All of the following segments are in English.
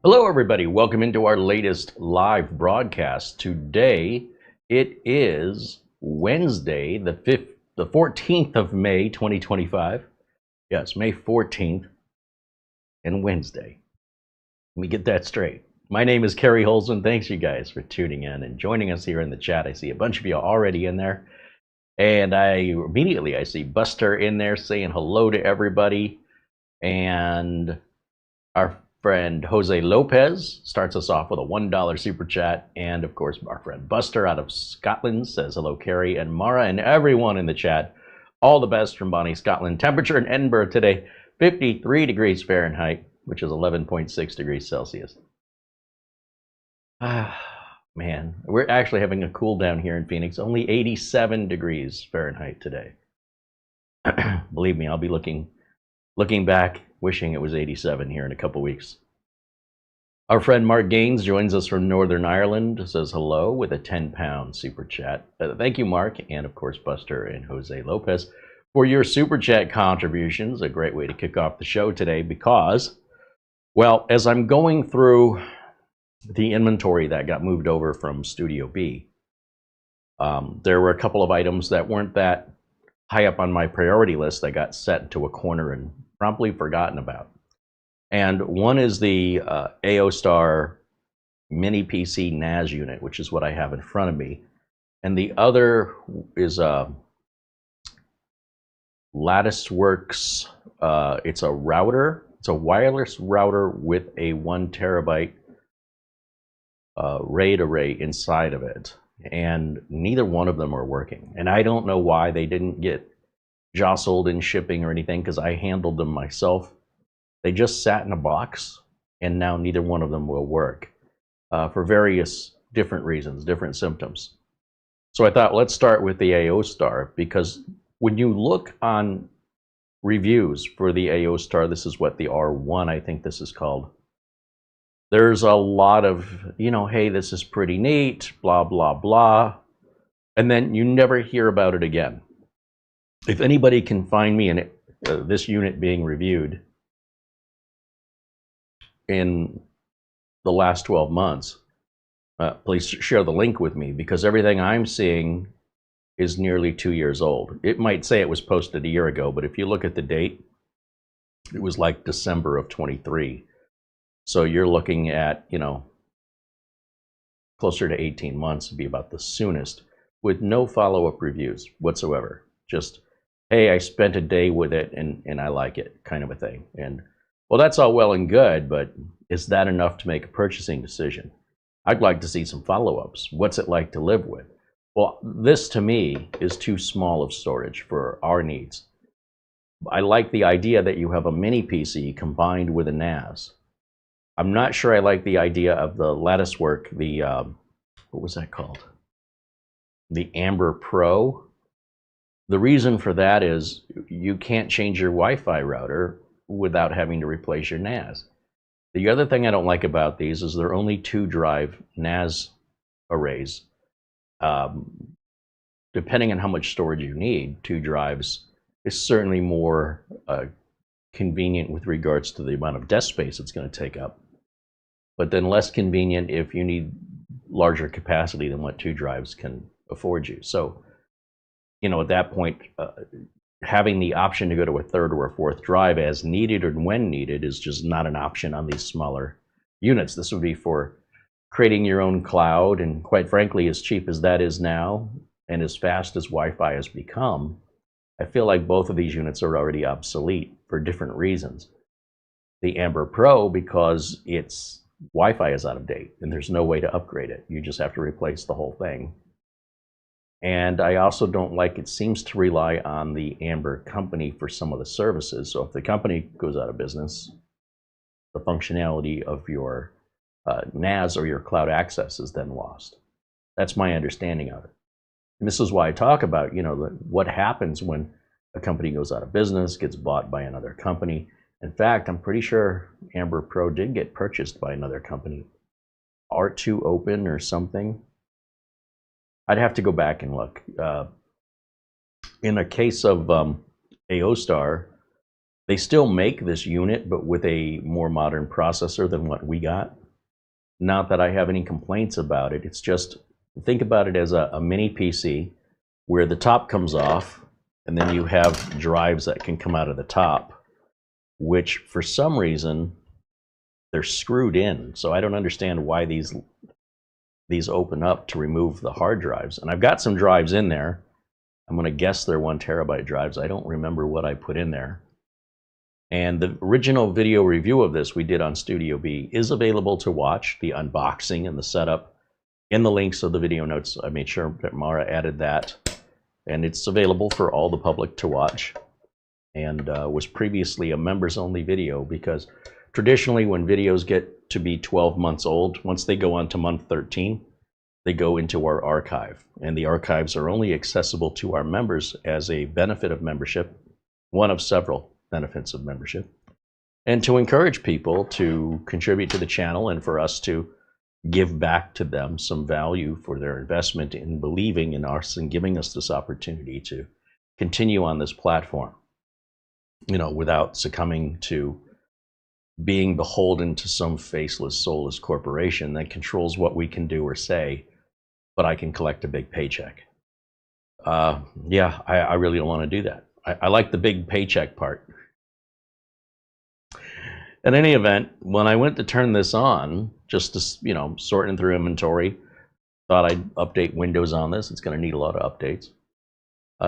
Hello everybody, welcome into our latest live broadcast. Today it is Wednesday, the 14th of May 2025. Yes, May 14th and Wednesday. Let me get that straight. My name is Carey Holzman. Thanks you guys for tuning in and joining us here in the chat. I see a bunch of you already in there. And I see Buster in there saying hello to everybody. And our friend Jose Lopez starts us off with a $1 super chat. And of course, our friend Buster out of Scotland says hello, Carey and Mara and everyone in the chat. All the best from Bonnie, Scotland. Temperature in Edinburgh today, 53 degrees Fahrenheit, which is 11.6 degrees Celsius. Man, we're actually having a cool down here in Phoenix. Only 87 degrees Fahrenheit today. Believe me, I'll be looking back, wishing it was 87 here in a couple weeks. Our friend Mark Gaines joins us from Northern Ireland, says hello with a £10 super chat. Thank you, Mark, and of course Buster and Jose Lopez for your super chat contributions. A great way to kick off the show today because, well, as I'm going through the inventory that got moved over from Studio B, there were a couple of items that weren't that high up on my priority list that got set to a corner and promptly forgotten about. And one is the AOOSTAR Mini PC NAS unit, which is what I have in front of me. And the other is a Latticeworks. It's a router. It's a wireless router with a 1 terabyte RAID array inside of it. And neither one of them are working. And I don't know why they didn't get jostled in shipping or anything, because I handled them myself. They just sat in a box, and now neither one of them will work for various different reasons, different symptoms. So I thought, let's start with the AOOSTAR, because when you look on reviews for the AOOSTAR, this is what the R1, I think this is called. There's a lot of, hey, this is pretty neat, blah, blah, blah. And then you never hear about it again. If anybody can find me in this unit being reviewed in the last 12 months, please share the link with me, because everything I'm seeing is nearly 2 years old. It might say it was posted a year ago, but if you look at the date, it was like December of 23. So you're looking at, closer to 18 months would be about the soonest, with no follow-up reviews whatsoever. Just, hey, I spent a day with it and I like it, kind of a thing. And well, that's all well and good, but is that enough to make a purchasing decision? I'd like to see some follow-ups. What's it like to live with? Well, this to me is too small of storage for our needs. I like the idea that you have a mini PC combined with a NAS. I'm not sure I like the idea of the Latticework, the, what was that called? The Amber Pro. The reason for that is you can't change your Wi-Fi router without having to replace your NAS. The other thing I don't like about these is they're only 2-drive NAS arrays. Depending on how much storage you need, 2 drives is certainly more convenient with regards to the amount of desk space it's going to take up, but then less convenient if you need larger capacity than what 2 drives can afford you. So, at that point, having the option to go to a 3rd or a 4th drive as needed or when needed is just not an option on these smaller units. This would be for creating your own cloud, and quite frankly, as cheap as that is now and as fast as Wi-Fi has become, I feel like both of these units are already obsolete for different reasons. The Amber Pro, because its Wi-Fi is out of date and there's no way to upgrade it. You just have to replace the whole thing. And I also don't like, it seems to rely on the Amber company for some of the services. So if the company goes out of business, the functionality of your NAS or your cloud access is then lost. That's my understanding of it. And this is why I talk about, what happens when a company goes out of business, gets bought by another company. In fact, I'm pretty sure Amber Pro did get purchased by another company, R2 Open or something. I'd have to go back and look. In the case of AOOSTAR, They still make this unit, but with a more modern processor than what we got. Not that I have any complaints about it. It's just, think about it as a mini PC where the top comes off and then you have drives that can come out of the top, which for some reason they're screwed in. So I don't understand why these open up to remove the hard drives. And I've got some drives in there. I'm going to guess they're 1 terabyte drives. I don't remember what I put in there. And the original video review of this we did on Studio B is available to watch, the unboxing and the setup, in the links of the video notes. I made sure that Mara added that. And it's available for all the public to watch. And was previously a members-only video, because traditionally when videos get to be 12 months old, once they go on to month 13, they go into our archive. And the archives are only accessible to our members as a benefit of membership, one of several benefits of membership, and to encourage people to contribute to the channel and for us to give back to them some value for their investment in believing in us and giving us this opportunity to continue on this platform, you know, without succumbing to being beholden to some faceless, soulless corporation that controls what we can do or say, but I can collect a big paycheck. Yeah, I really don't want to do that. I like the big paycheck part. In any event, when I went to turn this on, just to, you know, sorting through inventory, thought I'd update Windows on this. It's going to need a lot of updates.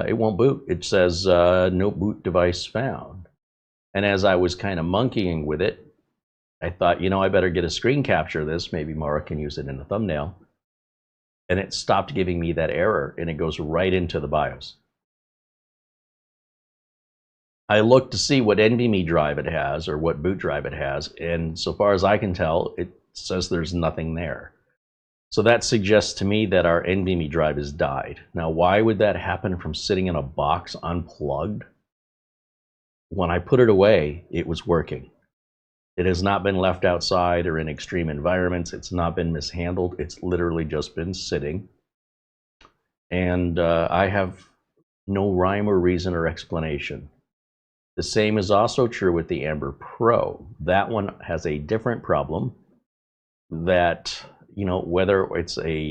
It won't boot. It says no boot device found. And as I was kind of monkeying with it, I thought, you know, I better get a screen capture of this. Maybe Mara can use it in a thumbnail. And it stopped giving me that error, and it goes right into the BIOS. I looked to see what NVMe drive it has or what boot drive it has, and so far as I can tell, it says there's nothing there. So that suggests to me that our NVMe drive has died. Now, why would that happen from sitting in a box unplugged? When I put it away, it was working. It has not been left outside or in extreme environments. It's not been mishandled. It's literally just been sitting. And I have no rhyme or reason or explanation. The same is also true with the Amber Pro. That one has a different problem that, you know, whether it's a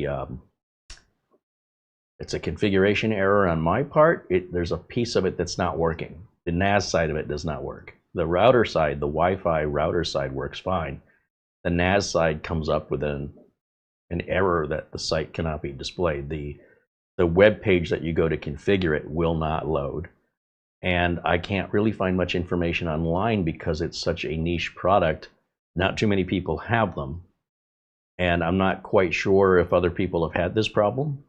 configuration error on my part, there's a piece of it that's not working. The NAS side of it does not work. The router side, the Wi-Fi router side works fine. The NAS side comes up with an error that the site cannot be displayed. The web page that you go to configure it will not load. And I can't really find much information online because it's such a niche product. Not too many people have them. And I'm not quite sure if other people have had this problem.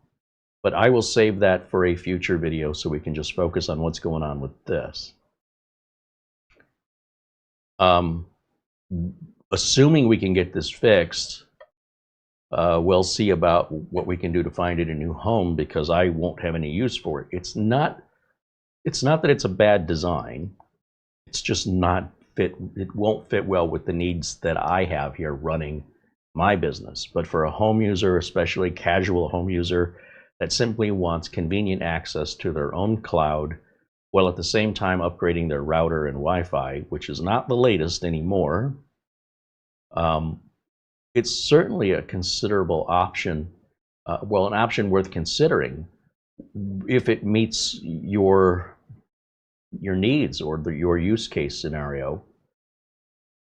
But I will save that for a future video so we can just focus on what's going on with this. Assuming we can get this fixed, we'll see about what we can do to find it a new home, because I won't have any use for it. It's not that it's a bad design. It's just not fit. It won't fit well with the needs that I have here running my business. But for a home user, especially casual home user that simply wants convenient access to their own cloud, while at the same time upgrading their router and Wi-Fi, which is not the latest anymore, it's certainly a considerable option. Well, an option worth considering if it meets your needs or your use case scenario.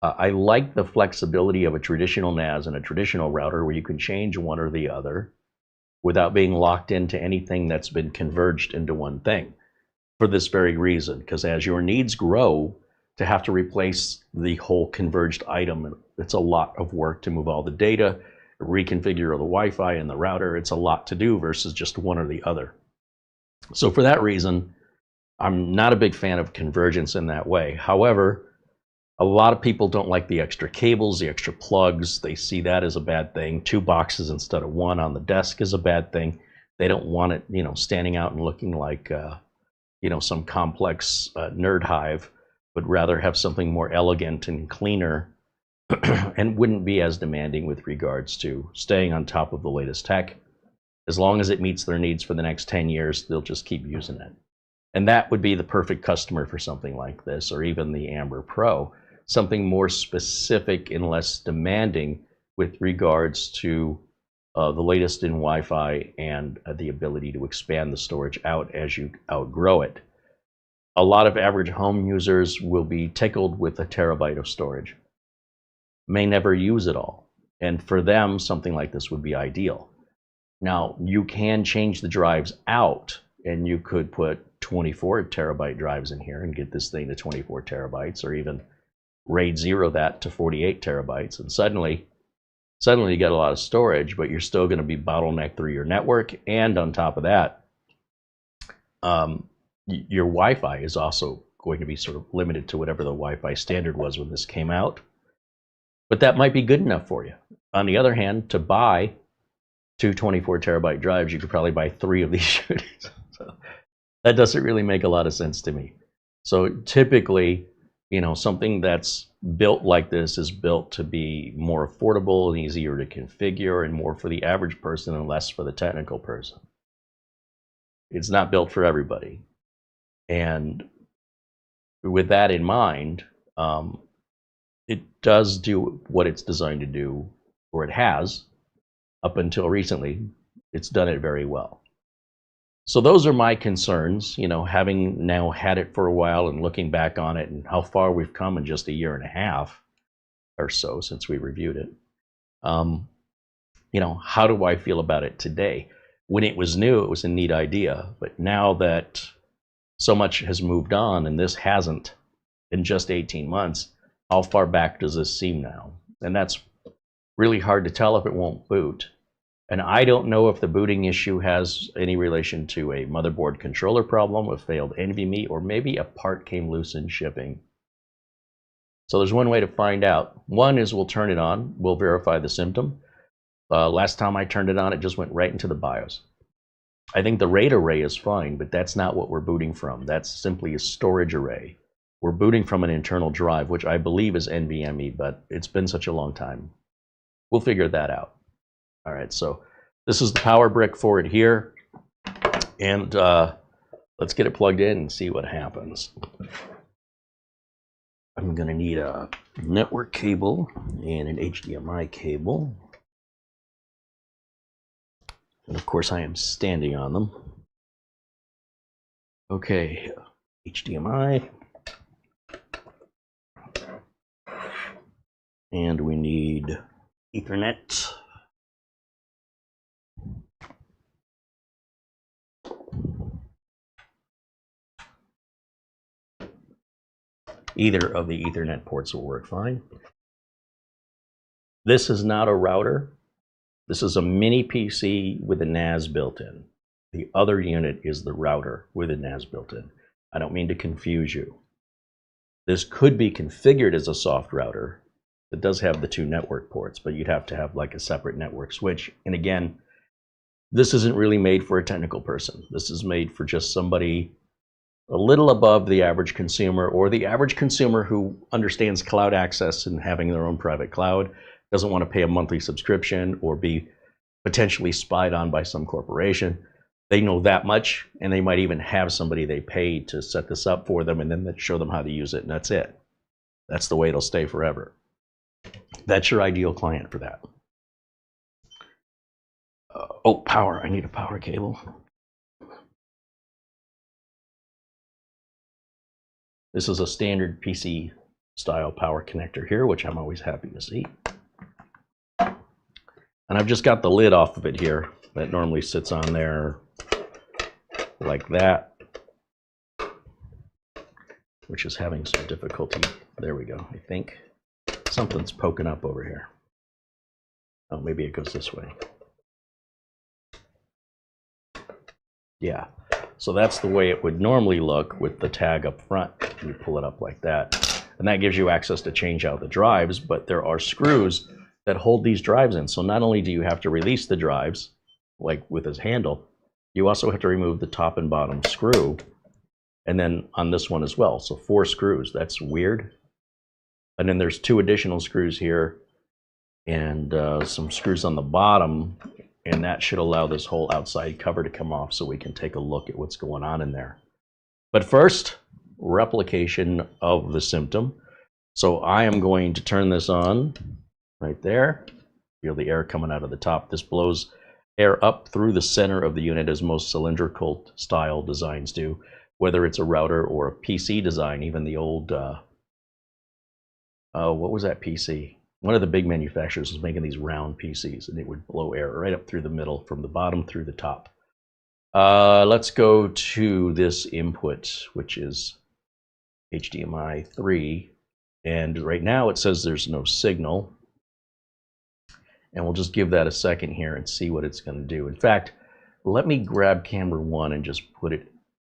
I like the flexibility of a traditional NAS and a traditional router where you can change one or the other without being locked into anything that's been converged into one thing, for this very reason, because as your needs grow, to have to replace the whole converged item, it's a lot of work to move all the data, reconfigure the Wi-Fi and the router. It's a lot to do versus just one or the other. So for that reason, I'm not a big fan of convergence in that way. However, a lot of people don't like the extra cables, the extra plugs. They see that as a bad thing. 2 boxes instead of 1 on the desk is a bad thing. They don't want it, you know, standing out and looking like, you know, some complex nerd hive, but rather have something more elegant and cleaner and wouldn't be as demanding with regards to staying on top of the latest tech. As long as it meets their needs for the next 10 years, they'll just keep using it. And that would be the perfect customer for something like this, or even the Amber Pro, something more specific and less demanding with regards to the latest in Wi-Fi and the ability to expand the storage out as you outgrow it. A lot of average home users will be tickled with a terabyte of storage, may never use it all. And for them, something like this would be ideal. Now, you can change the drives out, and you could put 24 terabyte drives in here and get this thing to 24 terabytes, or even RAID 0 that to 48 terabytes. And suddenly you get a lot of storage, but you're still going to be bottlenecked through your network. And on top of that, your Wi-Fi is also going to be sort of limited to whatever the Wi-Fi standard was when this came out. But that might be good enough for you. On the other hand, to buy two 24 terabyte drives, you could probably buy 3 of these units. So that doesn't really make a lot of sense to me. So typically, you know, something that's built like this is built to be more affordable and easier to configure, and more for the average person and less for the technical person. It's not built for everybody. And with that in mind, it does do what it's designed to do, or it has. Up until recently, it's done it very well. So those are my concerns, you know, having now had it for a while and looking back on it and how far we've come in just a year and a half or so since we reviewed it. You know, how do I feel about it today? When it was new, it was a neat idea, but now that so much has moved on and this hasn't in just 18 months, how far back does this seem now? And that's really hard to tell if it won't boot. And I don't know if the booting issue has any relation to a motherboard controller problem, a failed NVMe, or maybe a part came loose in shipping. So there's one way to find out. One is we'll turn it on, we'll verify the symptom. Last time I turned it on, it just went right into the BIOS. I think the RAID array is fine, but that's not what we're booting from. That's simply a storage array. We're booting from an internal drive, which I believe is NVMe, but it's been such a long time. We'll figure that out. All right, so this is the power brick for it here, and let's get it plugged in and see what happens. I'm going to need a network cable and an HDMI cable, and of course I am standing on them. Okay, HDMI, and we need Ethernet. Either of the Ethernet ports will work fine. This is not a router. This is a mini PC with a NAS built in. The other unit is the router with a NAS built in. I don't mean to confuse you. This could be configured as a soft router that does have the 2 network ports, but you'd have to have like a separate network switch. And again, this isn't really made for a technical person. This is made for just somebody a little above the average consumer, or the average consumer who understands cloud access and having their own private cloud, doesn't want to pay a monthly subscription or be potentially spied on by some corporation. They know that much, and they might even have somebody they pay to set this up for them and then show them how to use it, and that's it. That's the way it'll stay forever. That's your ideal client for that. Oh, power. I need a power cable. This is a standard PC style power connector here, which I'm always happy to see. And I've just got the lid off of it here. That normally sits on there like that, which is having some difficulty. There we go. I think something's poking up over here. Oh, maybe it goes this way. Yeah. So that's the way it would normally look with the tag up front. You pull it up like that. And that gives you access to change out the drives, but there are screws that hold these drives in. So not only do you have to release the drives, like with this handle, you also have to remove the top and bottom screw. And then on this one as well. So 4 screws. That's weird. And then there's 2 additional screws here and some screws on the bottom. And that should allow this whole outside cover to come off so we can take a look at what's going on in there. But first, replication of the symptom. So I am going to turn this on right there. Feel the air coming out of the top. This blows air up through the center of the unit as most cylindrical style designs do, whether it's a router or a PC design. Even the old, what was that PC? One of the big manufacturers was making these round PCs, and it would blow air right up through the middle, from the bottom through the top. Let's go to this input, which is HDMI 3. And right now it says there's no signal. And we'll just give that a second here and see what it's going to do. In fact, let me grab camera 1 and just put it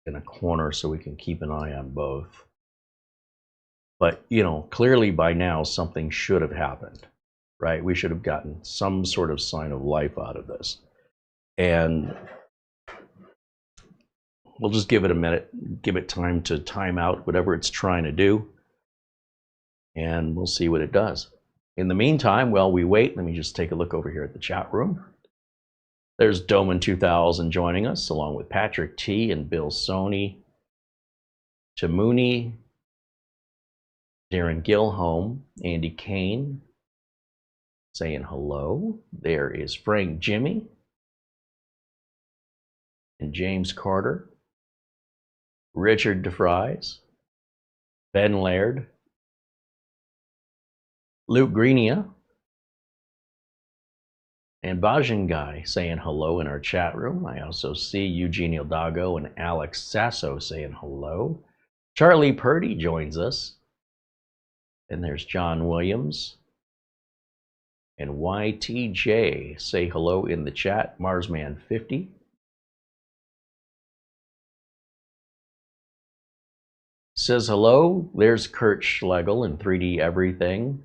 in a corner so we can keep an eye on both. But, you know, clearly by now something should have happened, right? We should have gotten some sort of sign of life out of this. And we'll just give it a minute, give it time to time out whatever it's trying to do, and we'll see what it does. In the meantime, while we wait, let me just take a look over here at the chat room. There's Doman 2000 joining us, along with Patrick T and Bill Sony, Tamuni, Darren Gilholm, Andy Kane, saying hello. There is Frank Jimmy and James Carter, Richard DeFries, Ben Laird, Luke Greenia, and Bajan Guy saying hello in our chat room. I also see Eugene Ildago and Alex Sasso saying hello. Charlie Purdy joins us. And there's John Williams. And YTJ, say hello in the chat. Marsman50. Says hello. There's Kurt Schlegel and 3D Everything.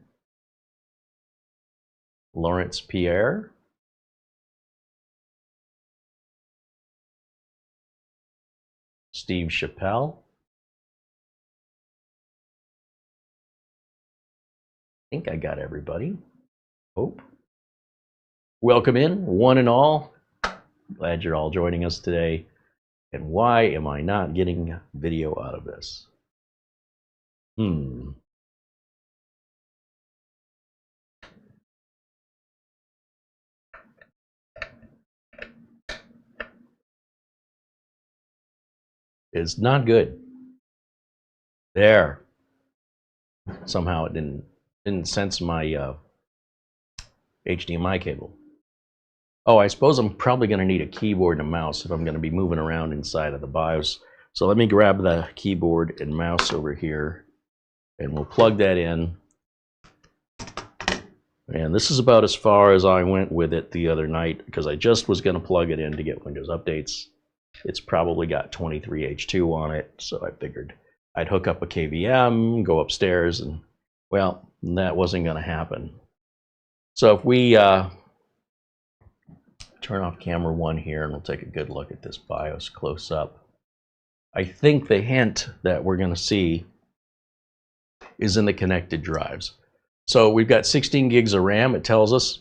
Lawrence Pierre. Steve Chappelle. I think I got everybody. Hope. Welcome in, one and all. Glad you're all joining us today. And why am I not getting video out of this? It's not good. There. Somehow it didn't sense my HDMI cable. Oh, I suppose I'm probably going to need a keyboard and a mouse if I'm going to be moving around inside of the BIOS. So let me grab the keyboard and mouse over here, and we'll plug that in. And this is about as far as I went with it the other night, because I just was going to plug it in to get Windows updates. It's probably got 23H2 on it, so I figured I'd hook up a KVM, go upstairs, and, well, that wasn't going to happen. So if we turn off camera 1 here, and we'll take a good look at this BIOS close up. I think the hint that we're going to see is in the connected drives. So we've got 16 gigs of RAM, it tells us,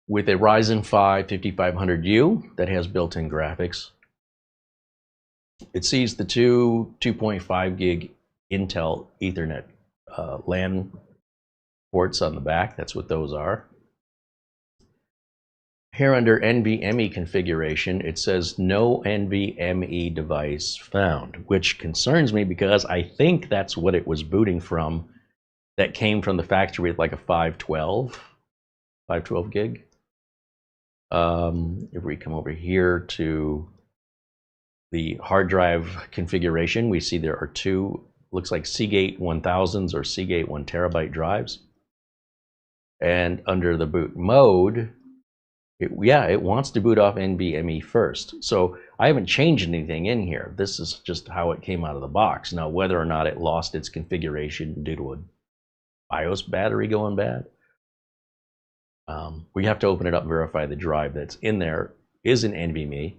with a Ryzen 5 5500U that has built-in graphics. It sees the two 2.5 gig Intel Ethernet LAN ports on the back. That's what those are. Here under NVMe configuration, it says no NVMe device found, which concerns me because I think that's what it was booting from, that came from the factory with like a 512 gig. If we come over here to the hard drive configuration, we see there are two, looks like Seagate 1000s or Seagate 1 terabyte drives. And under the boot mode, it wants to boot off NVMe first. So I haven't changed anything in here. This is just how it came out of the box. Now, whether or not it lost its configuration due to a BIOS battery going bad, we have to open it up and verify the drive that's in there is an NVMe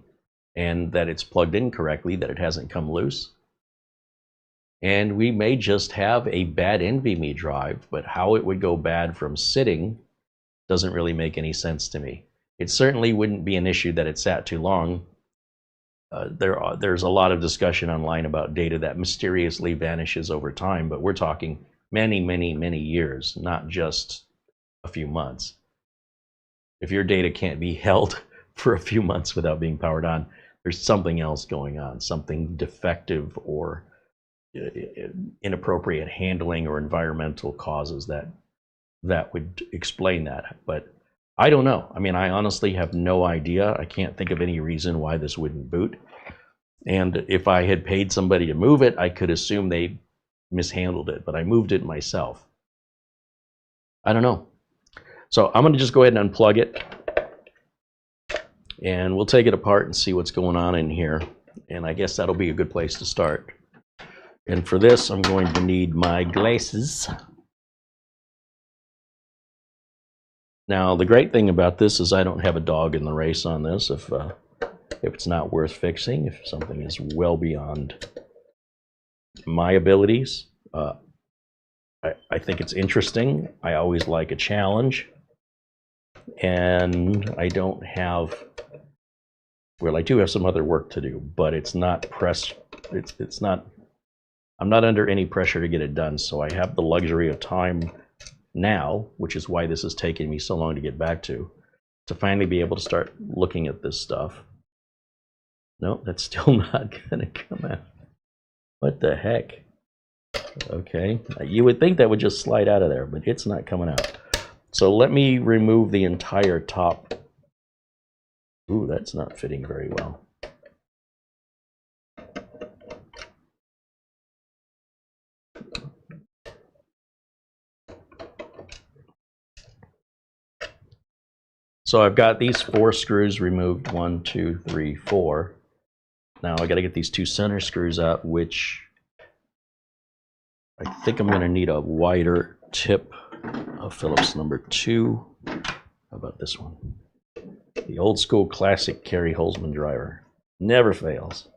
and that it's plugged in correctly, that it hasn't come loose. And we may just have a bad NVMe drive, but how it would go bad from sitting doesn't really make any sense to me. It certainly wouldn't be an issue that it sat too long. there's a lot of discussion online about data that mysteriously vanishes over time, but we're talking many, many, many years, not just a few months. If your data can't be held for a few months without being powered on, there's something else going on, something defective or inappropriate handling or environmental causes that would explain that. But I don't know. I mean, I honestly have no idea. I can't think of any reason why this wouldn't boot. And if I had paid somebody to move it, I could assume they mishandled it, but I moved it myself. I don't know. So I'm going to just go ahead and unplug it, and we'll take it apart and see what's going on in here. And I guess that'll be a good place to start. And for this, I'm going to need my glasses. Now, the great thing about this is I don't have a dog in the race on this. If it's not worth fixing, if something is well beyond my abilities, I think it's interesting. I always like a challenge. And I don't have, well, I do have some other work to do, but it's not it's not, I'm not under any pressure to get it done. So I have the luxury of time now, which is why this has taken me so long to get back to finally be able to start looking at this stuff. No, that's still not going to come out. What the heck? Okay, you would think that would just slide out of there, but it's not coming out. So let me remove the entire top. Ooh, that's not fitting very well. So I've got these 4 screws removed, 1, 2, 3, 4. Now I got to get these 2 center screws out, which I think I'm going to need a wider tip of Phillips number 2. How about this one? The old school classic Carey Holzman driver. Never fails.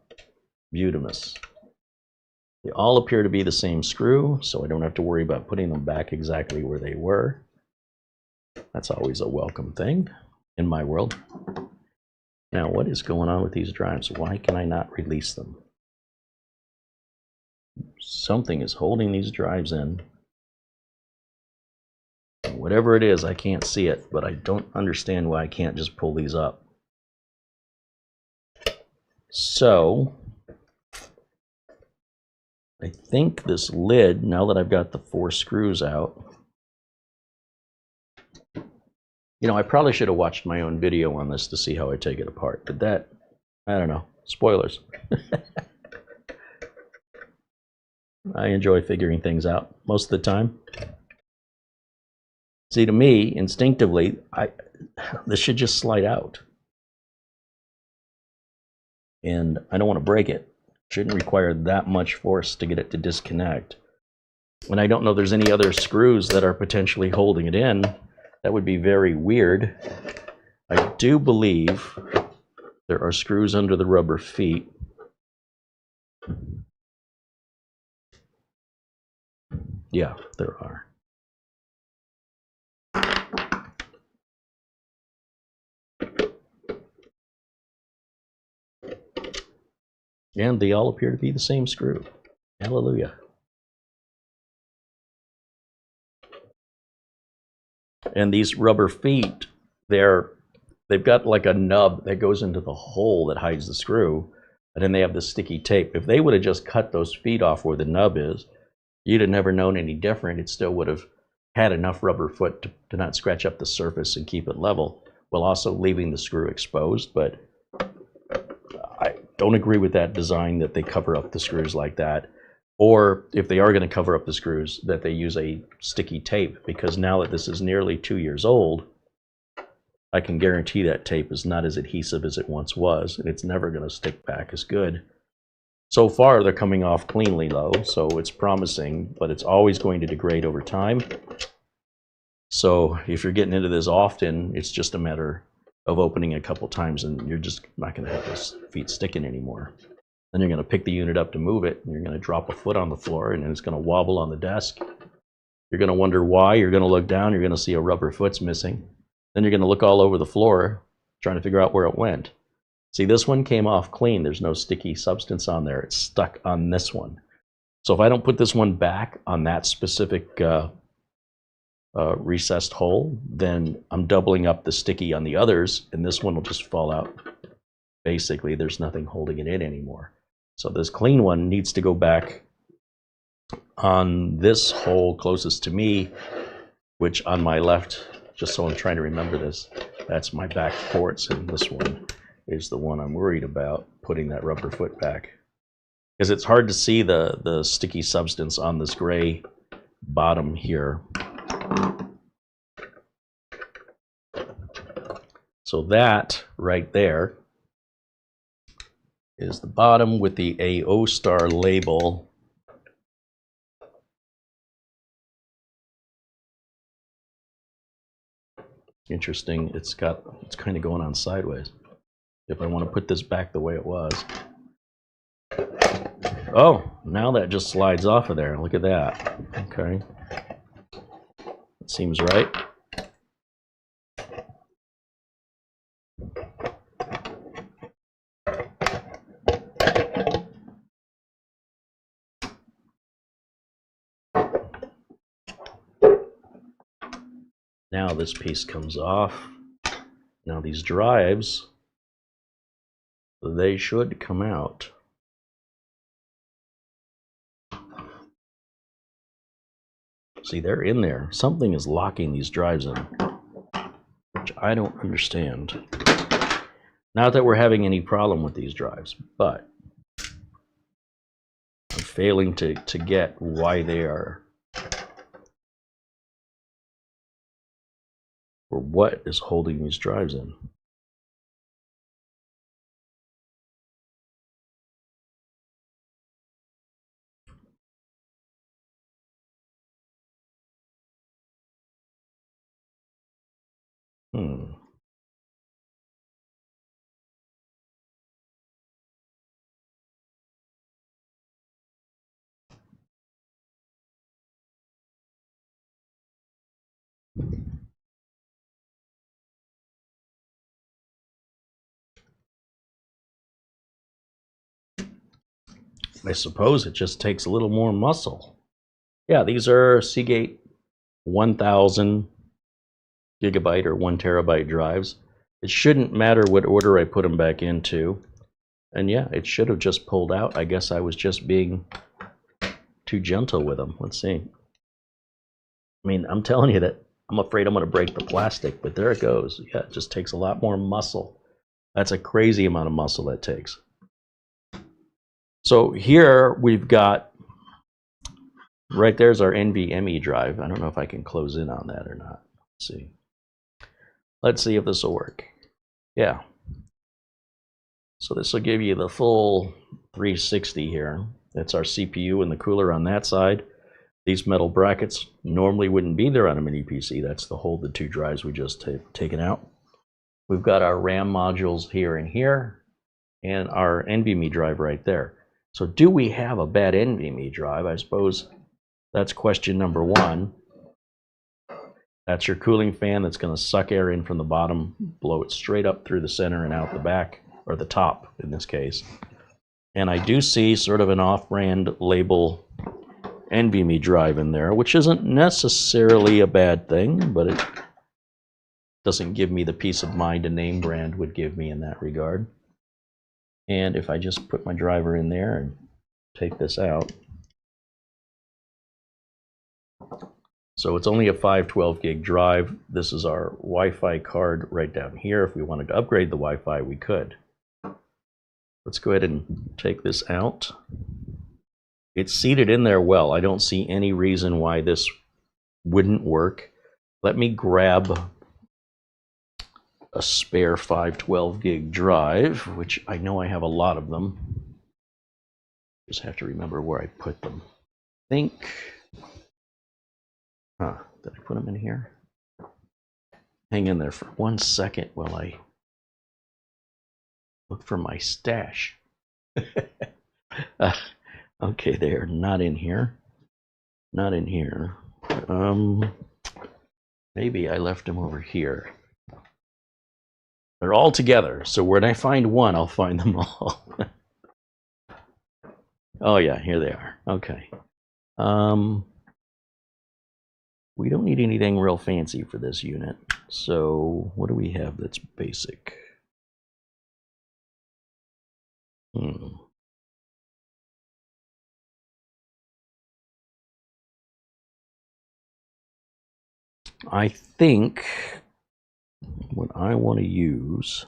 Beautimous. They all appear to be the same screw, so I don't have to worry about putting them back exactly where they were. That's always a welcome thing in my world. Now, what is going on with these drives? Why can I not release them? Something is holding these drives in. Whatever it is, I can't see it, but I don't understand why I can't just pull these up. So, I think this lid, now that I've got the 4 screws out, you know, I probably should have watched my own video on this to see how I take it apart, but that, I don't know, spoilers. I enjoy figuring things out most of the time. See, to me, instinctively, this should just slide out. And I don't want to break it. Shouldn't require that much force to get it to disconnect. And I don't know if there's any other screws that are potentially holding it in. That would be very weird. I do believe there are screws under the rubber feet. Yeah, there are. And they all appear to be the same screw. Hallelujah. And these rubber feet, they've got like a nub that goes into the hole that hides the screw, and then they have the sticky tape. If they would have just cut those feet off where the nub is, you'd have never known any different. It still would have had enough rubber foot to not scratch up the surface and keep it level, while also leaving the screw exposed. But I don't agree with that design, that they cover up the screws like that. Or if they are going to cover up the screws, that they use a sticky tape, because now that this is nearly 2 years old, I can guarantee that tape is not as adhesive as it once was, and it's never going to stick back as good. So far, they're coming off cleanly though, so it's promising, but it's always going to degrade over time. So if you're getting into this often, it's just a matter of opening a couple times, and you're just not going to have those feet sticking anymore. Then you're going to pick the unit up to move it, and you're going to drop a foot on the floor, and it's going to wobble on the desk. You're going to wonder why. You're going to look down, you're going to see a rubber foot's missing. Then you're going to look all over the floor, trying to figure out where it went. See, this one came off clean. There's no sticky substance on there. It's stuck on this one. So if I don't put this one back on that specific recessed hole, then I'm doubling up the sticky on the others, and this one will just fall out. Basically, there's nothing holding it in anymore. So this clean one needs to go back on this hole closest to me, which on my left, just so I'm trying to remember this, that's my back ports, and this one is the one I'm worried about putting that rubber foot back. Because it's hard to see the sticky substance on this gray bottom here. So that right there is the bottom with the AOOSTAR label. Interesting, it's kind of going on sideways. If I want to put this back the way it was. Oh, now that just slides off of there. Look at that. Okay. That seems right. Now this piece comes off. Now these drives, they should come out. See, they're in there. Something is locking these drives in, which I don't understand. Not that we're having any problem with these drives, but I'm failing to get why they are, or what is holding these drives in. I suppose it just takes a little more muscle. Yeah, these are Seagate 1000 gigabyte or 1 terabyte drives. It shouldn't matter what order I put them back into. And yeah, it should have just pulled out. I guess I was just being too gentle with them. Let's see. I mean, I'm telling you that I'm afraid I'm going to break the plastic, but there it goes. Yeah, it just takes a lot more muscle. That's a crazy amount of muscle that takes. So here we've got, right there's our NVMe drive. I don't know if I can close in on that or not. Let's see. Let's see if this will work. Yeah. So this will give you the full 360 here. That's our CPU and the cooler on that side. These metal brackets normally wouldn't be there on a mini PC. That's to hold the two drives we just taken out. We've got our RAM modules here and here, and our NVMe drive right there. So do we have a bad NVMe drive? I suppose that's question number one. That's your cooling fan that's going to suck air in from the bottom, blow it straight up through the center and out the back, or the top in this case. And I do see sort of an off-brand label NVMe drive in there, which isn't necessarily a bad thing, but it doesn't give me the peace of mind a name brand would give me in that regard. And if I just put my driver in there and take this out, so it's only a 512 gig drive. This is our Wi-Fi card right down here. If we wanted to upgrade the Wi-Fi, we could. Let's go ahead and take this out. It's seated in there well. I don't see any reason why this wouldn't work. Let me grab a spare 512 gig drive, which I know I have a lot of them. Just have to remember where I put them. I think, did I put them in here? Hang in there for 1 second while I look for my stash. Okay, they are not in here. Not in here. Maybe I left them over here. They're all together. So when I find one, I'll find them all. Oh yeah, here they are. Okay. We don't need anything real fancy for this unit. So what do we have that's basic? I think what I want to use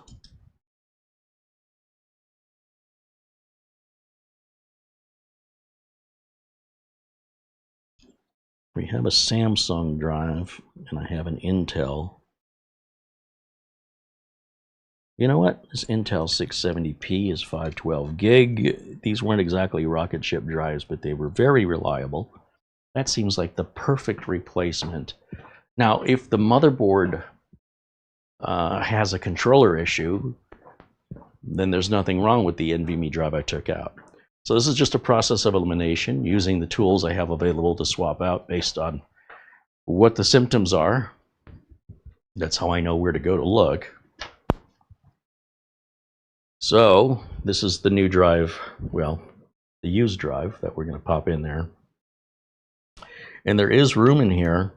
we have a Samsung drive and I have an Intel. You know what? This Intel 670p is 512 gig. These weren't exactly rocket ship drives, but they were very reliable. That seems like the perfect replacement. Now, if the motherboard has a controller issue, then there's nothing wrong with the NVMe drive I took out. So this is just a process of elimination using the tools I have available to swap out based on what the symptoms are. That's how I know where to go to look. So this is the new drive, well, the used drive that we're going to pop in there. And there is room in here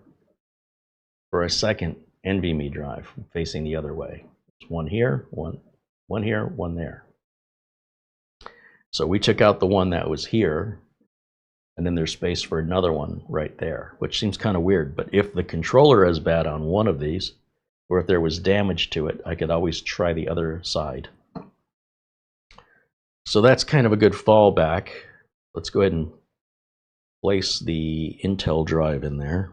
for a second NVMe drive facing the other way. There's one here, one here, one there. So we took out the one that was here, and then there's space for another one right there, which seems kind of weird. But if the controller is bad on one of these, or if there was damage to it, I could always try the other side. So that's kind of a good fallback. Let's go ahead and place the Intel drive in there.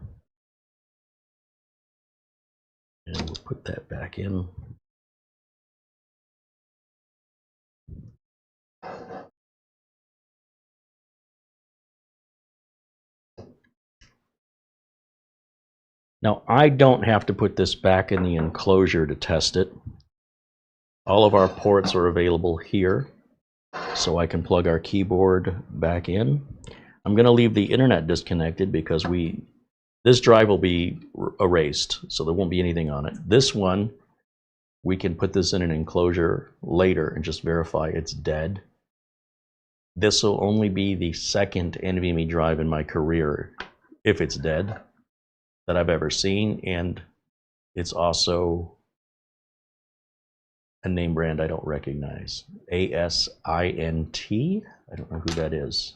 And we'll put that back in. Now, I don't have to put this back in the enclosure to test it. All of our ports are available here, so I can plug our keyboard back in. I'm going to leave the internet disconnected because this drive will be erased, so there won't be anything on it. This one, we can put this in an enclosure later and just verify it's dead. This will only be the second NVMe drive in my career, if it's dead, that I've ever seen, and it's also a name brand I don't recognize. ASINT? I don't know who that is.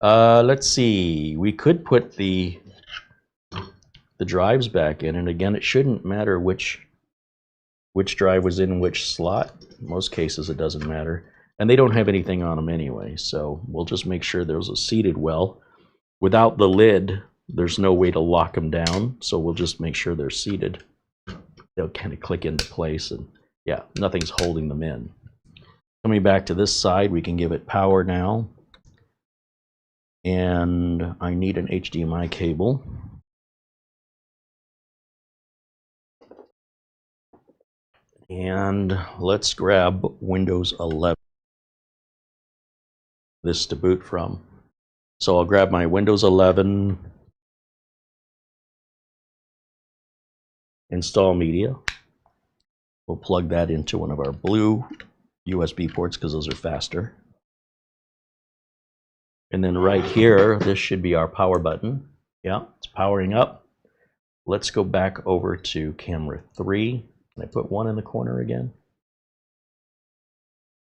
Let's see. We could put the drives back in, and again, it shouldn't matter which drive was in which slot. In most cases, it doesn't matter. And they don't have anything on them anyway, so we'll just make sure those are seated well. Without the lid, there's no way to lock them down, so we'll just make sure they're seated. They'll kind of click into place, and yeah, nothing's holding them in. Coming back to this side, we can give it power now. And I need an HDMI cable. And let's grab Windows 11. This to boot from. So I'll grab my Windows 11, install media. We'll plug that into one of our blue USB ports because those are faster. And then right here, this should be our power button. Yeah, it's powering up. Let's go back over to camera 3. Can I put one in the corner again?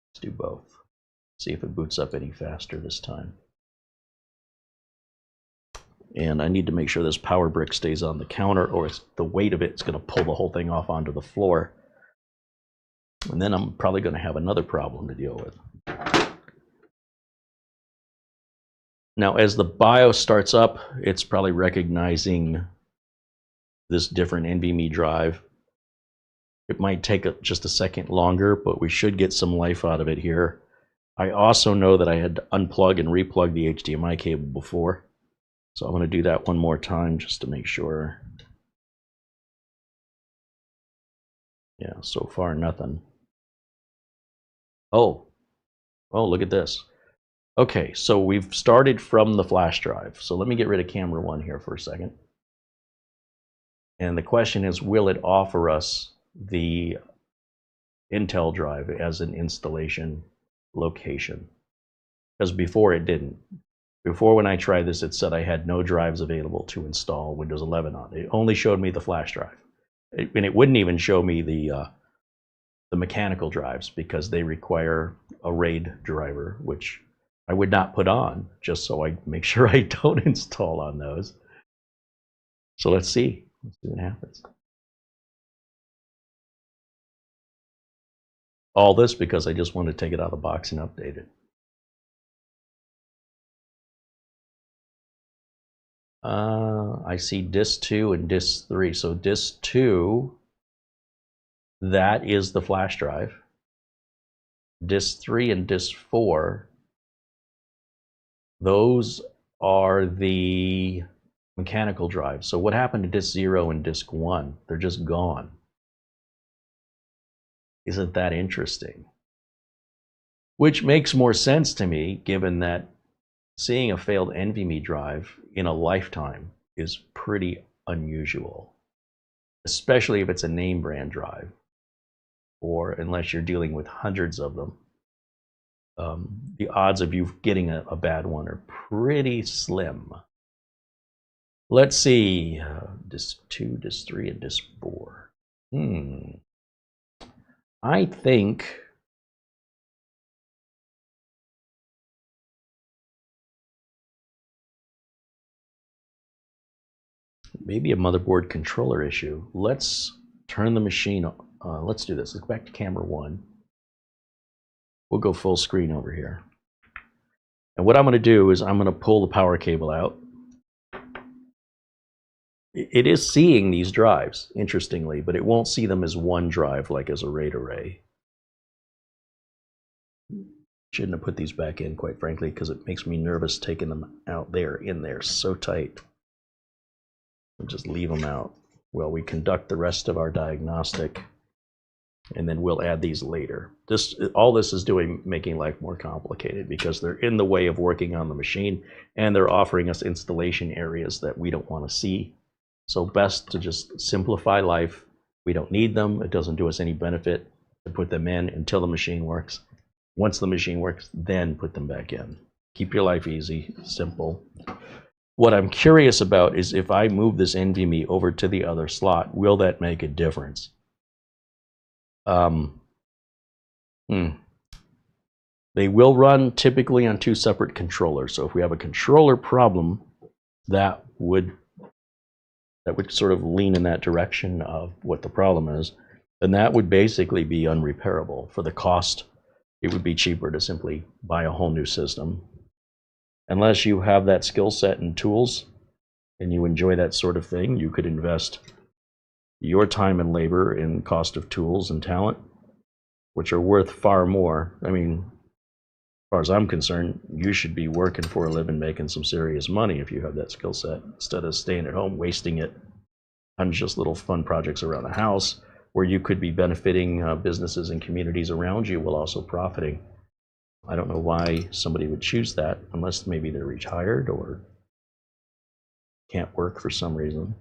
Let's do both. See if it boots up any faster this time. And I need to make sure this power brick stays on the counter, or the weight of it's going to pull the whole thing off onto the floor. And then I'm probably going to have another problem to deal with. Now, as the BIOS starts up, it's probably recognizing this different NVMe drive. It might take just a second longer, but we should get some life out of it here. I also know that I had to unplug and replug the HDMI cable before, so I'm going to do that one more time just to make sure. Yeah, so far nothing. Oh, look at this. Okay, so we've started from the flash drive. So let me get rid of camera 1 here for a second. And the question is, will it offer us the Intel drive as an installation location. Because before it didn't. Before, when I tried this, it said I had no drives available to install Windows 11 on. It only showed me the flash drive. And it wouldn't even show me the mechanical drives because they require a RAID driver, which I would not put on, just so I make sure I don't install on those. So let's see. Let's see what happens. All this because I just want to take it out of the box and update it. I see disk 2 and disk 3. So disk 2, that is the flash drive. Disk 3 and disk 4, those are the mechanical drives. So what happened to disk 0 and disk 1? They're just gone. Isn't that interesting? Which makes more sense to me, given that seeing a failed NVMe drive in a lifetime is pretty unusual, especially if it's a name brand drive, or unless you're dealing with hundreds of them. The odds of you getting a bad one are pretty slim. Let's see, disk 2, disk 3, and disk 4. I think maybe a motherboard controller issue. Let's turn the machine on. Let's do this. Let's go back to camera 1. We'll go full screen over here. And what I'm going to do is I'm going to pull the power cable out. It is seeing these drives, interestingly, but it won't see them as one drive like as a RAID array. Shouldn't have put these back in, quite frankly, because it makes me nervous taking them out there, in there, so tight. We'll just leave them out while we conduct the rest of our diagnostic, and then we'll add these later. All this is making life more complicated because they're in the way of working on the machine, and they're offering us installation areas that we don't want to see. So best to just simplify life. We don't need them. It doesn't do us any benefit to put them in until the machine works. Once the machine works, then put them back in. Keep your life easy, simple. What I'm curious about is if I move this NVMe over to the other slot, will that make a difference? They will run typically on 2 separate controllers. So if we have a controller problem, that would sort of lean in that direction of what the problem is. And that would basically be unrepairable. For the cost, it would be cheaper to simply buy a whole new system. Unless you have that skill set and tools and you enjoy that sort of thing, you could invest your time and labor in cost of tools and talent, which are worth far more. I mean, as far as I'm concerned, you should be working for a living, making some serious money if you have that skill set, instead of staying at home, wasting it on just little fun projects around the house, where you could be benefiting businesses and communities around you while also profiting. I don't know why somebody would choose that, unless maybe they're retired or can't work for some reason.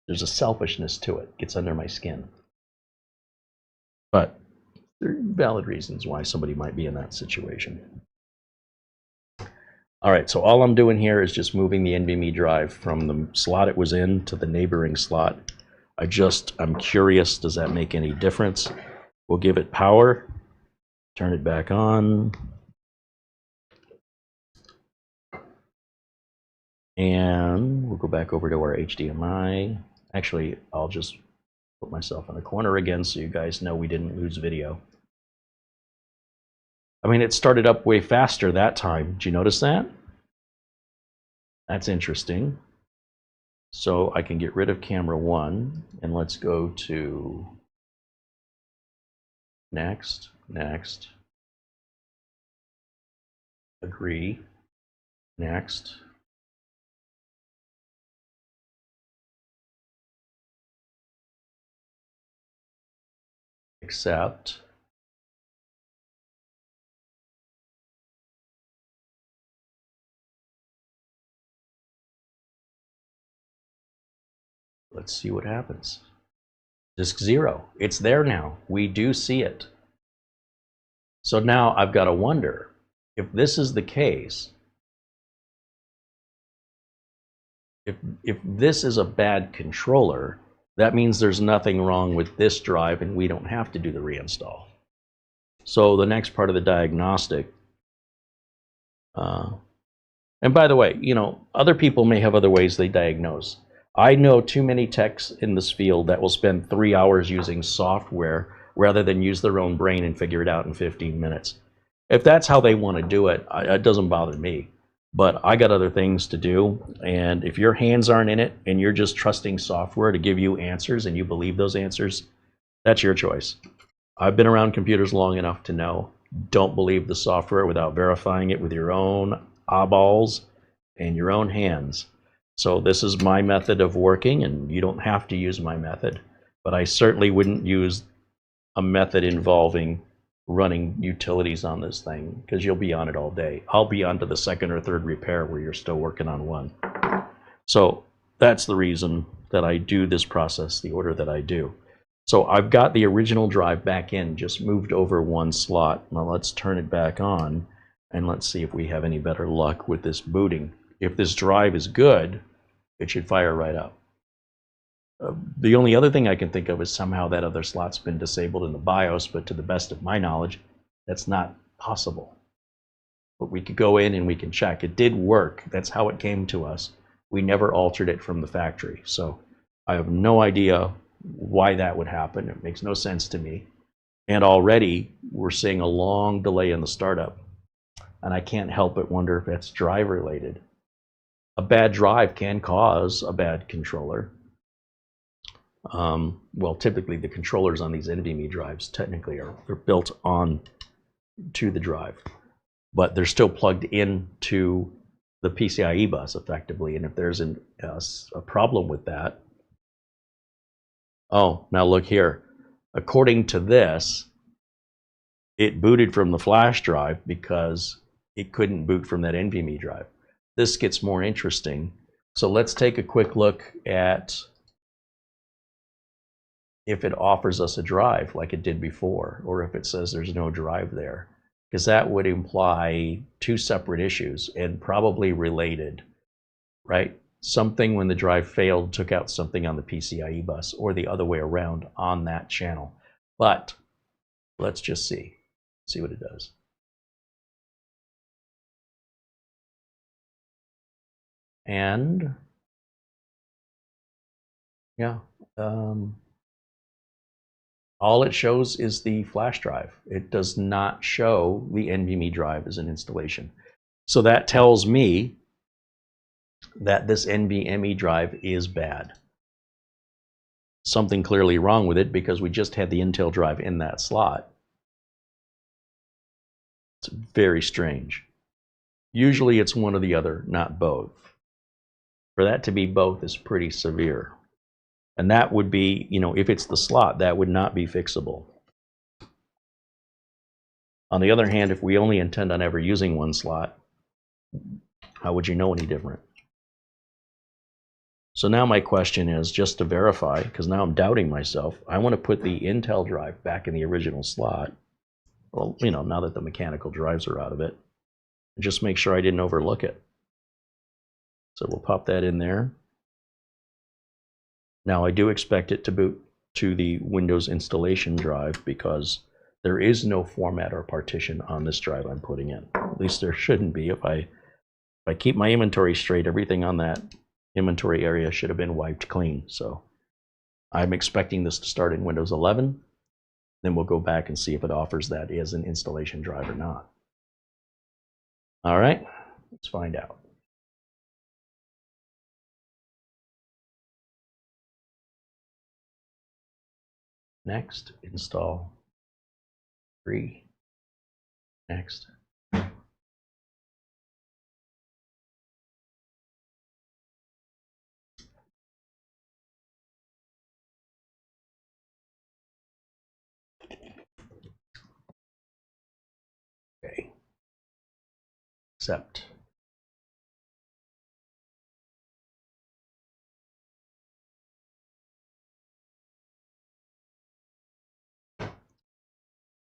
There's a selfishness to it. It gets under my skin. But there are valid reasons why somebody might be in that situation. All right, so all I'm doing here is just moving the NVMe drive from the slot it was in to the neighboring slot. I'm curious, does that make any difference? We'll give it power, turn it back on, and we'll go back over to our HDMI. Actually, I'll just put myself in the corner again so you guys know we didn't lose video. I mean, it started up way faster that time. Did you notice that? That's interesting. So I can get rid of camera 1, and let's go to next, next, agree, next. Accept. Let's see what happens. Disk 0. It's there now. We do see it. So now I've got to wonder, if this is the case, if this is a bad controller, that means there's nothing wrong with this drive and we don't have to do the reinstall. So the next part of the diagnostic, and by the way, you know, other people may have other ways they diagnose. I know too many techs in this field that will spend 3 hours using software rather than use their own brain and figure it out in 15 minutes. If that's how they want to do it, it doesn't bother me. But I got other things to do, and if your hands aren't in it and you're just trusting software to give you answers and you believe those answers, that's your choice. I've been around computers long enough to know, don't believe the software without verifying it with your own eyeballs and your own hands. So this is my method of working, and you don't have to use my method, but I certainly wouldn't use a method involving running utilities on this thing, because you'll be on it all day. I'll be on to the second or third repair where you're still working on one. So that's the reason that I do this process the order that I do. So I've got the original drive back in, just moved over one slot. Now let's turn it back on and let's see if we have any better luck with this booting. If this drive is good, it should fire right up. The only other thing I can think of is somehow that other slot's been disabled in the BIOS, but to the best of my knowledge, that's not possible. But we could go in and we can check. It did work. That's how it came to us. We never altered it from the factory. So I have no idea why that would happen. It makes no sense to me. And already we're seeing a long delay in the startup. And I can't help but wonder if that's drive related. A bad drive can cause a bad controller. Well, typically the controllers on these NVMe drives technically they're built on to the drive, but they're still plugged into the PCIe bus effectively. And if there's a problem with that, oh, now look here. According to this, it booted from the flash drive because it couldn't boot from that NVMe drive. This gets more interesting. So let's take a quick look at if it offers us a drive like it did before, or if it says there's no drive there, because that would imply two separate issues and probably related, right? Something when the drive failed took out something on the PCIe bus, or the other way around on that channel. But let's just see what it does. And yeah, all it shows is the flash drive. It does not show the NVMe drive as an installation. So that tells me that this NVMe drive is bad. Something clearly wrong with it, because we just had the Intel drive in that slot. It's very strange. Usually it's one or the other, not both. For that to be both is pretty severe. And that would be, you know, if it's the slot, that would not be fixable. On the other hand, if we only intend on ever using one slot, how would you know any different? So now my question is, just to verify, because now I'm doubting myself, I want to put the Intel drive back in the original slot. Well, you know, now that the mechanical drives are out of it, and just make sure I didn't overlook it. So we'll pop that in there. Now I do expect it to boot to the Windows installation drive, because there is no format or partition on this drive I'm putting in. At least there shouldn't be. If I keep my inventory straight, everything on that inventory area should have been wiped clean. So I'm expecting this to start in Windows 11. Then we'll go back and see if it offers that as an installation drive or not. All right, let's find out. Next, install 3. Next. Okay. Accept.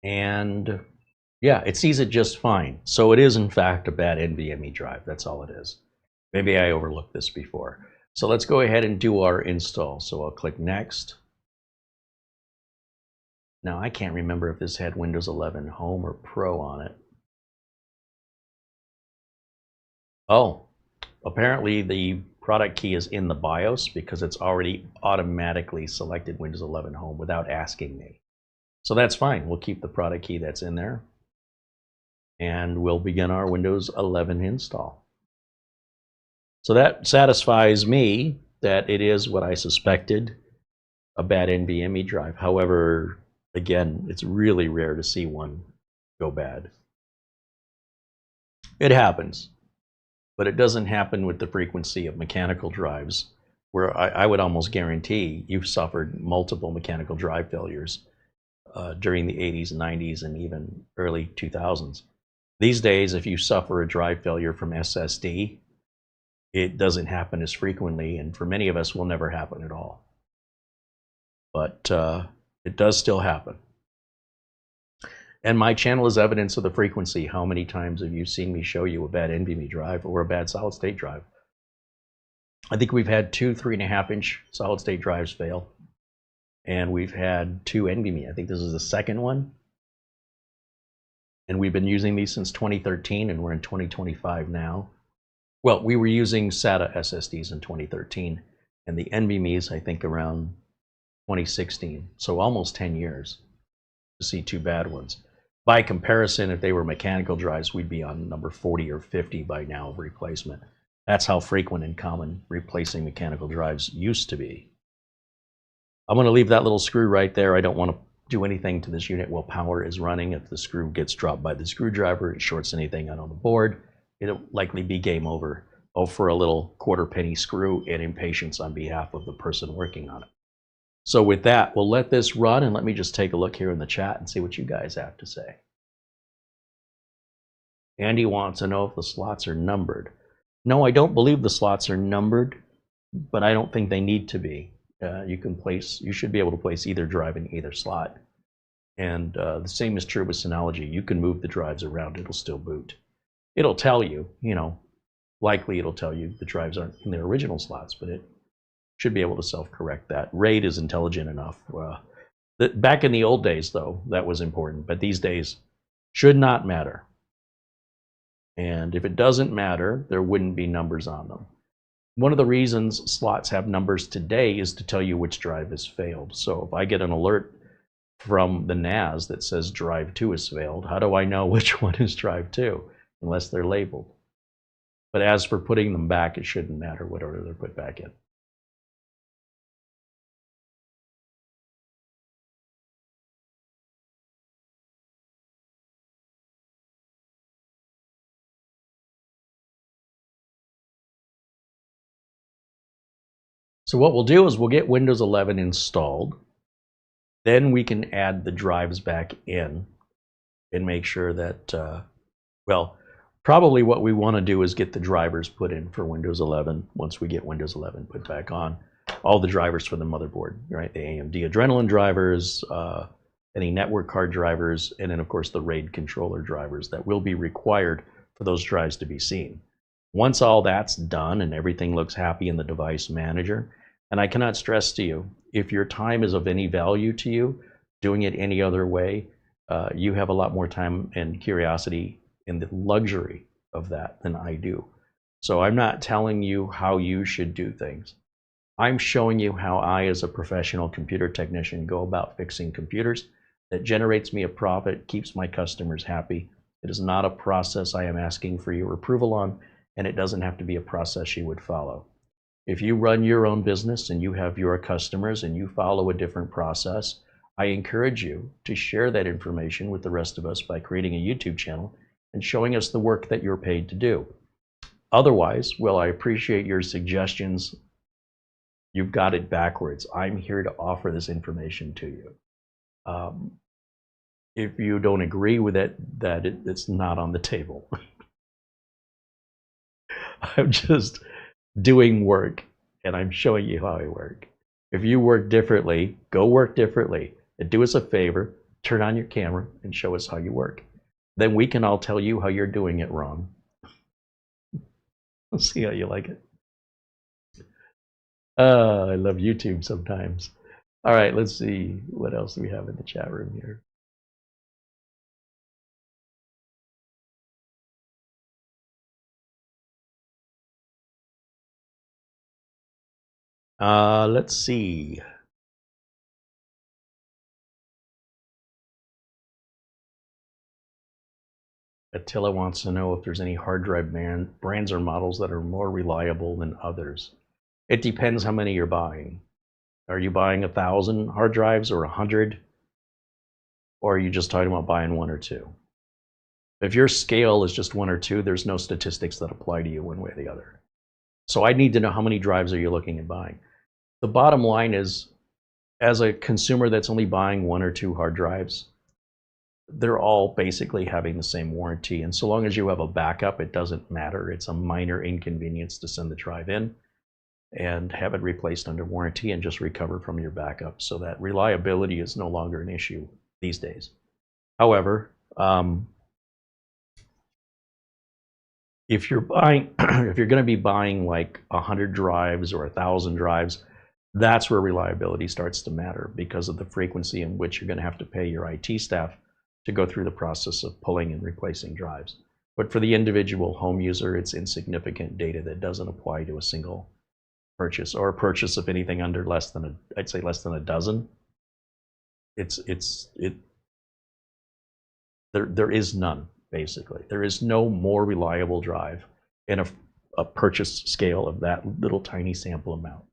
And yeah, it sees it just fine. So it is in fact a bad NVMe drive. That's all it is. Maybe I overlooked this before. So let's go ahead and do our install. So I'll click next. Now I can't remember if this had Windows 11 Home or Pro on it. Oh, apparently the product key is in the BIOS because it's already automatically selected Windows 11 Home without asking me. So that's fine. We'll keep the product key that's in there. And we'll begin our Windows 11 install. So that satisfies me that it is what I suspected, a bad NVMe drive. However, again, it's really rare to see one go bad. It happens, but it doesn't happen with the frequency of mechanical drives, where I would almost guarantee you've suffered multiple mechanical drive failures during the 80s, 90s, and even early 2000s. These days, if you suffer a drive failure from SSD, it doesn't happen as frequently, and for many of us will never happen at all. But it does still happen. And my channel is evidence of the frequency. How many times have you seen me show you a bad NVMe drive or a bad solid state drive? I think we've had 2 3.5-inch solid state drives fail, and we've had 2 NVMe. I think this is the second one. And we've been using these since 2013, and we're in 2025 now. Well, we were using SATA SSDs in 2013, and the NVMe's, I think, around 2016. So almost 10 years to see 2 bad ones. By comparison, if they were mechanical drives, we'd be on number 40 or 50 by now of replacement. That's how frequent and common replacing mechanical drives used to be. I'm going to leave that little screw right there. I don't want to do anything to this unit while power is running. If the screw gets dropped by the screwdriver, it shorts anything out on the board, it'll likely be game over. Oh, for a little quarter-penny screw and impatience on behalf of the person working on it. So with that, we'll let this run, and let me just take a look here in the chat and see what you guys have to say. Andy wants to know if the slots are numbered. No, I don't believe the slots are numbered, but I don't think they need to be. You should be able to place either drive in either slot. And the same is true with Synology. You can move the drives around, it'll still boot. It'll tell you, likely it'll tell you the drives aren't in their original slots, but it should be able to self-correct that. RAID is intelligent enough. Back in the old days, though, that was important, but these days should not matter. And if it doesn't matter, there wouldn't be numbers on them. One of the reasons slots have numbers today is to tell you which drive has failed. So if I get an alert from the NAS that says drive 2 has failed, how do I know which one is drive 2? Unless they're labeled. But as for putting them back, it shouldn't matter what order they're put back in. So what we'll do is we'll get Windows 11 installed. Then we can add the drives back in and make sure that, well, probably what we want to do is get the drivers put in for Windows 11 once we get Windows 11 put back on. All the drivers for the motherboard, right? The AMD Adrenalin drivers, any network card drivers, and then of course the RAID controller drivers that will be required for those drives to be seen. Once all that's done and everything looks happy in the device manager, and I cannot stress to you, if your time is of any value to you, doing it any other way, you have a lot more time and curiosity and the luxury of that than I do. So I'm not telling you how you should do things. I'm showing you how I, as a professional computer technician, go about fixing computers that generates me a profit, keeps my customers happy. It is not a process I am asking for your approval on, and it doesn't have to be a process you would follow. If you run your own business and you have your customers and you follow a different process, I encourage you to share that information with the rest of us by creating a YouTube channel and showing us the work that you're paid to do. Otherwise, well, I appreciate your suggestions. You've got it backwards. I'm here to offer this information to you. If you don't agree with it, it's not on the table. I'm just doing work and I'm showing you how I work. If you work differently, go work differently. And do us a favor, turn on your camera and show us how you work. Then we can all tell you how you're doing it wrong. Let's see how you like it. I love YouTube sometimes. All right, let's see what else do we have in the chat room here. Let's see. Attila wants to know if there's any hard drive brands or models that are more reliable than others. It depends how many you're buying. Are you buying 1,000 hard drives or 100? Or are you just talking about buying 1 or 2? If your scale is just 1 or 2, there's no statistics that apply to you one way or the other. So I need to know how many drives are you looking at buying. The bottom line is, as a consumer that's only buying 1 or 2 hard drives, they're all basically having the same warranty. And so long as you have a backup, it doesn't matter. It's a minor inconvenience to send the drive in and have it replaced under warranty and just recover from your backup. So that reliability is no longer an issue these days. However, if you're buying, if you're going to be buying like 100 drives or 1,000 drives, that's where reliability starts to matter because of the frequency in which you're going to have to pay your IT staff to go through the process of pulling and replacing drives. But for the individual home user, it's insignificant data that doesn't apply to a single purchase, or a purchase of anything under less than I'd say less than a dozen. There is none, basically. There is no more reliable drive in a purchase scale of that little tiny sample amount.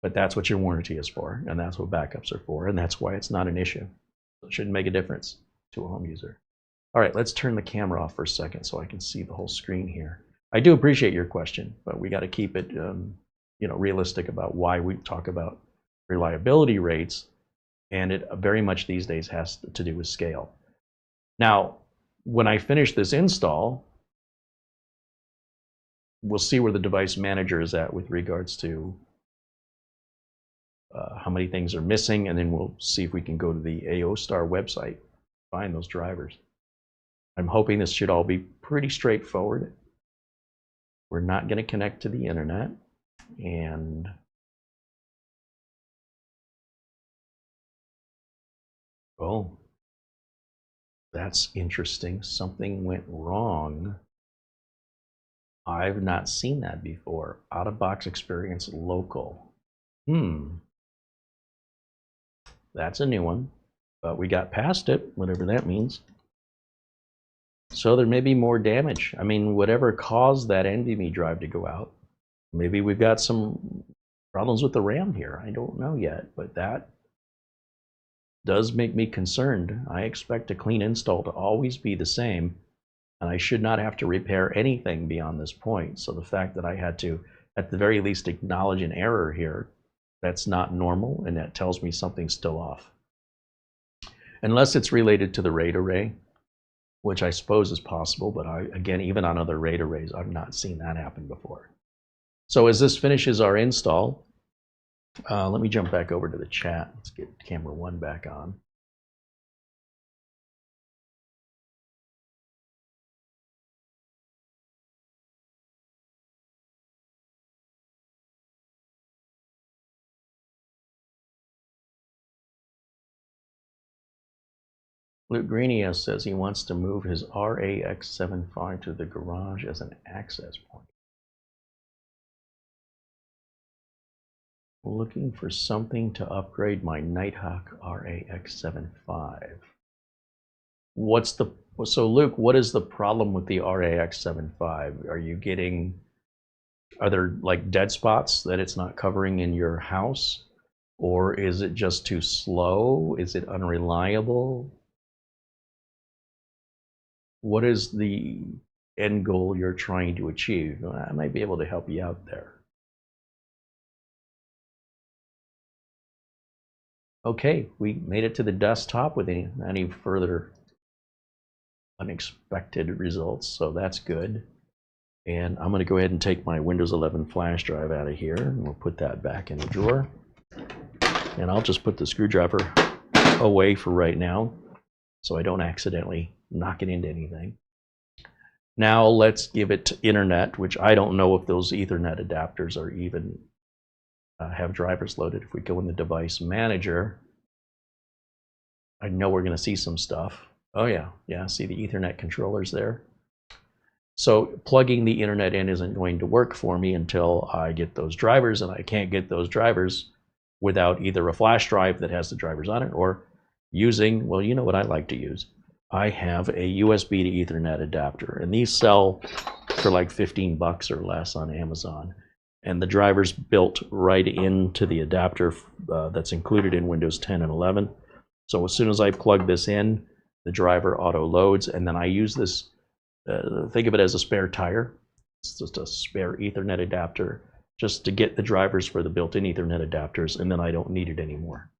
But that's what your warranty is for, and that's what backups are for, and that's why it's not an issue. It shouldn't make a difference to a home user. All right, let's turn the camera off for a second so I can see the whole screen here. I do appreciate your question, but we got to keep it realistic about why we talk about reliability rates, and it very much these days has to do with scale. Now, when I finish this install, we'll see where the device manager is at with regards to how many things are missing, and then we'll see if we can go to the AOOSTAR website, find those drivers. I'm hoping this should all be pretty straightforward. We're not going to connect to the internet, and oh, that's interesting. Something went wrong. I've not seen that before. Out-of-box experience local. That's a new one, but we got past it, whatever that means. So there may be more damage. I mean, whatever caused that NVMe drive to go out, maybe we've got some problems with the RAM here. I don't know yet, but that does make me concerned. I expect a clean install to always be the same, and I should not have to repair anything beyond this point. So the fact that I had to, at the very least, acknowledge an error here, that's not normal, and that tells me something's still off. Unless it's related to the RAID array, which I suppose is possible, but again, even on other RAID arrays, I've not seen that happen before. So as this finishes our install, let me jump back over to the chat. Let's get camera 1 back on. Luke Greenia says he wants to move his RAX75 to the garage as an access point. Looking for something to upgrade my Nighthawk RAX75. So Luke, what is the problem with the RAX75? Are there like dead spots that it's not covering in your house? Or is it just too slow? Is it unreliable? What is the end goal you're trying to achieve? I might be able to help you out there. Okay, we made it to the desktop with any further unexpected results, so that's good. And I'm going to go ahead and take my Windows 11 flash drive out of here, and we'll put that back in the drawer. And I'll just put the screwdriver away for right now so I don't accidentally knock it into anything. Now let's give it internet, which I don't know if those Ethernet adapters are even have drivers loaded. If we go in the device manager, I know we're going to see some stuff. Oh yeah, see the Ethernet controllers there. So plugging the internet in isn't going to work for me until I get those drivers, and I can't get those drivers without either a flash drive that has the drivers on it or using, well, you know what I like to use. I have a USB to Ethernet adapter, and these sell for like 15 bucks or less on Amazon. And the driver's built right into the adapter that's included in Windows 10 and 11. So as soon as I plug this in, the driver auto loads, and then I use this, think of it as a spare tire. It's just a spare Ethernet adapter just to get the drivers for the built-in Ethernet adapters, and then I don't need it anymore.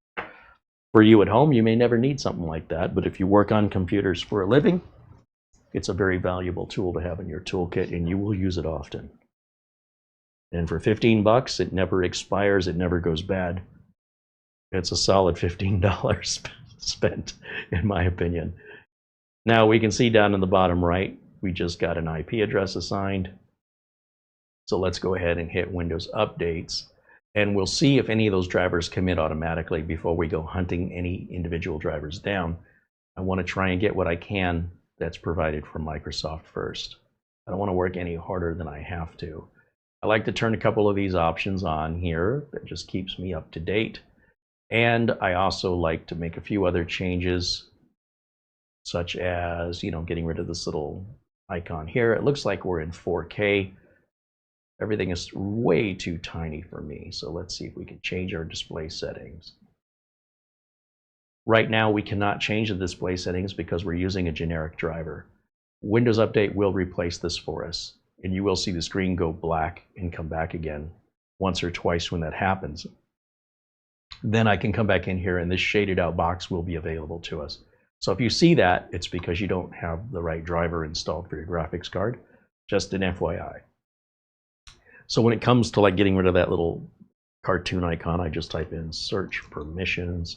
For you at home, you may never need something like that, but if you work on computers for a living, it's a very valuable tool to have in your toolkit, and you will use it often. And for 15 bucks, it never expires, it never goes bad. It's a solid $15 spent, in my opinion. Now we can see down in the bottom right, we just got an IP address assigned. So let's go ahead and hit Windows Updates, and we'll see if any of those drivers commit automatically before we go hunting any individual drivers down. I want to try and get what I can that's provided from Microsoft first. I don't want to work any harder than I have to. I like to turn a couple of these options on here. That just keeps me up to date. And I also like to make a few other changes, such as, getting rid of this little icon here. It looks like we're in 4K. Everything is way too tiny for me. So let's see if we can change our display settings. Right now, we cannot change the display settings because we're using a generic driver. Windows Update will replace this for us, and you will see the screen go black and come back again once or twice when that happens. Then I can come back in here and this shaded out box will be available to us. So if you see that, it's because you don't have the right driver installed for your graphics card. Just an FYI. So when it comes to like getting rid of that little cartoon icon, I just type in search permissions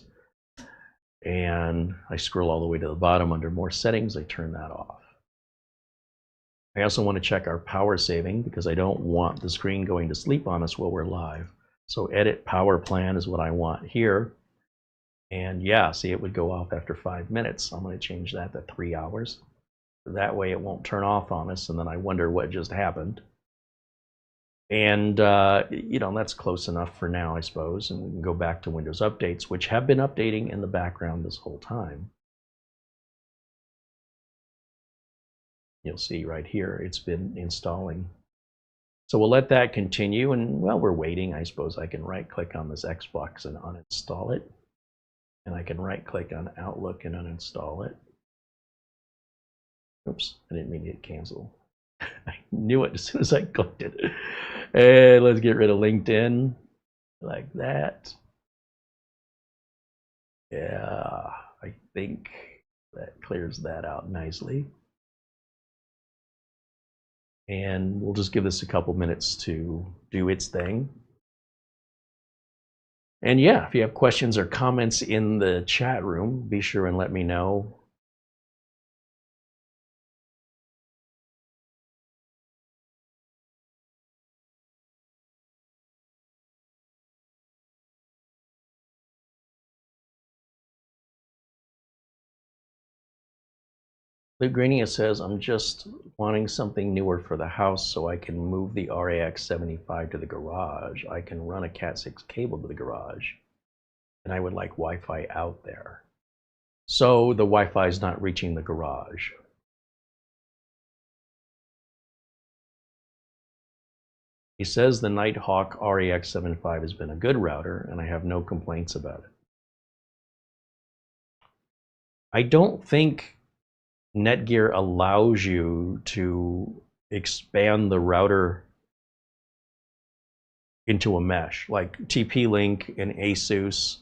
and I scroll all the way to the bottom under more settings. I turn that off. I also want to check our power saving because I don't want the screen going to sleep on us while we're live. So edit power plan is what I want here. And yeah, see, it would go off after 5 minutes. I'm going to change that to 3 hours. That way it won't turn off on us and then I wonder what just happened. And that's close enough for now, I suppose. And we can go back to Windows Updates, which have been updating in the background this whole time. You'll see right here, it's been installing. So we'll let that continue, and while we're waiting, I suppose I can right-click on this Xbox and uninstall it. And I can right-click on Outlook and uninstall it. Oops, I didn't mean to hit cancel. I knew it as soon as I clicked it. And let's get rid of LinkedIn, like that. Yeah, I think that clears that out nicely. And we'll just give this a couple minutes to do its thing. And yeah, if you have questions or comments in the chat room, be sure and let me know. Luke Grania says, I'm just wanting something newer for the house so I can move the RAX 75 to the garage. I can run a Cat 6 cable to the garage, and I would like Wi-Fi out there. So the Wi-Fi is not reaching the garage. He says the Nighthawk RAX 75 has been a good router, and I have no complaints about it. I don't think Netgear allows you to expand the router into a mesh. Like TP-Link and ASUS,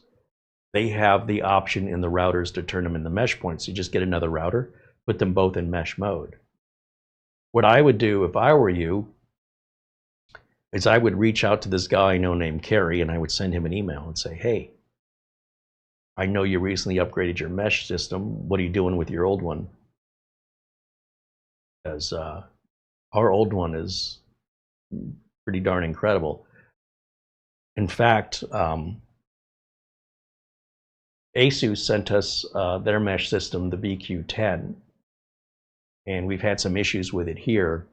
they have the option in the routers to turn them into mesh points. You just get another router, put them both in mesh mode. What I would do if I were you is I would reach out to this guy I know named Carey, and I would send him an email and say, hey, I know you recently upgraded your mesh system. What are you doing with your old one? Because our old one is pretty darn incredible. In fact, ASUS sent us their mesh system, the VQ10, and we've had some issues with it here.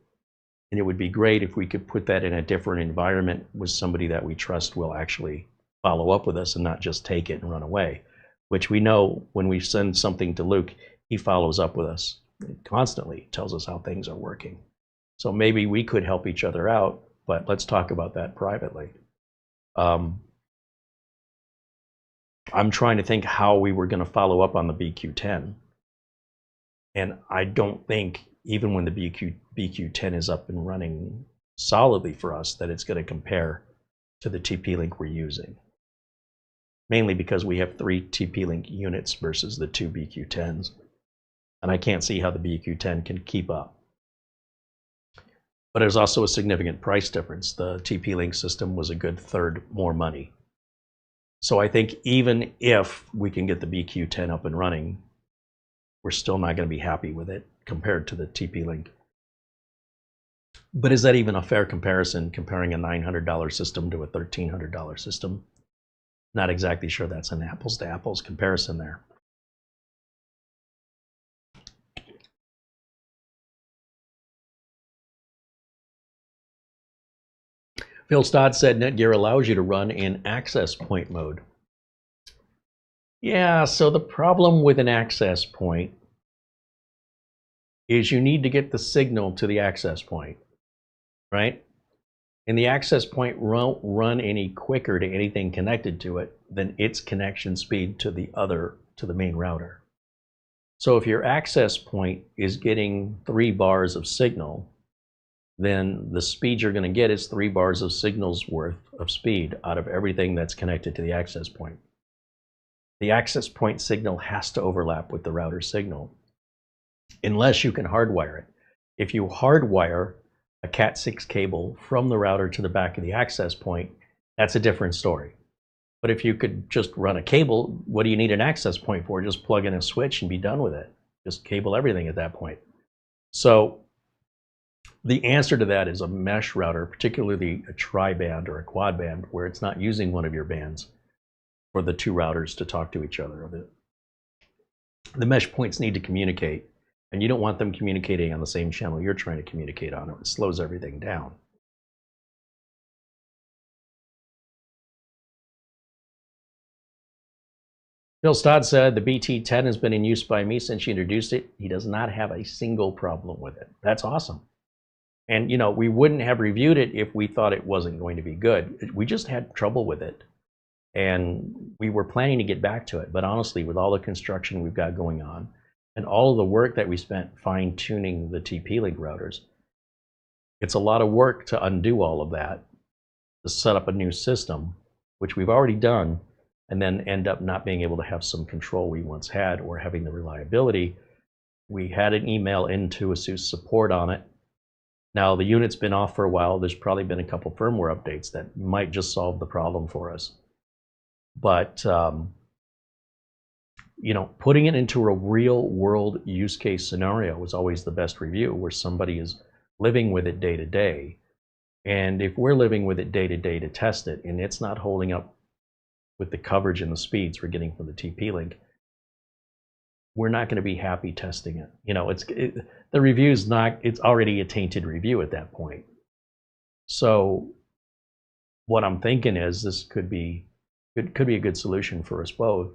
And it would be great if we could put that in a different environment with somebody that we trust will actually follow up with us and not just take it and run away, which we know when we send something to Luke, he follows up with us constantly, tells us how things are working. So maybe we could help each other out, but let's talk about that privately. I'm trying to think how we were going to follow up on the BQ10. And I don't think, even when the BQ10 is up and running solidly for us, that it's going to compare to the TP-Link we're using. Mainly because we have 3 TP-Link units versus the 2 BQ10s. And I can't see how the BQ10 can keep up. But there's also a significant price difference. The TP-Link system was a good third more money. So I think even if we can get the BQ10 up and running, we're still not going to be happy with it compared to the TP-Link. But is that even a fair comparison, comparing a $900 system to a $1,300 system? Not exactly sure that's an apples to apples comparison there. Phil Stott said Netgear allows you to run in access point mode. Yeah, so the problem with an access point is you need to get the signal to the access point, right? And the access point won't run any quicker to anything connected to it than its connection speed to the main router. So if your access point is getting 3 bars of signal, then the speed you're going to get is 3 bars of signals worth of speed out of everything that's connected to the access point. The access point signal has to overlap with the router signal, unless you can hardwire it. If you hardwire a Cat6 cable from the router to the back of the access point, that's a different story. But if you could just run a cable, what do you need an access point for? Just plug in a switch and be done with it. Just cable everything at that point. So the answer to that is a mesh router, particularly a tri-band or a quad band, where it's not using one of your bands for the 2 routers to talk to each other. The mesh points need to communicate, and you don't want them communicating on the same channel you're trying to communicate on. It slows everything down. Phil Stott said, the BT10 has been in use by me since you introduced it. He does not have a single problem with it. That's awesome. And, you know, we wouldn't have reviewed it if we thought it wasn't going to be good. We just had trouble with it. And we were planning to get back to it. But honestly, with all the construction we've got going on and all of the work that we spent fine-tuning the TP-Link routers, it's a lot of work to undo all of that, to set up a new system, which we've already done, and then end up not being able to have some control we once had or having the reliability. We had an email into ASUS support on it. Now, the unit's been off for a while. There's probably been a couple firmware updates that might just solve the problem for us. But, you know, putting it into a real world use case scenario is always the best review, where somebody is living with it day to day. And if we're living with it day to day to test it, and it's not holding up with the coverage and the speeds we're getting from the TP-Link, we're not going to be happy testing it. You know, the review's not, it's already a tainted review at that point. So what I'm thinking is this could be a good solution for us both,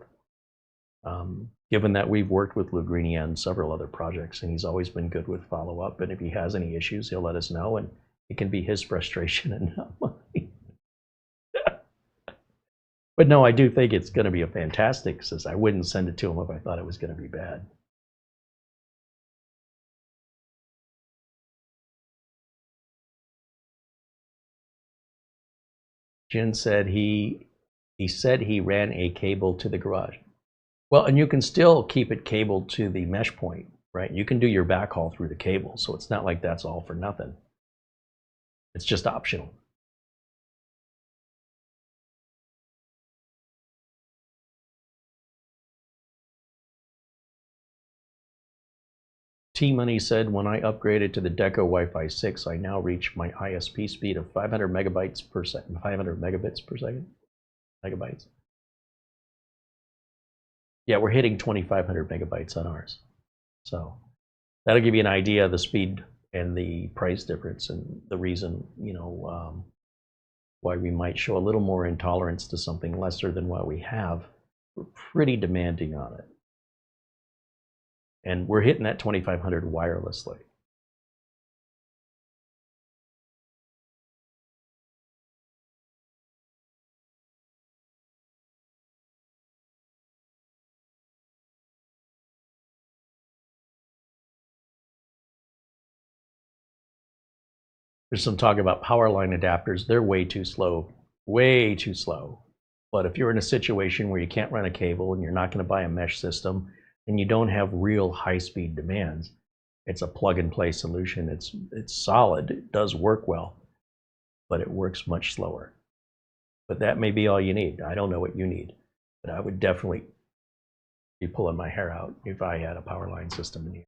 given that we've worked with Lou Greeny on several other projects, and he's always been good with follow-up. And if he has any issues, he'll let us know, and it can be his frustration and not mine. But no, I do think it's going to be a fantastic system. I wouldn't send it to him if I thought it was going to be bad. Jin said he said he ran a cable to the garage. Well, and you can still keep it cabled to the mesh point, right? You can do your backhaul through the cable, so it's not like that's all for nothing. It's just optional. T-Money said, when I upgraded to the Deco Wi-Fi 6, I now reach my ISP speed of 500 megabytes per second. 500 megabits per second? Megabytes. Yeah, we're hitting 2,500 megabytes on ours. So that'll give you an idea of the speed and the price difference and the reason, why we might show a little more intolerance to something lesser than what we have. We're pretty demanding on it. And we're hitting that 2,500 wirelessly. There's some talk about power line adapters. They're way too slow, way too slow. But if you're in a situation where you can't run a cable and you're not going to buy a mesh system and you don't have real high-speed demands, it's a plug-and-play solution. It's solid. It does work well, but it works much slower. But that may be all you need. I don't know what you need, but I would definitely be pulling my hair out if I had a power line system in here.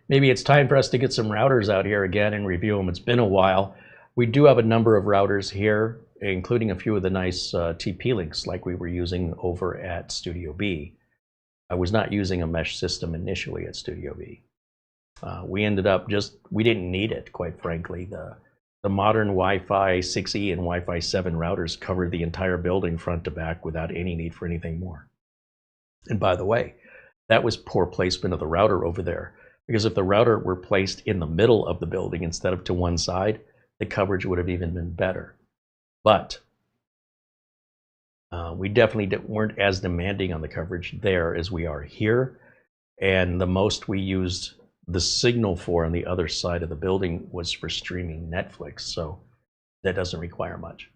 Maybe it's time for us to get some routers out here again and review them. It's been a while. We do have a number of routers here, including a few of the nice TP-Links like we were using over at Studio B. I was not using a mesh system initially at Studio B. We ended up we didn't need it, quite frankly. The modern Wi-Fi 6E and Wi-Fi 7 routers covered the entire building front to back without any need for anything more. And by the way, that was poor placement of the router over there. Because if the router were placed in the middle of the building instead of to one side, the coverage would have even been better. But we definitely weren't as demanding on the coverage there as we are here. And the most we used the signal for on the other side of the building was for streaming Netflix. So that doesn't require much.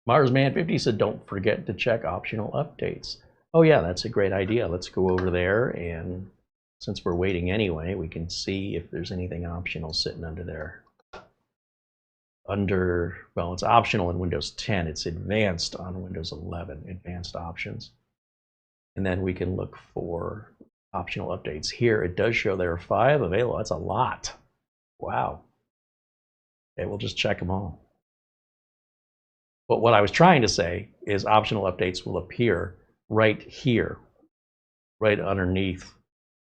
Marsman50 said, don't forget to check optional updates. Oh yeah, that's a great idea. Let's go over there, and since we're waiting anyway, we can see if there's anything optional sitting under there. Well, it's optional in Windows 10. It's advanced on Windows 11, advanced options. And then we can look for optional updates. Here, it does show there are 5 available. That's a lot. Wow. Okay, we'll just check them all. But what I was trying to say is optional updates will appear right here, right underneath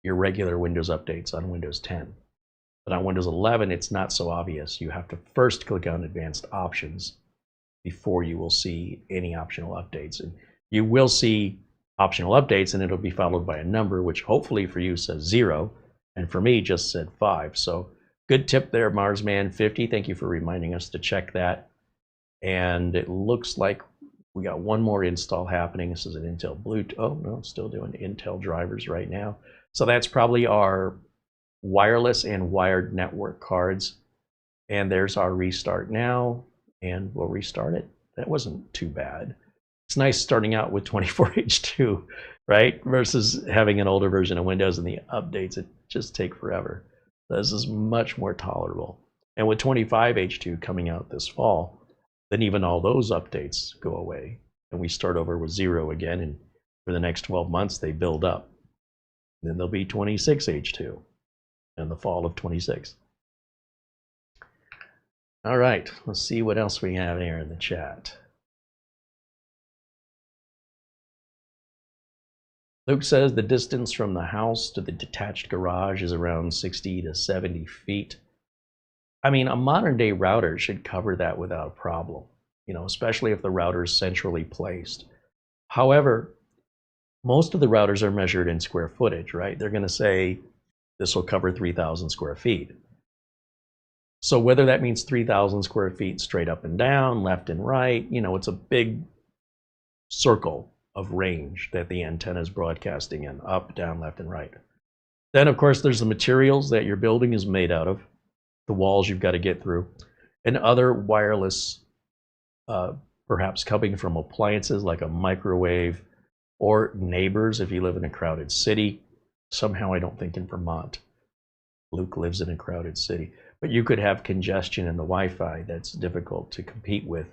your regular Windows updates on Windows 10. But on Windows 11, it's not so obvious. You have to first click on Advanced Options before you will see any optional updates. And you will see optional updates, and it'll be followed by a number, which hopefully for you says 0, and for me just said 5. So good tip there, Marsman50. Thank you for reminding us to check that. And it looks like we got one more install happening. This is an Intel Bluetooth. Oh no, it's still doing Intel drivers right now. So that's probably our wireless and wired network cards. And there's our restart now, and we'll restart it. That wasn't too bad. It's nice starting out with 24H2, right? Versus having an older version of Windows and the updates, it just take forever. This is much more tolerable. And with 25H2 coming out this fall, then even all those updates go away, and we start over with 0 again, and for the next 12 months they build up. And then there'll be 26H2 in the fall of 26. All right, let's see what else we have here in the chat. Luke says the distance from the house to the detached garage is around 60 to 70 feet. I mean, a modern day router should cover that without a problem, especially if the router is centrally placed. However, most of the routers are measured in square footage, right? They're going to say this will cover 3,000 square feet. So whether that means 3,000 square feet straight up and down, left and right, it's a big circle of range that the antenna is broadcasting in, up, down, left, and right. Then, of course, there's the materials that your building is made out of, the walls you've got to get through, and other wireless, perhaps coming from appliances like a microwave, or neighbors if you live in a crowded city. Somehow I don't think in Vermont. Luke lives in a crowded city. But you could have congestion in the Wi-Fi that's difficult to compete with,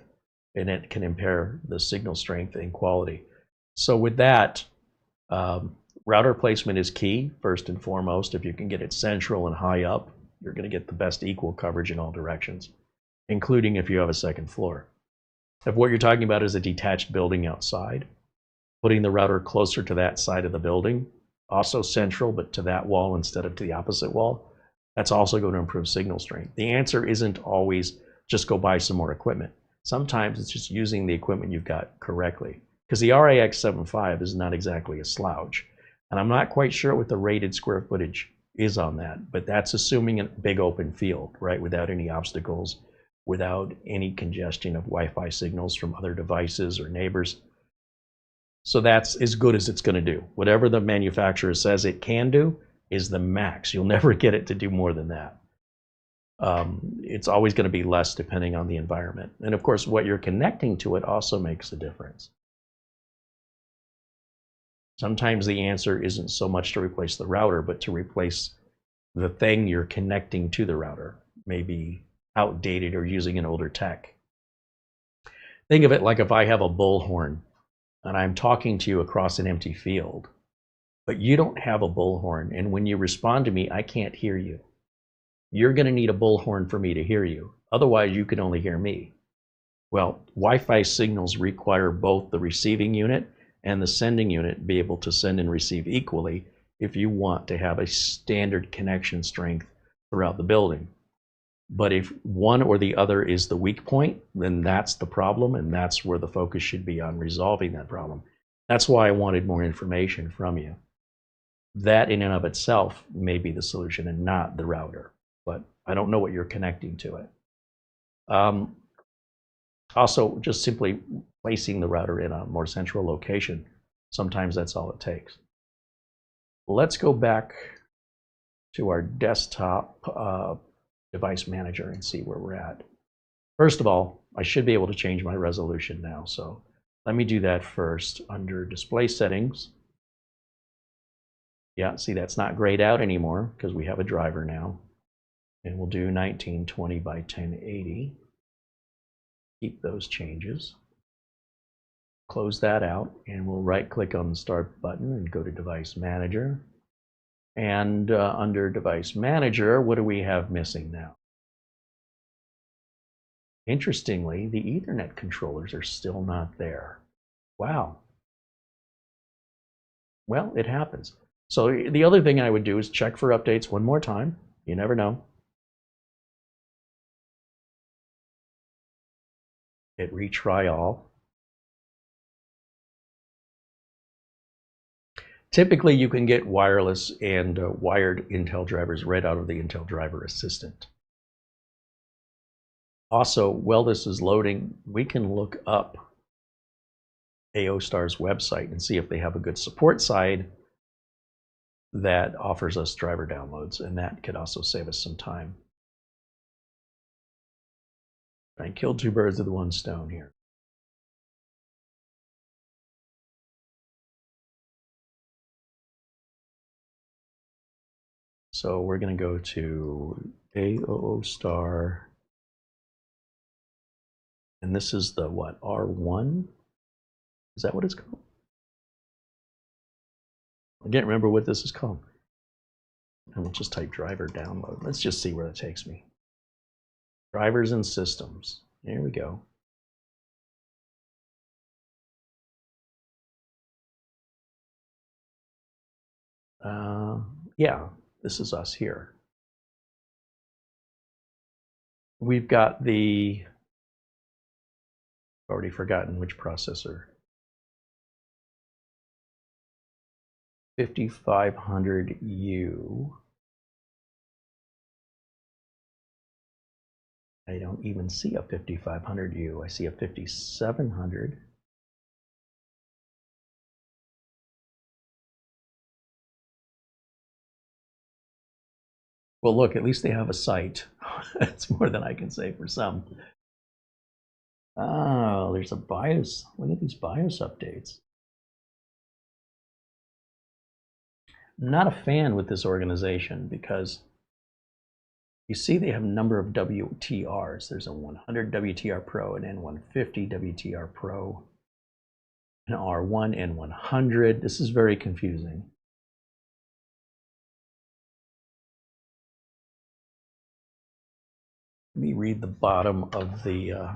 and it can impair the signal strength and quality. So with that, router placement is key, first and foremost. If you can get it central and high up, you're going to get the best equal coverage in all directions, including if you have a second floor. If what you're talking about is a detached building outside, putting the router closer to that side of the building, also central, but to that wall instead of to the opposite wall, that's also going to improve signal strength. The answer isn't always just go buy some more equipment. Sometimes it's just using the equipment you've got correctly, because the RAX 75 is not exactly a slouch. And I'm not quite sure what the rated square footage is on that, but that's assuming a big open field, right? Without any obstacles, without any congestion of Wi-Fi signals from other devices or neighbors. So that's as good as it's going to do. Whatever the manufacturer says it can do is the max. You'll never get it to do more than that. It's always going to be less depending on the environment. And of course, what you're connecting to it also makes a difference. Sometimes the answer isn't so much to replace the router, but to replace the thing you're connecting to the router. Maybe outdated or using an older tech. Think of it like if I have a bullhorn and I'm talking to you across an empty field, but you don't have a bullhorn, and when you respond to me, I can't hear you. You're going to need a bullhorn for me to hear you. Otherwise, you can only hear me. Well, Wi-Fi signals require both the receiving unit and the sending unit be able to send and receive equally if you want to have a standard connection strength throughout the building. But if one or the other is the weak point, then that's the problem, and that's where the focus should be on resolving that problem. That's why I wanted more information from you. That in and of itself may be the solution and not the router, but I don't know what you're connecting to it. Also, just simply placing the router in a more central location, sometimes that's all it takes. Let's go back to our desktop device manager and see where we're at. First of all, I should be able to change my resolution now, so let me do that first. Under display settings, yeah, see, that's not grayed out anymore because we have a driver now. And we'll do 1920 by 1080. Keep those changes. Close that out, and we'll right-click on the Start button and go to Device Manager. And under Device Manager, what do we have missing now? Interestingly, the Ethernet controllers are still not there. Wow. Well, it happens. So the other thing I would do is check for updates one more time. You never know. Hit retry all. Typically, you can get wireless and wired Intel drivers right out of the Intel Driver Assistant. Also, while this is loading, we can look up AOOSTAR's website and see if they have a good support side that offers us driver downloads, and that could also save us some time. I killed two birds with one stone here. So we're going to go to AOOSTAR, and this is the what, R1? Is that what it's called? I can't remember what this is called. And we'll just type driver download. Let's just see where that takes me. Drivers and systems. There we go. Yeah, this is us here. We've got the, already forgotten which processor. 5500U. I don't even see a 5500U. I see a 5700. Well, look, at least they have a site. That's more than I can say for some. Oh, there's a BIOS. Look at these BIOS updates. not a fan with this organization because you see they have a number of WTRs. There's a 100 WTR Pro, an N150 WTR Pro, an R1 N100. This is very confusing. Let me read the bottom of the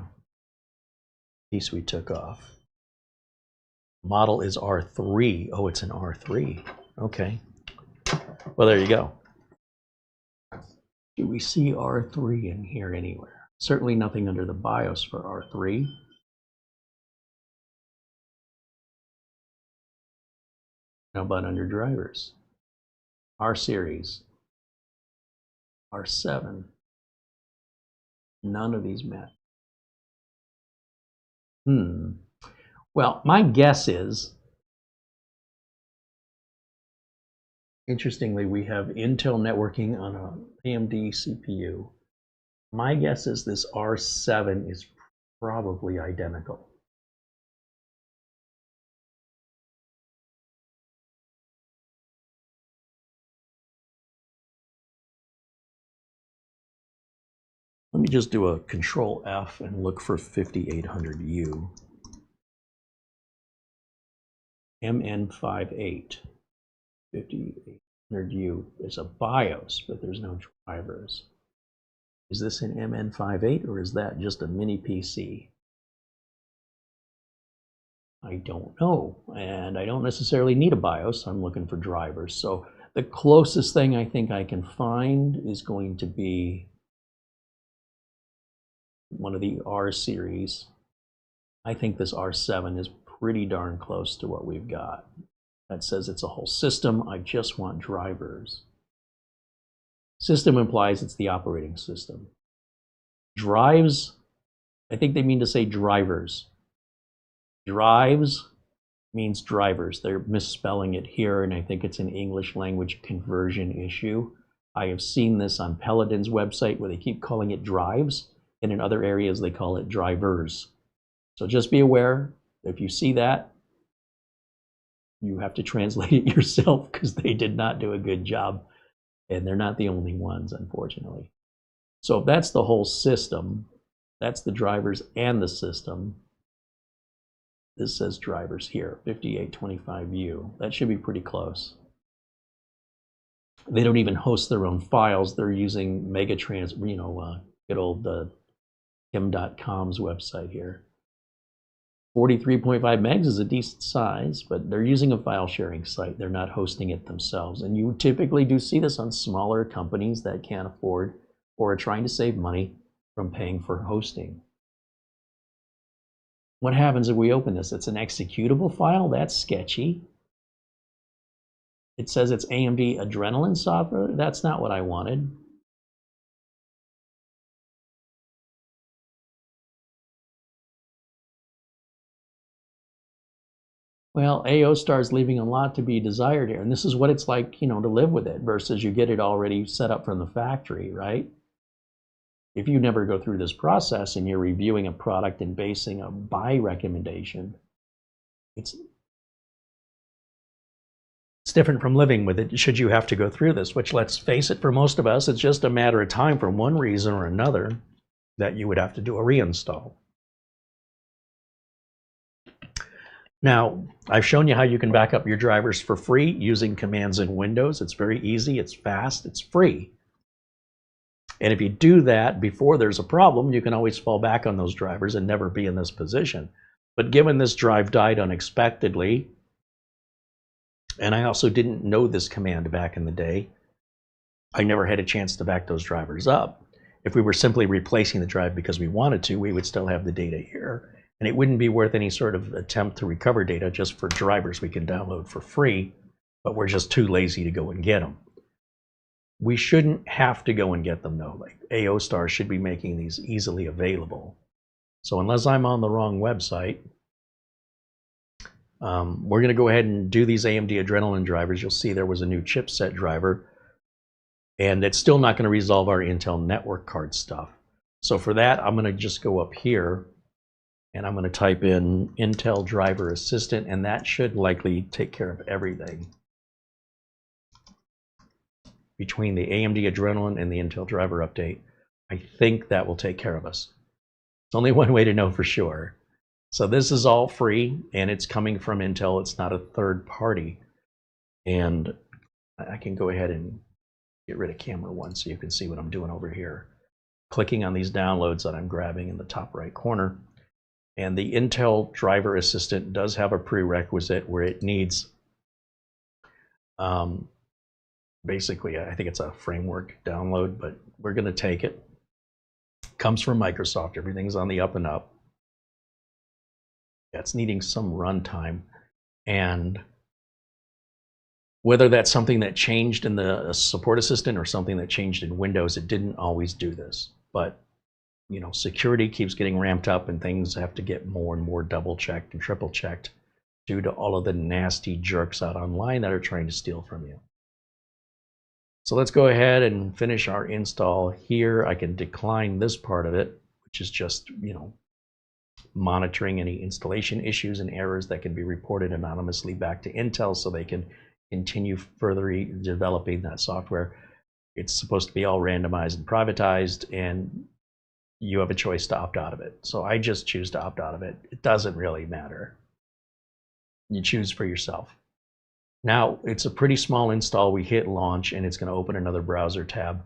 piece we took off. Model is R3. Oh, it's an R3. Okay. Well, there you go. Do we see R3 in here anywhere? Certainly nothing under the BIOS for R3. How about under drivers? R series, R7. None of these match. Well, my guess is, interestingly, we have Intel networking on an AMD CPU. My guess is this R7 is probably identical. Let me just do a Control F and look for 5800U. MN58. 5800U. There's a BIOS, but there's no drivers. Is this an MN58 or is that just a mini PC? I don't know, and I don't necessarily need a BIOS. I'm looking for drivers. So the closest thing I think I can find is going to be one of the R series. I think this R7 is pretty darn close to what we've got. That says it's a whole system. I just want drivers. System implies it's the operating system. Drives, I think they mean to say drivers. Drives means drivers. They're misspelling it here, and I think it's an English language conversion issue. I have seen this on Paladin's website where they keep calling it drives, and in other areas they call it drivers. So just be aware, if you see that, you have to translate it yourself because they did not do a good job, and they're not the only ones, unfortunately. So if that's the whole system, that's the drivers and the system. This says drivers here, 5825U. That should be pretty close. They don't even host their own files. They're using Megatrans, good old Kim.com's website here. 43.5 megs is a decent size, but they're using a file sharing site. They're not hosting it themselves. And you typically do see this on smaller companies that can't afford or are trying to save money from paying for hosting. What happens if we open this? It's an executable file. That's sketchy. It says it's AMD Adrenalin software. That's not what I wanted. Well, AOOSTAR is leaving a lot to be desired here, and this is what it's like, to live with it versus you get it already set up from the factory, right? If you never go through this process and you're reviewing a product and basing a buy recommendation, it's different from living with it should you have to go through this, which, let's face it, for most of us, it's just a matter of time for one reason or another that you would have to do a reinstall. Now, I've shown you how you can back up your drivers for free using commands in Windows. It's very easy, it's fast, it's free. And if you do that before there's a problem, you can always fall back on those drivers and never be in this position. But given this drive died unexpectedly, and I also didn't know this command back in the day, I never had a chance to back those drivers up. If we were simply replacing the drive because we wanted to, we would still have the data here. And it wouldn't be worth any sort of attempt to recover data just for drivers we can download for free, but we're just too lazy to go and get them. We shouldn't have to go and get them though. Like AOOSTAR should be making these easily available. So unless I'm on the wrong website, we're going to go ahead and do these AMD Adrenalin drivers. You'll see there was a new chipset driver, and it's still not going to resolve our Intel network card stuff. So for that, I'm going to just go up here and I'm going to type in Intel Driver Assistant, and that should likely take care of everything. between the AMD Adrenalin and the Intel driver update, I think that will take care of us. It's only one way to know for sure. So this is all free, and it's coming from Intel. It's not a third party. And I can go ahead and get rid of camera one so you can see what I'm doing over here. Clicking on these downloads that I'm grabbing in the top right corner. And the Intel Driver Assistant does have a prerequisite where it needs, basically, I think it's a framework download, but we're going to take it. Comes from Microsoft. Everything's on the up and up. Yeah, it's needing some runtime. And whether that's something that changed in the support assistant or something that changed in Windows, it didn't always do this. But you know, security keeps getting ramped up and things have to get more and more double checked and triple checked due to all of the nasty jerks out online that are trying to steal from you. So let's go ahead and finish our install here. I can decline this part of it, which is just, you know, monitoring any installation issues and errors that can be reported anonymously back to Intel so they can continue further developing that software. It's supposed to be all randomized and privatized, and you have a choice to opt out of it. So I just choose to opt out of it. It doesn't really matter. You choose for yourself. Now, it's a pretty small install. We hit launch, and it's going to open another browser tab.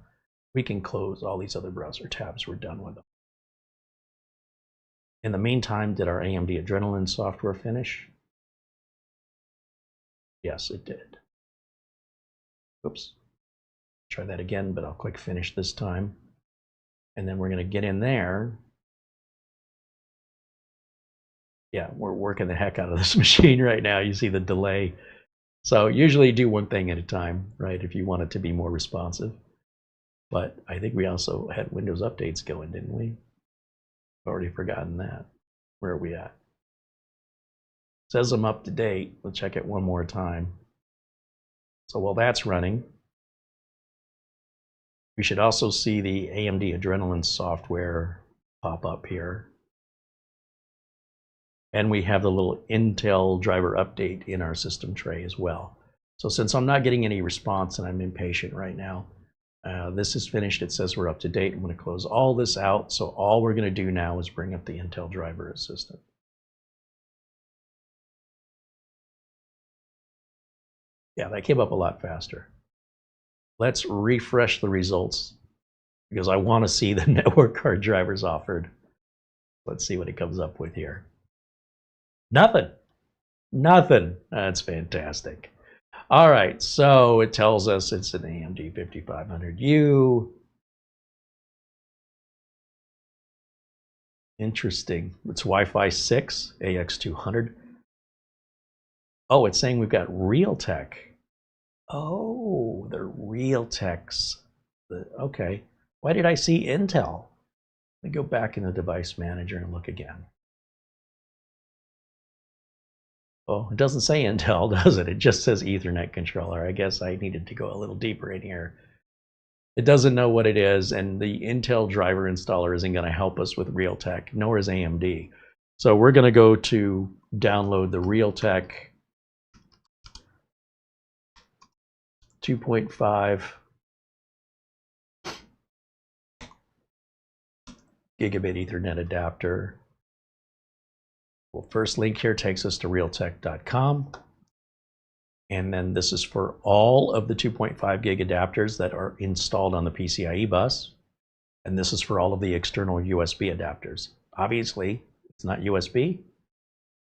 We can close all these other browser tabs. We're done with them. In the meantime, did our AMD Adrenalin software finish? Yes, it did. Oops. Try that again, but I'll click finish this time. And then we're going to get in there. Yeah, we're working the heck out of this machine right now. You see the delay. So usually do one thing at a time, right, if you want it to be more responsive. But I think we also had Windows updates going, didn't we? Already forgotten that. Where are we at? It says I'm up to date. We'll check it one more time. So while that's running, we should also see the AMD Adrenalin software pop up here. And we have the little Intel driver update in our system tray as well. So since I'm not getting any response and I'm impatient right now, this is finished. It says we're up to date. I'm going to close all this out. So all we're going to do now is bring up the Intel driver assistant. Yeah, that came up a lot faster. Let's refresh the results because I want to see the network card drivers offered. Let's see what it comes up with here. Nothing. Nothing. That's fantastic. All right, so it tells us it's an AMD 5500U. Interesting. It's Wi-Fi 6, AX200. Oh, it's saying we've got Realtek. Oh, they're Realteks. Okay. Why did I see Intel? Let me go back in the device manager and look again. Oh, it doesn't say Intel, does it? It just says Ethernet controller. I guess I needed to go a little deeper in here. It doesn't know what it is, and the Intel driver installer isn't going to help us with Realtek, nor is AMD. So we're going to go to download the Realtek 2.5 gigabit Ethernet adapter. Well, first link here takes us to realtek.com. And then this is for all of the 2.5 gig adapters that are installed on the PCIe bus. And this is for all of the external USB adapters. Obviously, it's not USB,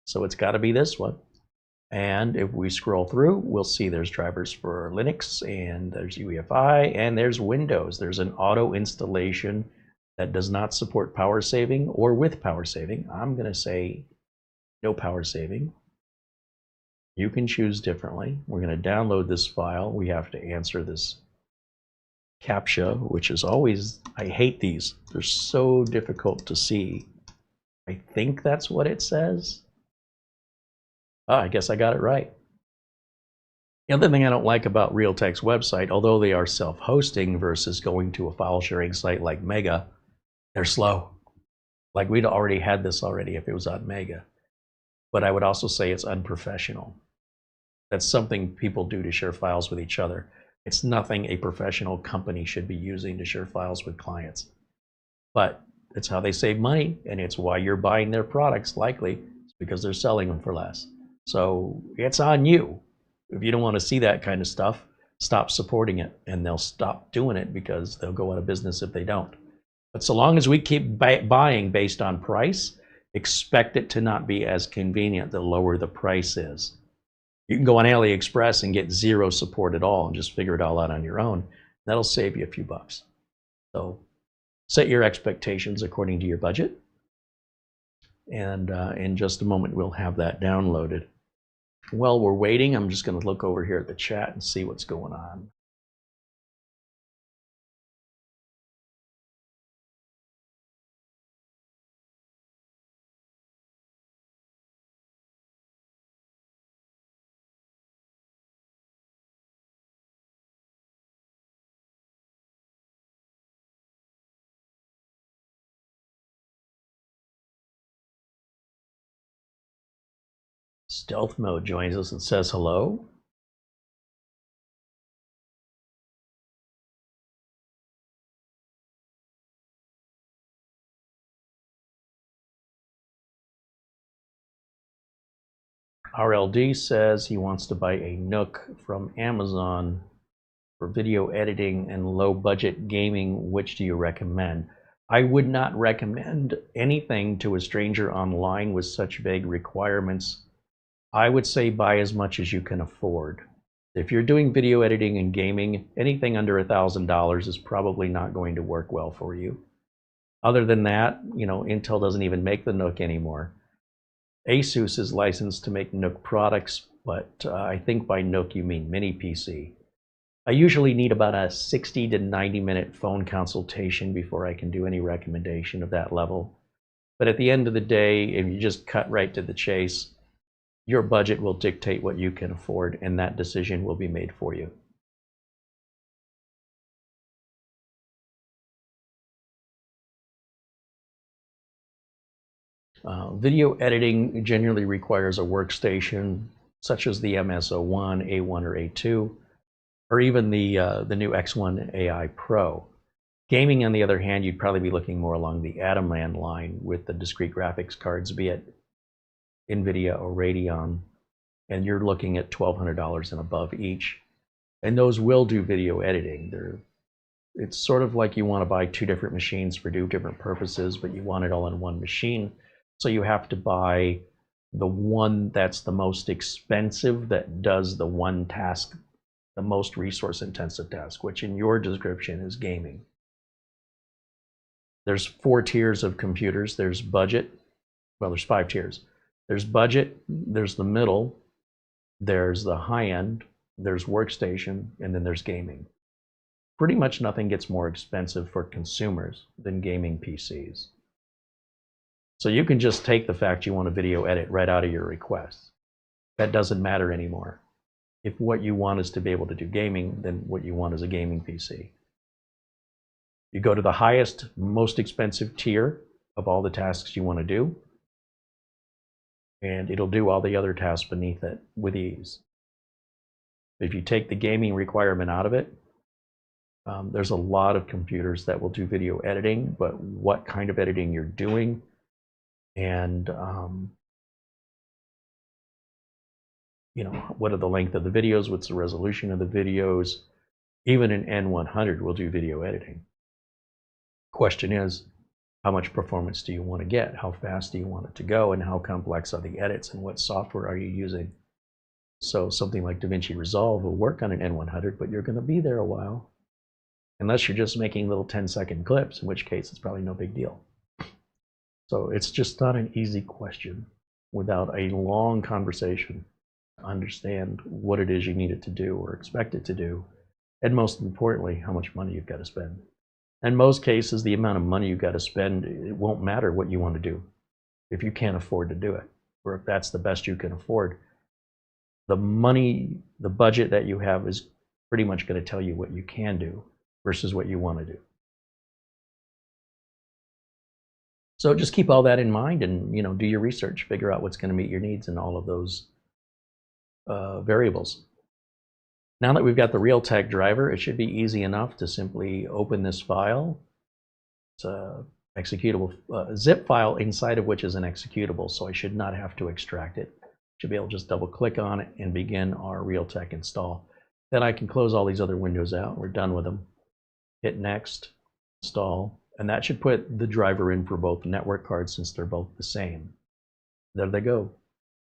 so it's got to be this one. And if we scroll through, we'll see there's drivers for Linux, and there's UEFI, and there's Windows. There's an auto installation that does not support power saving or with power saving. I'm going to say no power saving. You can choose differently. We're going to download this file. We have to answer this CAPTCHA, which is always, I hate these. They're so difficult to see. I think that's what it says. I guess I got it right. The other thing I don't like about Realtek's website, although they are self-hosting versus going to a file sharing site like Mega, they're slow. Like we'd already had this already if it was on Mega. But I would also say it's unprofessional. That's something people do to share files with each other. It's nothing a professional company should be using to share files with clients. But it's how they save money, and it's why you're buying their products, likely. It's because they're selling them for less. So it's on you. If you don't want to see that kind of stuff, stop supporting it, and they'll stop doing it because they'll go out of business if they don't. But so long as we keep buying based on price, expect it to not be as convenient the lower the price is. You can go on AliExpress and get zero support at all and just figure it all out on your own. That'll save you a few bucks. So set your expectations according to your budget. And in just a moment, we'll have that downloaded. While we're waiting, I'm just going to look over here at the chat and see what's going on. Stealth Mode joins us and says hello. RLD says he wants to buy a Nook from Amazon for video editing and low budget gaming. Which do you recommend? I would not recommend anything to a stranger online with such vague requirements. I would say buy as much as you can afford. If you're doing video editing and gaming, anything under $1,000 is probably not going to work well for you. Other than that, you know, Intel doesn't even make the Nook anymore. ASUS is licensed to make Nook products, but I think by Nook you mean mini PC. I usually need about a 60 to 90 minute phone consultation before I can do any recommendation of that level. But at the end of the day, if you just cut right to the chase, your budget will dictate what you can afford, and that decision will be made for you. Video editing generally requires a workstation such as the MS-01, A1, or A2, or even the new X1 AI Pro. Gaming, on the other hand, you'd probably be looking more along the Atomland line with the discrete graphics cards, be it NVIDIA or Radeon, and you're looking at $1,200 and above each. And those will do video editing. It's sort of like you want to buy two different machines for two different purposes, but you want it all in one machine. So you have to buy the one that's the most expensive, that does the one task, the most resource intensive task, which in your description is gaming. There's 4 tiers of computers. There's budget. Well, there's 5 tiers. There's budget, there's the middle, there's the high end, there's workstation, and then there's gaming. Pretty much nothing gets more expensive for consumers than gaming PCs. So you can just take the fact you want a video edit right out of your request. That doesn't matter anymore. If what you want is to be able to do gaming, then what you want is a gaming PC. You go to the highest, most expensive tier of all the tasks you want to do, and it'll do all the other tasks beneath it with ease. If you take the gaming requirement out of it, there's a lot of computers that will do video editing, but what kind of editing you're doing, and you know, what are the length of the videos, what's the resolution of the videos. Even an N100 will do video editing. Question is, how much performance do you want to get? How fast do you want it to go? And how complex are the edits? And what software are you using? So something like DaVinci Resolve will work on an N100, but you're going to be there a while. Unless you're just making little 10-second clips, in which case it's probably no big deal. So it's just not an easy question without a long conversation to understand what it is you need it to do or expect it to do. And most importantly, how much money you've got to spend. In most cases, the amount of money you've got to spend, it won't matter what you want to do if you can't afford to do it, or if that's the best you can afford. The money, the budget that you have is pretty much going to tell you what you can do versus what you want to do. So just keep all that in mind, and do your research, figure out what's going to meet your needs in all of those variables. Now that we've got the Realtek driver, it should be easy enough to simply open this file. It's a executable zip file inside of which is an executable, so I should not have to extract it. Should be able to just double click on it and begin our Realtek install. Then I can close all these other windows out. We're done with them. Hit next, install, and that should put the driver in for both network cards since they're both the same. There they go.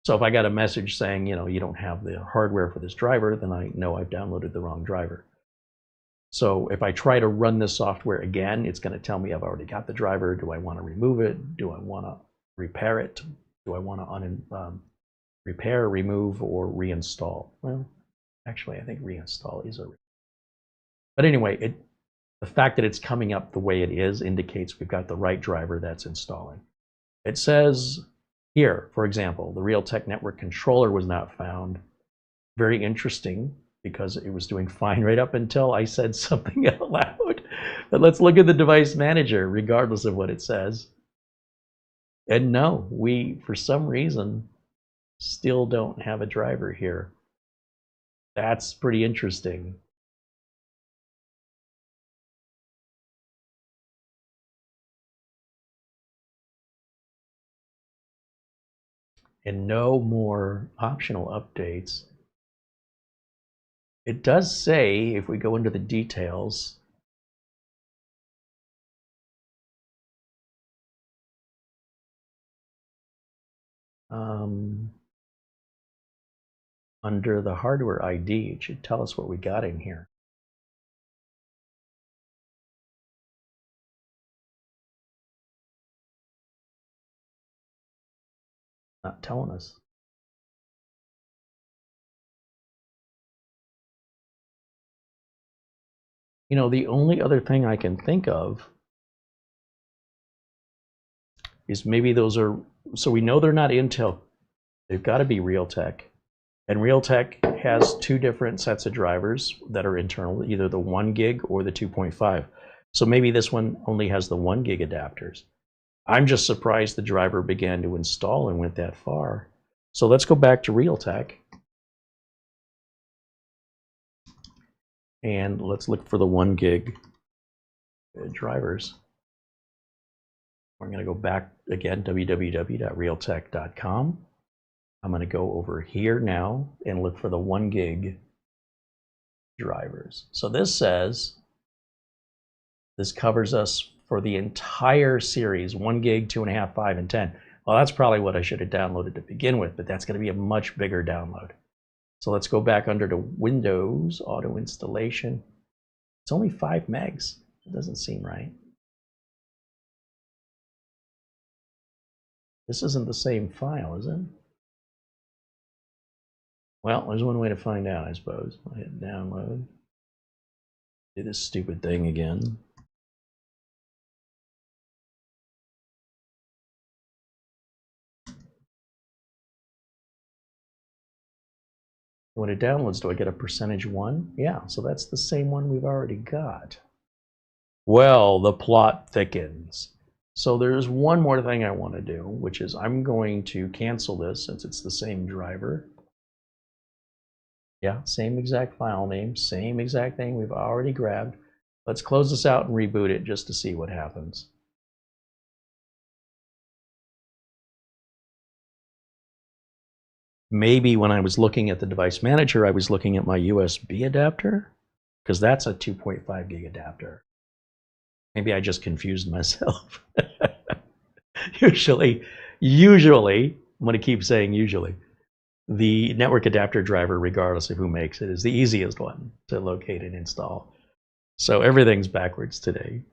So if I got a message saying, you know, you don't have the hardware for this driver, then I know I've downloaded the wrong driver. So if I try to run this software again, it's going to tell me I've already got the driver. Do I want to remove it? Do I want to repair it? Do I want to repair, remove, or reinstall? Well, actually, I think reinstall is a... But anyway, the fact that it's coming up the way it is indicates we've got the right driver that's installing. It says here, for example, the Realtek network controller was not found. Very interesting, because it was doing fine right up until I said something out loud. But let's look at the device manager, regardless of what it says. And no, we, for some reason, still don't have a driver here. That's pretty interesting. And no more optional updates. It does say, if we go into the details, under the hardware ID, it should tell us what we got in here. Not telling us. You know, the only other thing I can think of is maybe those are, so we know they're not Intel. They've got to be Realtek. And Realtek has two different sets of drivers that are internal, either the 1 gig or the 2.5. So maybe this one only has the 1 gig adapters. I'm just surprised the driver began to install and went that far. So let's go back to Realtek. And let's look for the 1 gig drivers. We're going to go back again, www.realtek.com. I'm going to go over here now and look for the 1 gig drivers. So this says this covers us for the entire series, 1 gig, 2.5, 5, and 10. Well, that's probably what I should have downloaded to begin with, but that's going to be a much bigger download. So let's go back under to Windows, Auto Installation. It's only 5 megs. It doesn't seem right. This isn't the same file, is it? Well, there's one way to find out, I suppose. I'll hit download. Do this stupid thing again. When it downloads, do I get a %1? Yeah, so that's the same one we've already got. Well, the plot thickens. So there's one more thing I want to do, which is I'm going to cancel this since it's the same driver. Yeah, same exact file name, same exact thing we've already grabbed. Let's close this out and reboot it just to see what happens. Maybe when I was looking at the device manager, I was looking at my USB adapter, because that's a 2.5 gig adapter. Maybe I just confused myself. Usually, I'm going to keep saying usually, the network adapter driver, regardless of who makes it, is the easiest one to locate and install. So everything's backwards today.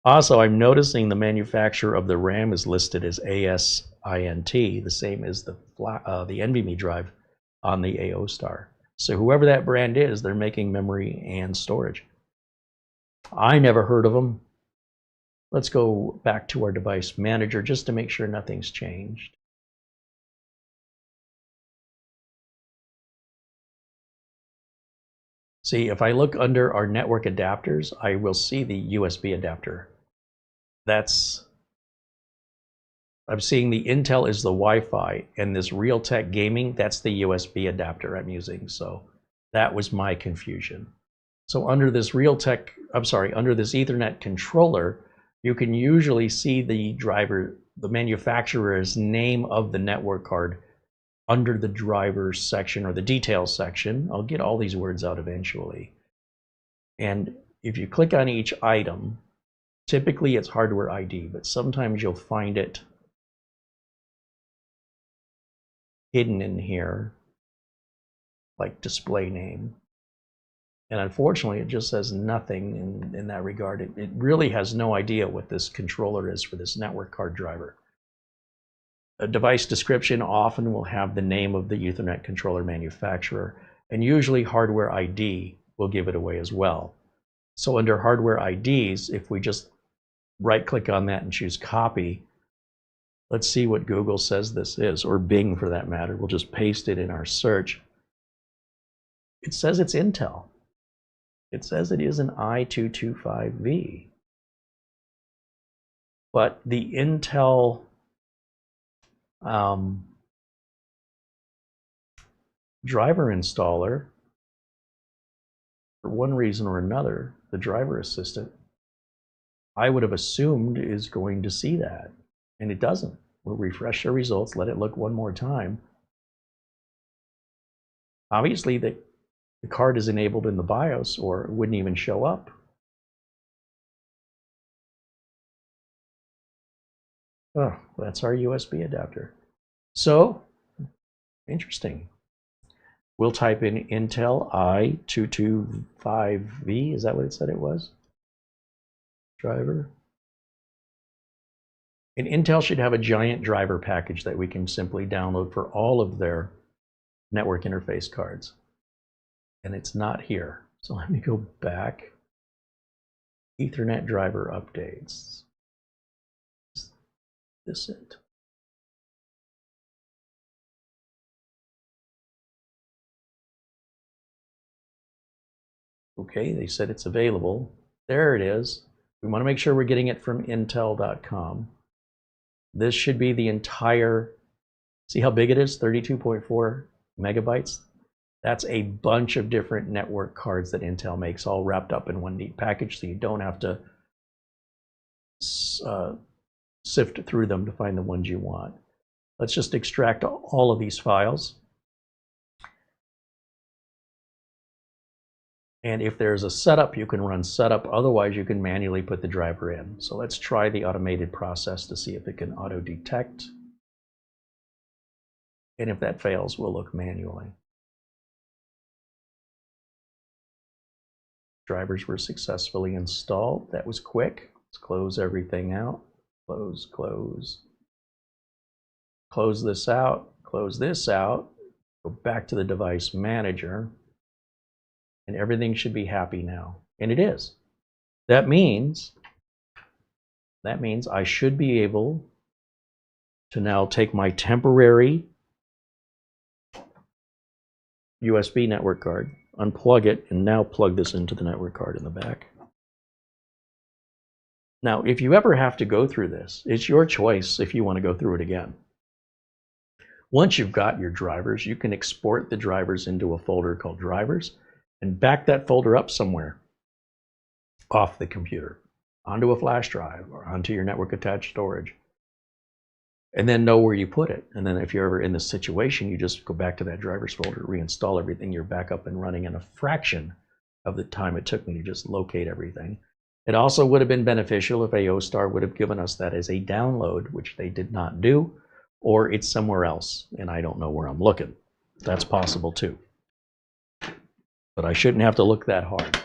Also, I'm noticing the manufacturer of the RAM is listed as ASINT, the same as the NVMe drive on the AOOSTAR. So whoever that brand is, they're making memory and storage. I never heard of them. Let's go back to our device manager just to make sure nothing's changed. See, if I look under our network adapters, I will see the USB adapter. I'm seeing the Intel is the Wi-Fi, and this Realtek Gaming, that's the USB adapter I'm using. So That was my confusion. So under this under this Ethernet controller, you can usually see the driver, the manufacturer's name of the network card under the drivers section or the details section. I'll get all these words out eventually. And if you click on each item, typically it's hardware ID, but sometimes you'll find it hidden in here, like display name. And unfortunately, it just says nothing in that regard. It really has no idea what this controller is for this network card driver. A device description often will have the name of the Ethernet controller manufacturer, and usually hardware ID will give it away as well. So under hardware IDs, if we just right-click on that and choose copy, let's see what Google says this is, or Bing for that matter. We'll just paste it in our search. It says it's Intel. It says it is an i225V. But the Intel driver installer, for one reason or another, the driver assistant, I would have assumed is going to see that, and it doesn't. We'll refresh the results, let it look one more time. Obviously, the card is enabled in the BIOS, or it wouldn't even show up. Oh, that's our USB adapter. So, interesting. We'll type in Intel i225V. Is that what it said it was? Driver. And Intel should have a giant driver package that we can simply download for all of their network interface cards. And it's not here. So let me go back. Ethernet driver updates. Is this it? Okay, they said it's available. There it is. We want to make sure we're getting it from Intel.com. This should be the entire, see how big it is? 32.4 megabytes. That's a bunch of different network cards that Intel makes, all wrapped up in one neat package, so you don't have to sift through them to find the ones you want. Let's just extract all of these files. And if there's a setup, you can run setup. Otherwise, you can manually put the driver in. So let's try the automated process to see if it can auto-detect. And if that fails, we'll look manually. Drivers were successfully installed. That was quick. Let's close everything out. Close, close. Close this out. Close this out. Go back to the device manager. And everything should be happy now. And it is. That means I should be able to now take my temporary USB network card, unplug it, and now plug this into the network card in the back. Now, if you ever have to go through this, it's your choice if you want to go through it again. Once you've got your drivers, you can export the drivers into a folder called drivers and back that folder up somewhere off the computer, onto a flash drive or onto your network attached storage, and then know where you put it. And then if you're ever in this situation, you just go back to that drivers folder, reinstall everything, you're back up and running in a fraction of the time it took me to just locate everything. It also would have been beneficial if AOOSTAR would have given us that as a download, which they did not do, or it's somewhere else and I don't know where I'm looking. That's possible too. But I shouldn't have to look that hard.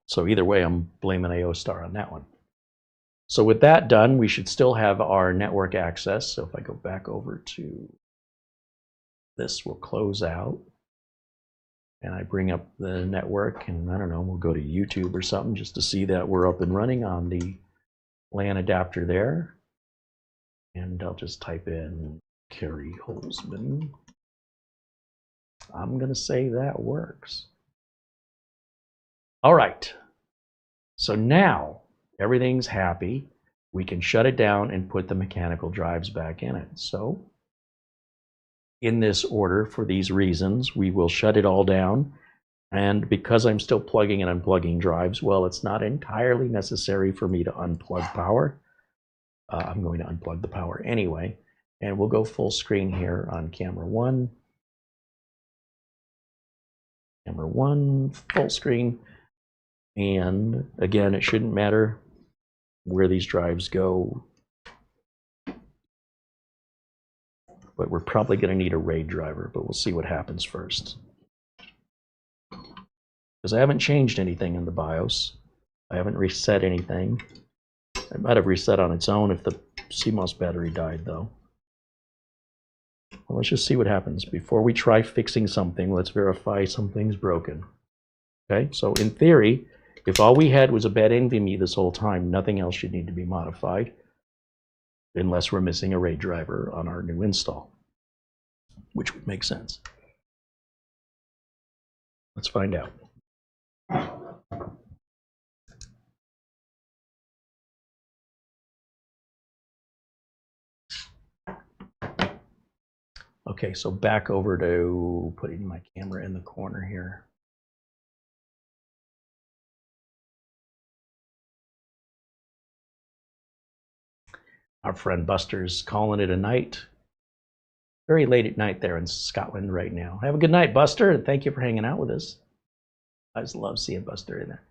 So either way, I'm blaming AOOSTAR on that one. So with that done, we should still have our network access. So if I go back over to this, we'll close out. And I bring up the network, and I don't know, we'll go to YouTube or something just to see that we're up and running on the LAN adapter there. And I'll just type in Carey Holzman. I'm going to say that works. All right. So now everything's happy. We can shut it down and put the mechanical drives back in it. So in this order, for these reasons, we will shut it all down And because I'm still plugging and unplugging drives, well, it's not entirely necessary for me to unplug power. I'm going to unplug the power anyway. And we'll go full screen here on camera 1. Camera 1, full screen. And again, it shouldn't matter where these drives go, but we're probably going to need a RAID driver, but we'll see what happens first. Because I haven't changed anything in the BIOS. I haven't reset anything. It might have reset on its own if the CMOS battery died, though. Well, let's just see what happens. Before we try fixing something, let's verify something's broken. Okay, so in theory, if all we had was a bad NVMe this whole time, nothing else should need to be modified, unless we're missing a RAID driver on our new install, which would make sense. Let's find out. Okay, so back over to putting my camera in the corner here. Our friend Buster's calling it a night. Very late at night there in Scotland right now. Have a good night, Buster, and thank you for hanging out with us. I just love seeing Buster in there.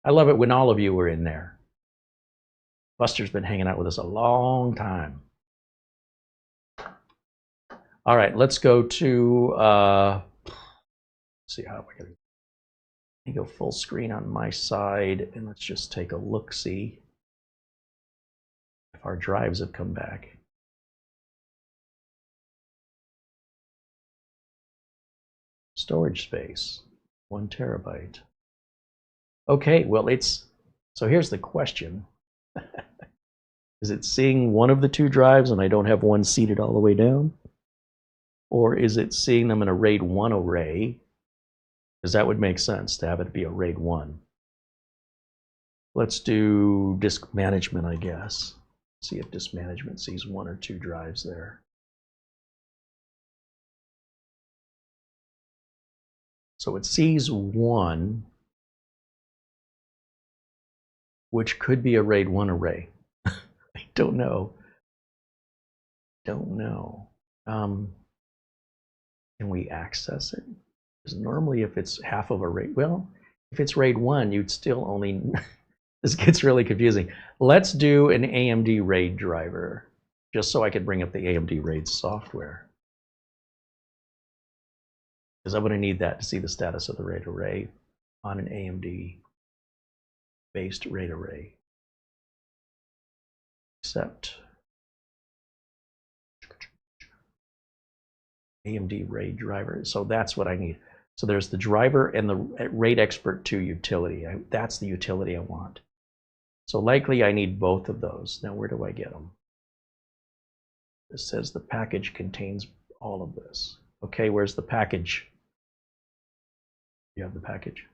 I love it when all of you were in there. Buster's been hanging out with us a long time. All right, let's go to, let's see how we're going to go full screen on my side, and let's just take a look, see if our drives have come back. Storage space, 1 terabyte. Okay, well, so here's the question. Is it seeing one of the 2 drives and I don't have one seated all the way down? Or is it seeing them in a RAID 1 array? Because that would make sense to have it be a RAID 1. Let's do disk management, I guess. See if disk management sees 1 or 2 drives there. So it sees 1, which could be a RAID 1 array. I don't know. Can we access it? Because normally if it's half of a RAID, well, if it's RAID 1, you'd still only, this gets really confusing. Let's do an AMD RAID driver, just so I could bring up the AMD RAID software. Because I'm going to need that to see the status of the RAID array on an AMD-based RAID array. Except AMD RAID driver. So that's what I need. So there's the driver and the RAID Expert 2 utility. That's the utility I want. So likely I need both of those. Now where do I get them? This says the package contains all of this. Okay, where's the package? You have the package?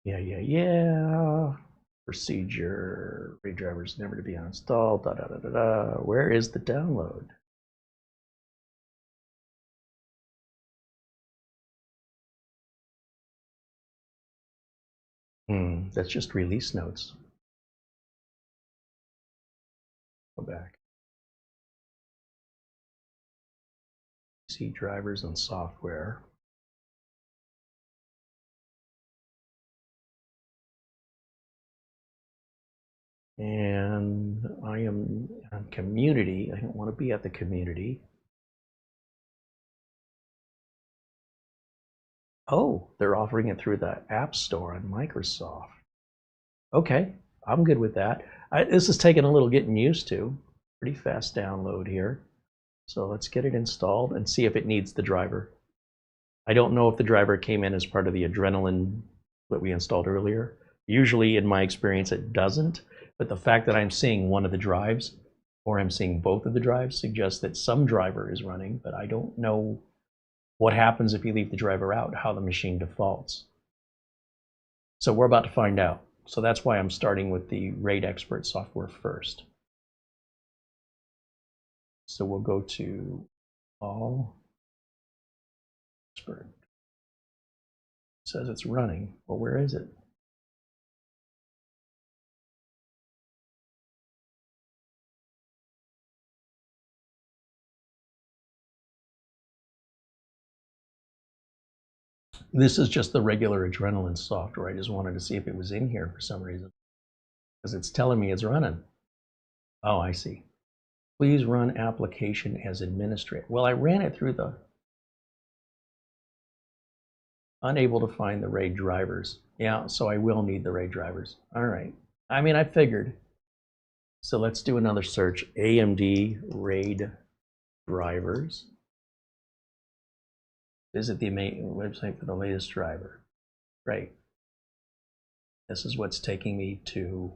Yeah. Procedure, RAID drivers never to be uninstalled, Where is the download? That's just release notes. Go back. See drivers and software. And I am on community. I don't want to be at the community. Oh, they're offering it through the App Store on Microsoft. Okay, I'm good with that. This is taking a little getting used to. Pretty fast download here. So let's get it installed and see if it needs the driver. I don't know if the driver came in as part of the Adrenaline that we installed earlier. Usually, in my experience, it doesn't. But the fact that I'm seeing one of the drives, or I'm seeing both of the drives, suggests that some driver is running, but I don't know what happens if you leave the driver out, how the machine defaults. So we're about to find out. So that's why I'm starting with the RAID Expert software first. So we'll go to All, expert. It says it's running. Well, where is it? This is just the regular Adrenaline software. I just wanted to see if it was in here for some reason, because it's telling me it's running. Oh, I see. Please run application as administrator. Well, I ran it through the unable to find the RAID drivers. Yeah, so I will need the RAID drivers. All right. I mean, I figured. So let's do another search. AMD RAID drivers. Visit the website for the latest driver. Right. This is what's taking me to.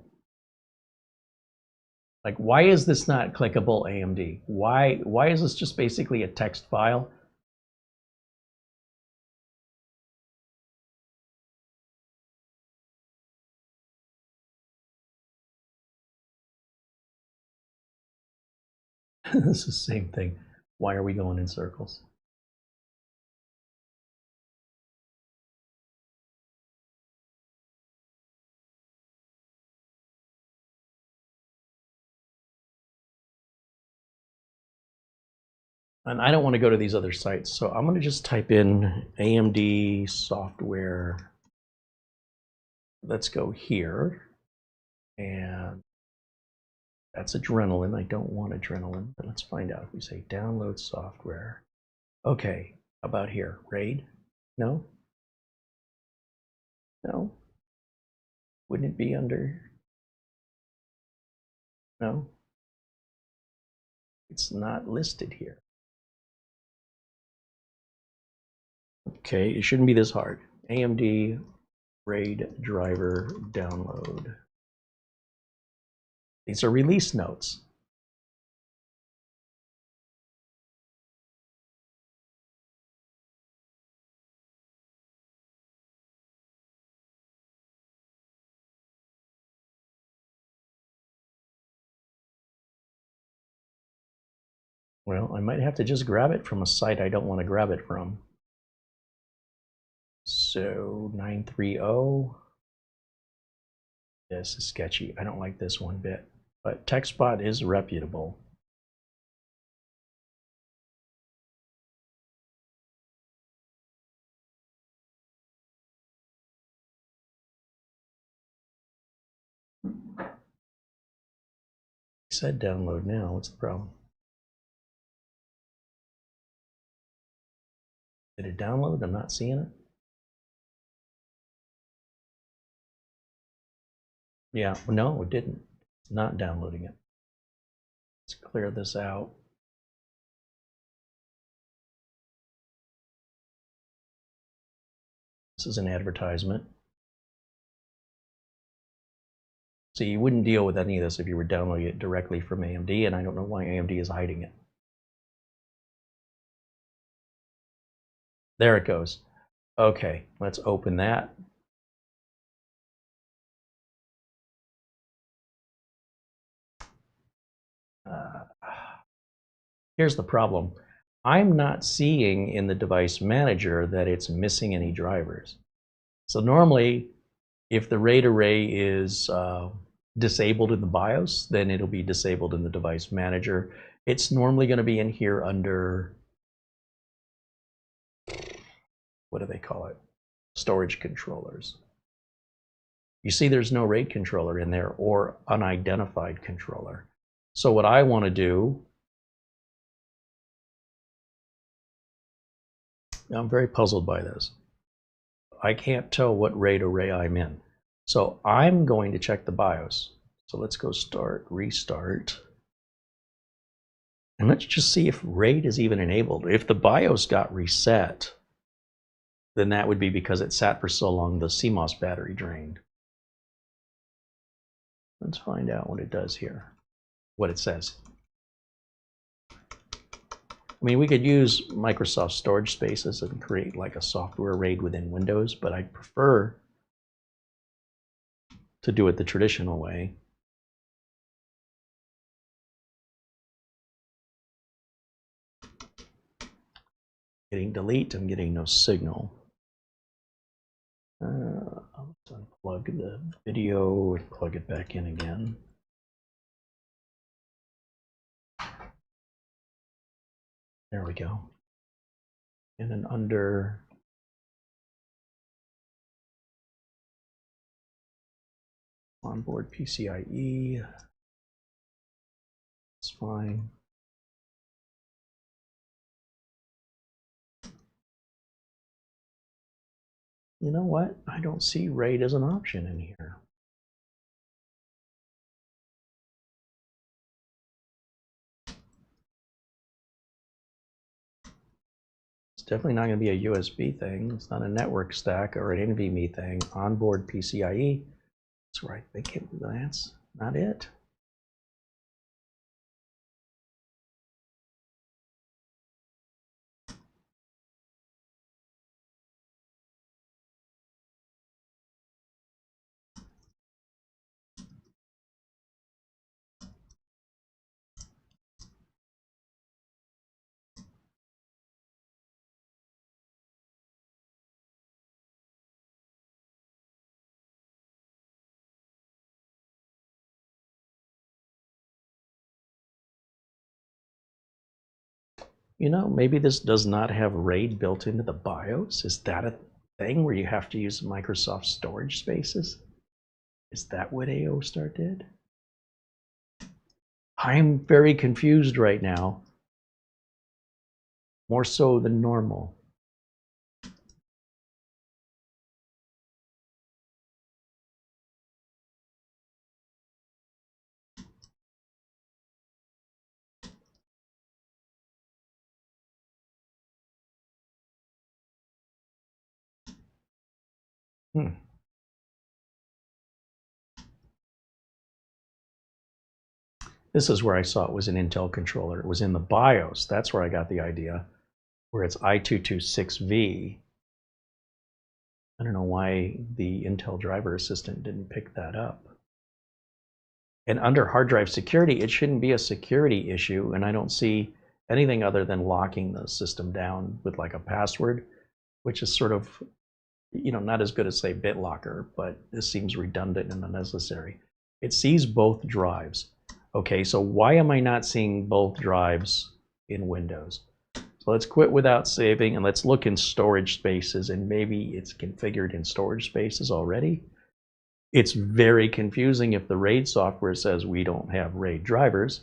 Like, why is this not clickable, AMD? Why is this just basically a text file? This is the same thing. Why are we going in circles? And I don't want to go to these other sites, so I'm going to just type in AMD software. Let's go here. And that's Adrenaline. I don't want Adrenaline, but let's find out. If we say download software. Okay, how about here? RAID? No? No? Wouldn't it be under? No? It's not listed here. Okay, it shouldn't be this hard. AMD RAID driver download. These are release notes. Well, I might have to just grab it from a site I don't want to grab it from. So 930. This is sketchy. I don't like this one bit. But TechSpot is reputable. I said download now. What's the problem? Did it download? I'm not seeing it. Yeah, no, it didn't. It's not downloading it. Let's clear this out. This is an advertisement. So you wouldn't deal with any of this if you were downloading it directly from AMD, and I don't know why AMD is hiding it. There it goes. Okay, let's open that. Here's the problem. I'm not seeing in the device manager that it's missing any drivers. So normally, if the RAID array is disabled in the BIOS, then it'll be disabled in the device manager. It's normally going to be in here under, what do they call it? Storage controllers. You see there's no RAID controller in there or unidentified controller. So what I want to do, I'm very puzzled by this. I can't tell what RAID array I'm in. So I'm going to check the BIOS. So let's go start, restart. And let's just see if RAID is even enabled. If the BIOS got reset, then that would be because it sat for so long the CMOS battery drained. Let's find out what it does here, what it says. I mean, we could use Microsoft storage spaces and create like a software RAID within Windows, but I prefer to do it the traditional way. Hitting delete, I'm getting no signal. I'll unplug the video and plug it back in again. There we go. And then under onboard PCIe, it's fine. You know what? I don't see RAID as an option in here. It's definitely not going to be a USB thing. It's not a network stack or an NVMe thing. Onboard PCIe. That's where I think that's not it. You know, maybe this does not have RAID built into the BIOS. Is that a thing where you have to use Microsoft storage spaces? Is that what AOOSTAR did? I'm very confused right now. More so than normal. This is where I saw it was an Intel controller. It was in the BIOS. That's where I got the idea, where it's i226V. I don't know why the Intel driver assistant didn't pick that up. And under hard drive security, it shouldn't be a security issue, and I don't see anything other than locking the system down with like a password, which is sort of, you know, not as good as say BitLocker, but this seems redundant and unnecessary. It sees both drives. Okay, so why am I not seeing both drives in Windows? So let's quit without saving and let's look in storage spaces, and maybe it's configured in storage spaces already. It's very confusing if the RAID software says we don't have RAID drivers,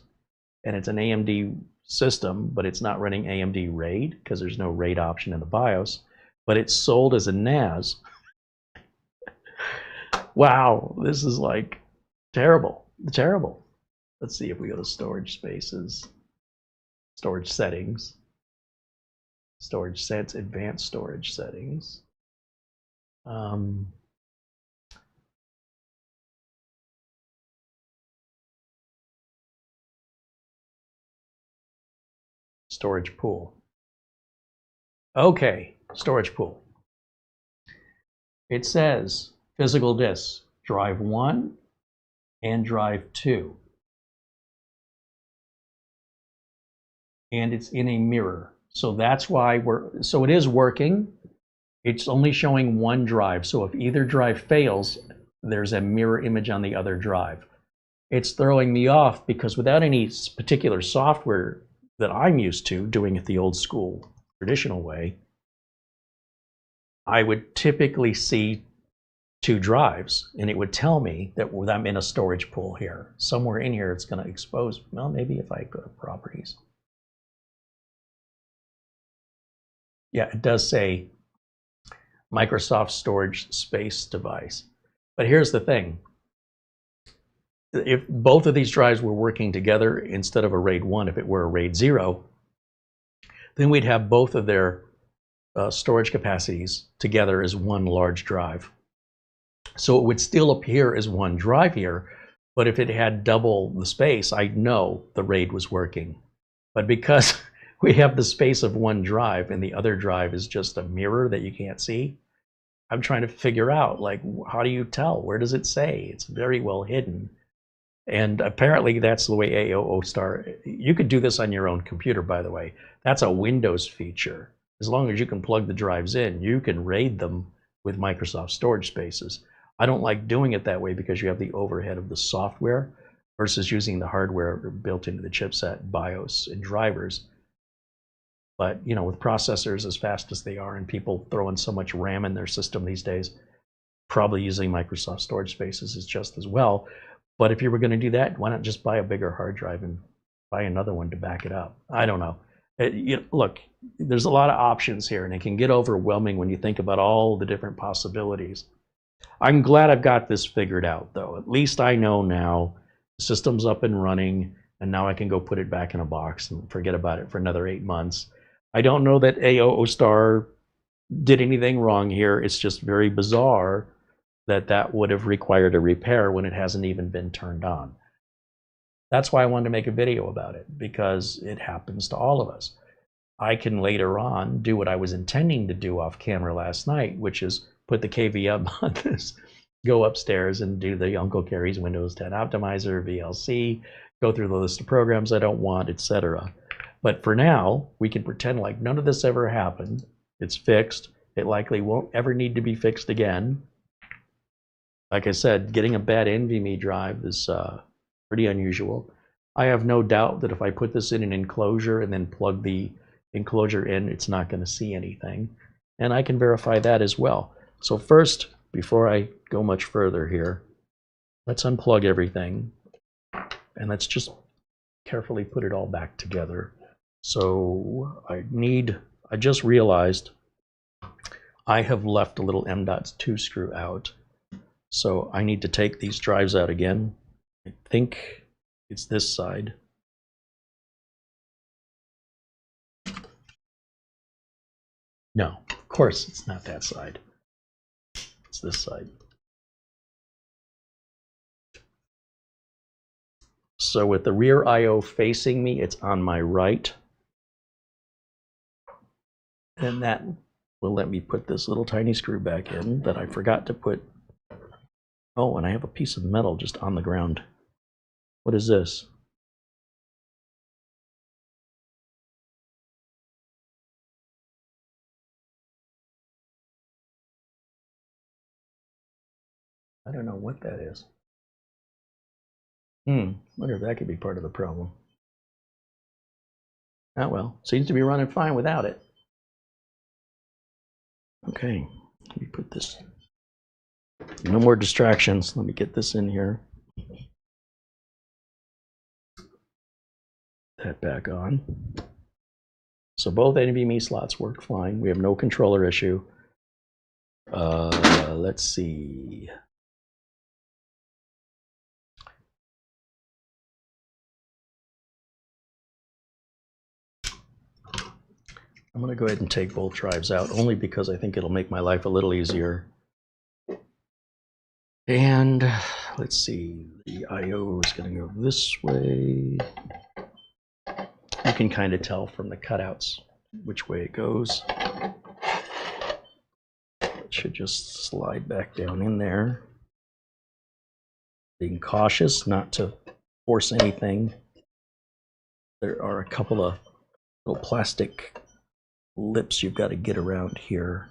and it's an AMD system, but it's not running AMD RAID because there's no RAID option in the BIOS, but it's sold as a NAS. Wow, this is like terrible, terrible. Let's see if we go to storage spaces, storage settings, storage sets, advanced storage settings. Storage pool. Okay, storage pool. It says physical disks, drive 1 and drive 2. And it's in a mirror. So that's why so it is working. It's only showing one drive. So if either drive fails, there's a mirror image on the other drive. It's throwing me off because without any particular software that I'm used to doing it the old school traditional way, I would typically see 2 drives and it would tell me that I'm in a storage pool here. Somewhere in here it's going to expose, well, maybe if I go to properties. Yeah, it does say Microsoft storage space device. But here's the thing. If both of these drives were working together instead of a RAID 1, if it were a RAID 0, then we'd have both of their storage capacities together as one large drive. So it would still appear as one drive here, but if it had double the space, I'd know the RAID was working. But because we have the space of one drive and the other drive is just a mirror that you can't see, I'm trying to figure out, like, how do you tell? Where does it say? It's very well hidden. And apparently that's the way AOOSTAR, you could do this on your own computer, by the way. That's a Windows feature. as long as you can plug the drives in, you can RAID them with Microsoft storage spaces. I don't like doing it that way because you have the overhead of the software versus using the hardware built into the chipset, BIOS, and drivers. But you know, with processors as fast as they are and people throwing so much RAM in their system these days, probably using Microsoft storage spaces is just as well. But if you were going to do that, why not just buy a bigger hard drive and buy another one to back it up? I don't know. Look, there's a lot of options here, and it can get overwhelming when you think about all the different possibilities. I'm glad I've got this figured out, though. At least I know now the system's up and running, and now I can go put it back in a box and forget about it for another 8 months. I don't know that AOOSTAR did anything wrong here. It's just very bizarre that that would have required a repair when it hasn't even been turned on. That's why I wanted to make a video about it, because it happens to all of us. I can later on do what I was intending to do off camera last night, which is put the KVM on this, go upstairs and do the Uncle Carey's Windows 10 Optimizer, VLC, go through the list of programs I don't want, etc. But for now, we can pretend like none of this ever happened. It's fixed. It likely won't ever need to be fixed again. Like I said, getting a bad NVMe drive is pretty unusual. I have no doubt that if I put this in an enclosure and then plug the enclosure in, it's not going to see anything. And I can verify that as well. So first, before I go much further here, let's unplug everything. And let's just carefully put it all back together. So I just realized I have left a little M.2 screw out. So I need to take these drives out again. I think it's this side. No, of course it's not that side. It's this side. So with the rear I/O facing me, it's on my right. And that will let me put this little tiny screw back in that I forgot to put. Oh, and I have a piece of metal just on the ground. What is this? I don't know what that is. Wonder if that could be part of the problem. Oh well, seems to be running fine without it. Okay, let me put this. No more distractions. Let me get this in here. That back on. So both NVMe slots work fine. We have no controller issue. Let's see. I'm going to go ahead and take both drives out, only because I think it'll make my life a little easier. And let's see, the I/O is going to go this way. You can kind of tell from the cutouts which way it goes. It should just slide back down in there. Being cautious not to force anything. There are a couple of little plastic lips you've got to get around here.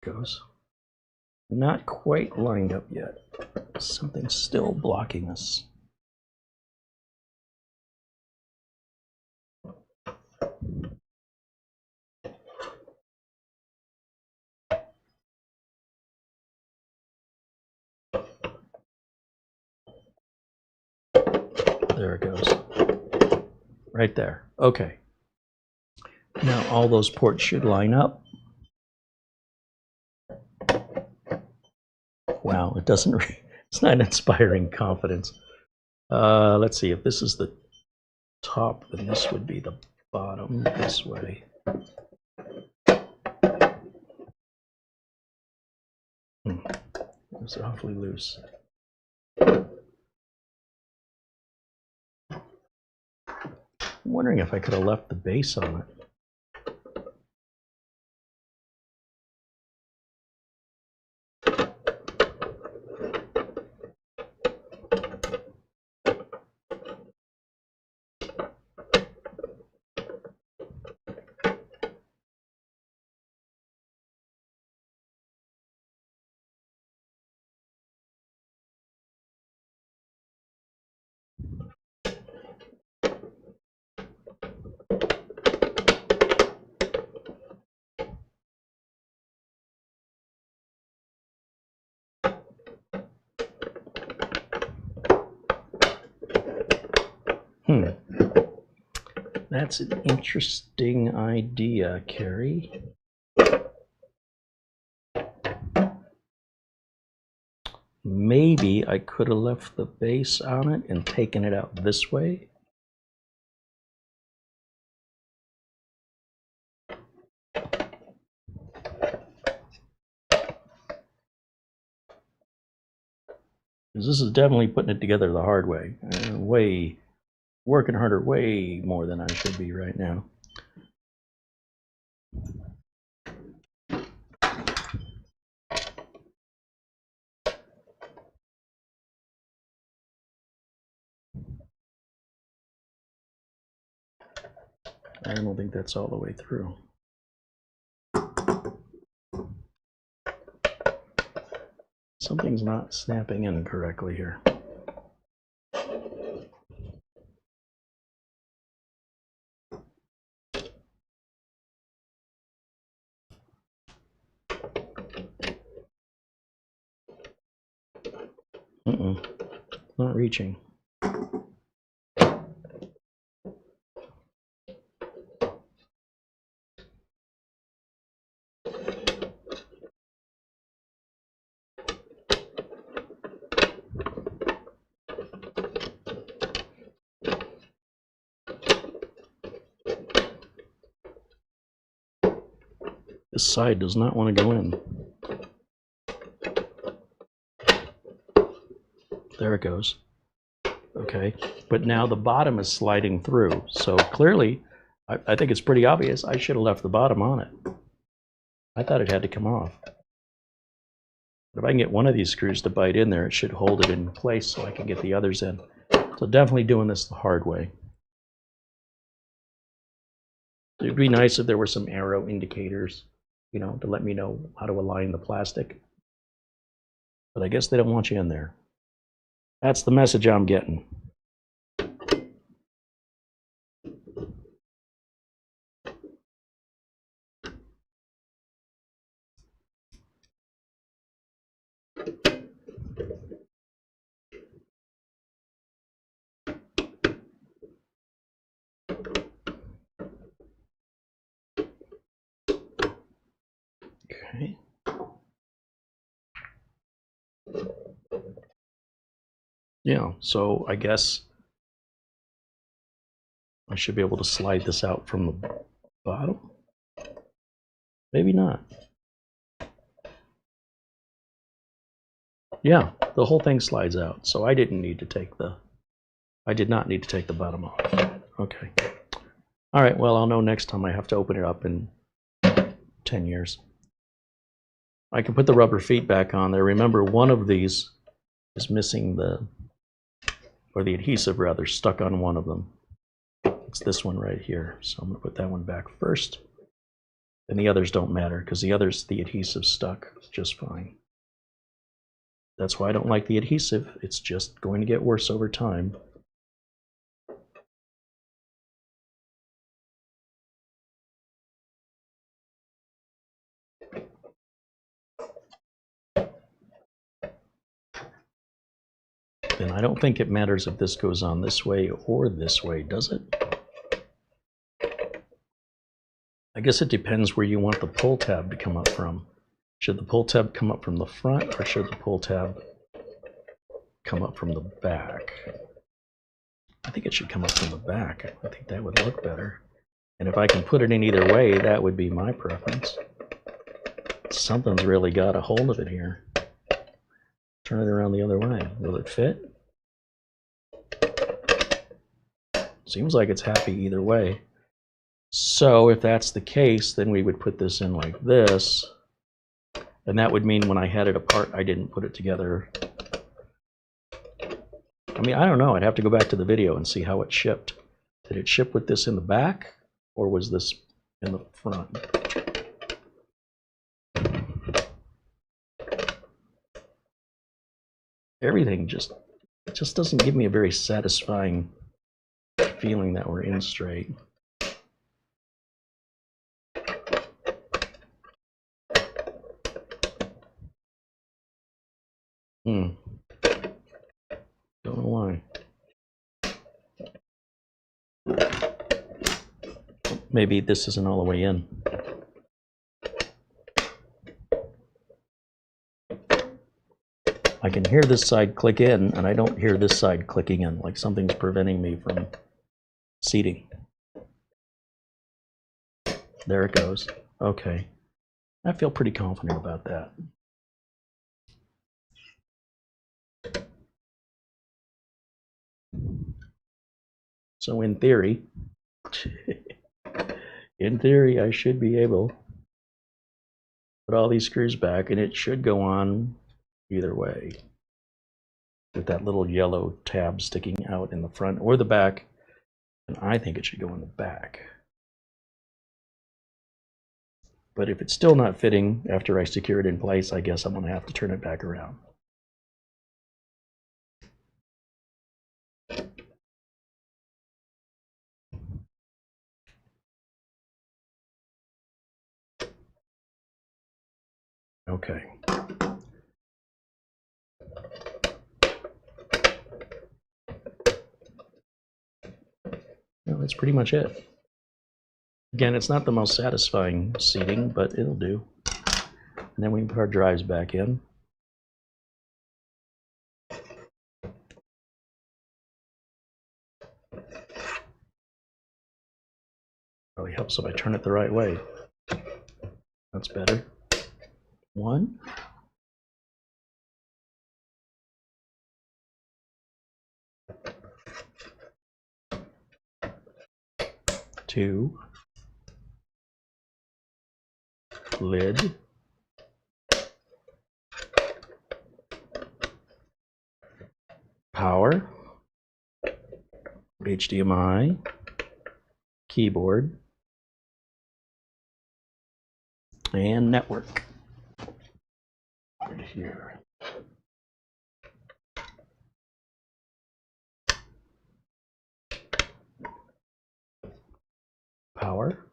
Goes. Not quite lined up yet. Something's still blocking us. There it goes. Right there. Okay. Now all those ports should line up. Wow, it doesn't. It's not inspiring confidence. Let's see, if this is the top, then this would be the bottom this way. It's awfully loose. wondering if I could have left the base on it. That's an interesting idea, Carey. Maybe I could have left the base on it and taken it out this way. Because this is definitely putting it together the hard way. Working harder way more than I should be right now. I don't think that's all the way through. Something's not snapping in correctly here. Not reaching. This side does not want to go in. There it goes. Okay, but now the bottom is sliding through. So clearly, I think it's pretty obvious I should have left the bottom on it. I thought it had to come off. But if I can get one of these screws to bite in there, it should hold it in place so I can get the others in. So definitely doing this the hard way. It'd be nice if there were some arrow indicators, you know, to let me know how to align the plastic. But I guess they don't want you in there. That's the message I'm getting. Okay. Yeah, so I guess I should be able to slide this out from the bottom. Maybe not. Yeah, the whole thing slides out, so I didn't need to take the, I did not need to take the bottom off. Okay. All right, well, I'll know next time I have to open it up in 10 years. I can put the rubber feet back on there. Remember, one of these is missing the, or the adhesive rather, stuck on one of them. It's this one right here. So I'm going to put that one back first. And the others don't matter because the others, the adhesive stuck just fine. That's why I don't like the adhesive. It's just going to get worse over time. And I don't think it matters if this goes on this way or this way, does it? I guess it depends where you want the pull tab to come up from. Should the pull tab come up from the front, or should the pull tab come up from the back? I think it should come up from the back. I think that would look better. And if I can put it in either way, that would be my preference. Something's really got a hold of it here. Turn it around the other way. Will it fit? Seems like it's happy either way. So if that's the case, then we would put this in like this. And that would mean when I had it apart, I didn't put it together. I mean, I don't know. I'd have to go back to the video and see how it shipped. Did it ship with this in the back, or was this in the front? Everything just doesn't give me a very satisfying feeling that we're in straight. Don't know why. Maybe this isn't all the way in. I can hear this side click in, and I don't hear this side clicking in, like something's preventing me from seating. There it goes. Okay. I feel pretty confident about that. So in theory, I should be able to put all these screws back, and it should go on either way, with that little yellow tab sticking out in the front or the back, and I think it should go in the back. But if it's still not fitting after I secure it in place, I guess I'm going to have to turn it back around. Okay. Well, that's pretty much it. Again, it's not the most satisfying seating, but it'll do. And then we can put our drives back in. Probably helps if I turn it the right way. That's better. 1. 2. Lid. Power. HDMI. Keyboard. And network. Right here. Power.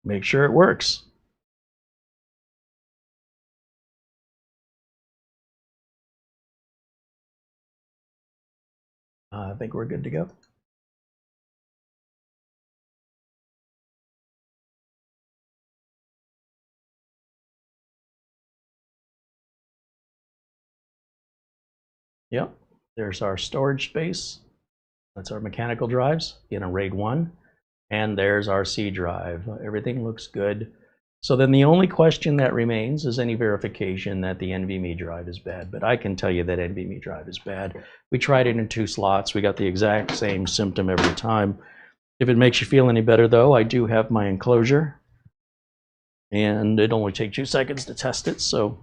Make sure it works. I think we're good to go. Yep, there's our storage space. That's our mechanical drives in a RAID 1. And there's our C drive. Everything looks good. So then the only question that remains is any verification that the NVMe drive is bad. But I can tell you that NVMe drive is bad. We tried it in 2 slots. We got the exact same symptom every time. If it makes you feel any better, though, I do have my enclosure. And it only takes 2 seconds to test it. So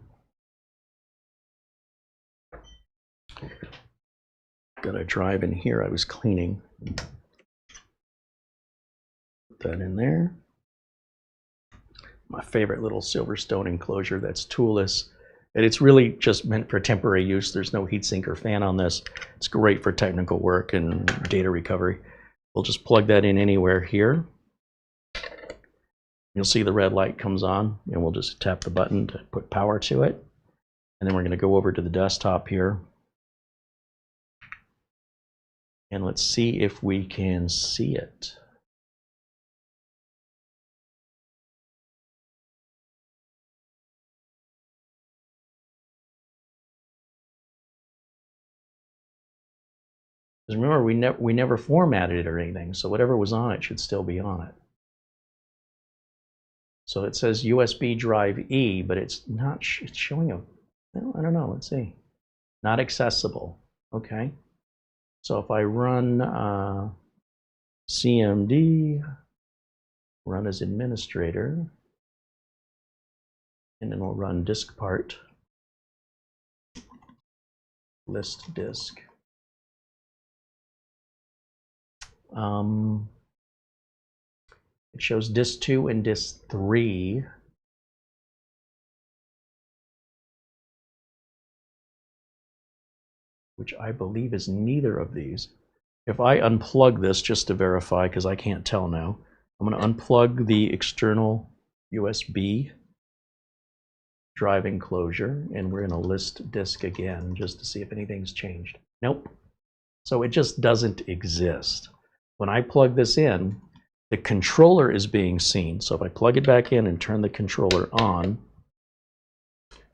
got a drive in here I was cleaning. Put that in there. My favorite little Silverstone enclosure that's toolless. And it's really just meant for temporary use. There's no heatsink or fan on this. It's great for technical work and data recovery. We'll just plug that in anywhere here. You'll see the red light comes on, and we'll just tap the button to put power to it. And then we're going to go over to the desktop here. And let's see if we can see it. Because remember, we never formatted it or anything, so whatever was on it should still be on it. So it says USB drive E, but it's not, it's showing a, I don't know, let's see. Not accessible, okay. So if I run CMD, run as administrator, and then we'll run disk part, list disk. It shows disk 2 and disk 3. Which I believe is neither of these. If I unplug this just to verify, because I can't tell now, I'm going to unplug the external USB drive enclosure, and we're going to list disk again just to see if anything's changed. Nope. So it just doesn't exist. When I plug this in, the controller is being seen. So if I plug it back in and turn the controller on,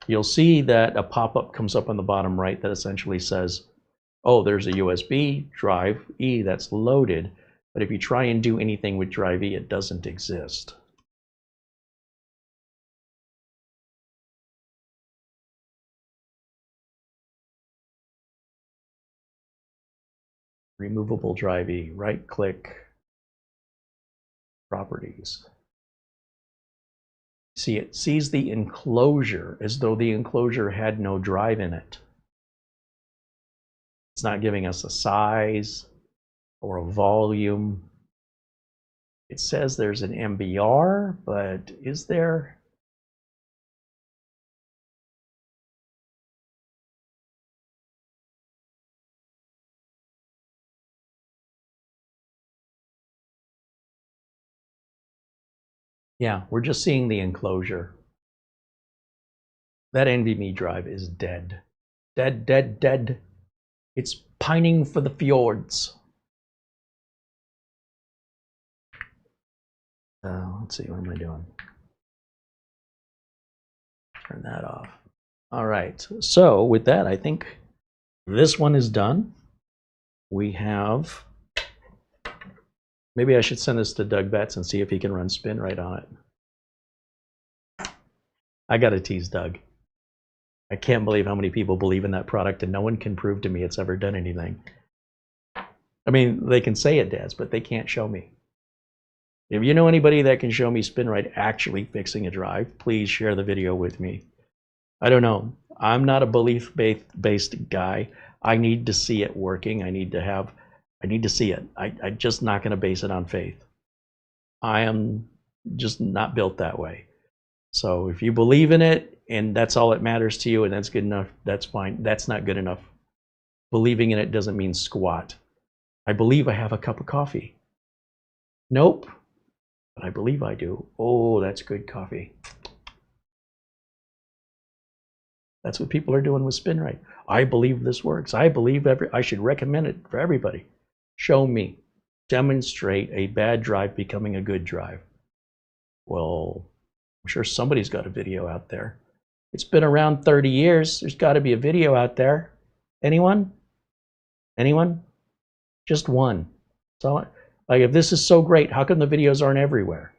you'll see that a pop-up comes up on the bottom right that essentially says, oh, there's a USB drive E that's loaded, but if you try and do anything with drive E, it doesn't exist. Removable drive E, right-click, properties. See, it sees the enclosure as though the enclosure had no drive in it. It's not giving us a size or a volume. It says there's an MBR, but is there? Yeah, we're just seeing the enclosure. That NVMe drive is dead. Dead, dead, dead. It's pining for the fjords. Let's see, what am I doing? Turn that off. All right, so with that, I think this one is done. We have, maybe I should send this to Doug Betts and see if he can run SpinRite on it. I gotta tease Doug. I can't believe how many people believe in that product, and no one can prove to me it's ever done anything. I mean, they can say it does, but they can't show me. If you know anybody that can show me SpinRite actually fixing a drive, please share the video with me. I don't know. I'm not a belief-based guy. I need to see it working. I need to see it. I'm just not going to base it on faith. I am just not built that way. So if you believe in it and that's all that matters to you and that's good enough, that's fine. That's not good enough. Believing in it doesn't mean squat. I believe I have a cup of coffee. Nope. But I believe I do. Oh, that's good coffee. That's what people are doing with SpinRite. I believe this works. I believe I should recommend it for everybody. Show me. Demonstrate a bad drive becoming a good drive. Well, I'm sure somebody's got a video out there. It's been around 30 years. There's got to be a video out there. Anyone? Anyone? Just one. So, like, if this is so great, how come the videos aren't everywhere?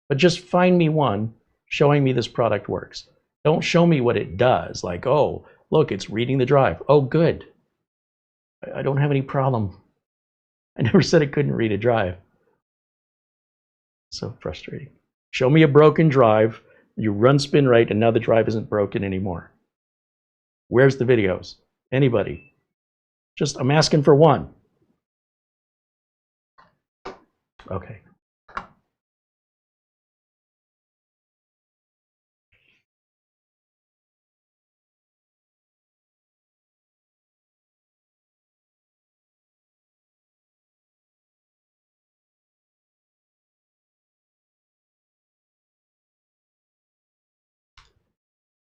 But just find me one showing me this product works. Don't show me what it does. Like, oh, look, it's reading the drive. Oh, good. I don't have any problem. I never said it couldn't read a drive. So frustrating. Show me a broken drive. You run SpinRite, and now the drive isn't broken anymore. Where's the videos? Anybody? Just, I'm asking for one. Okay.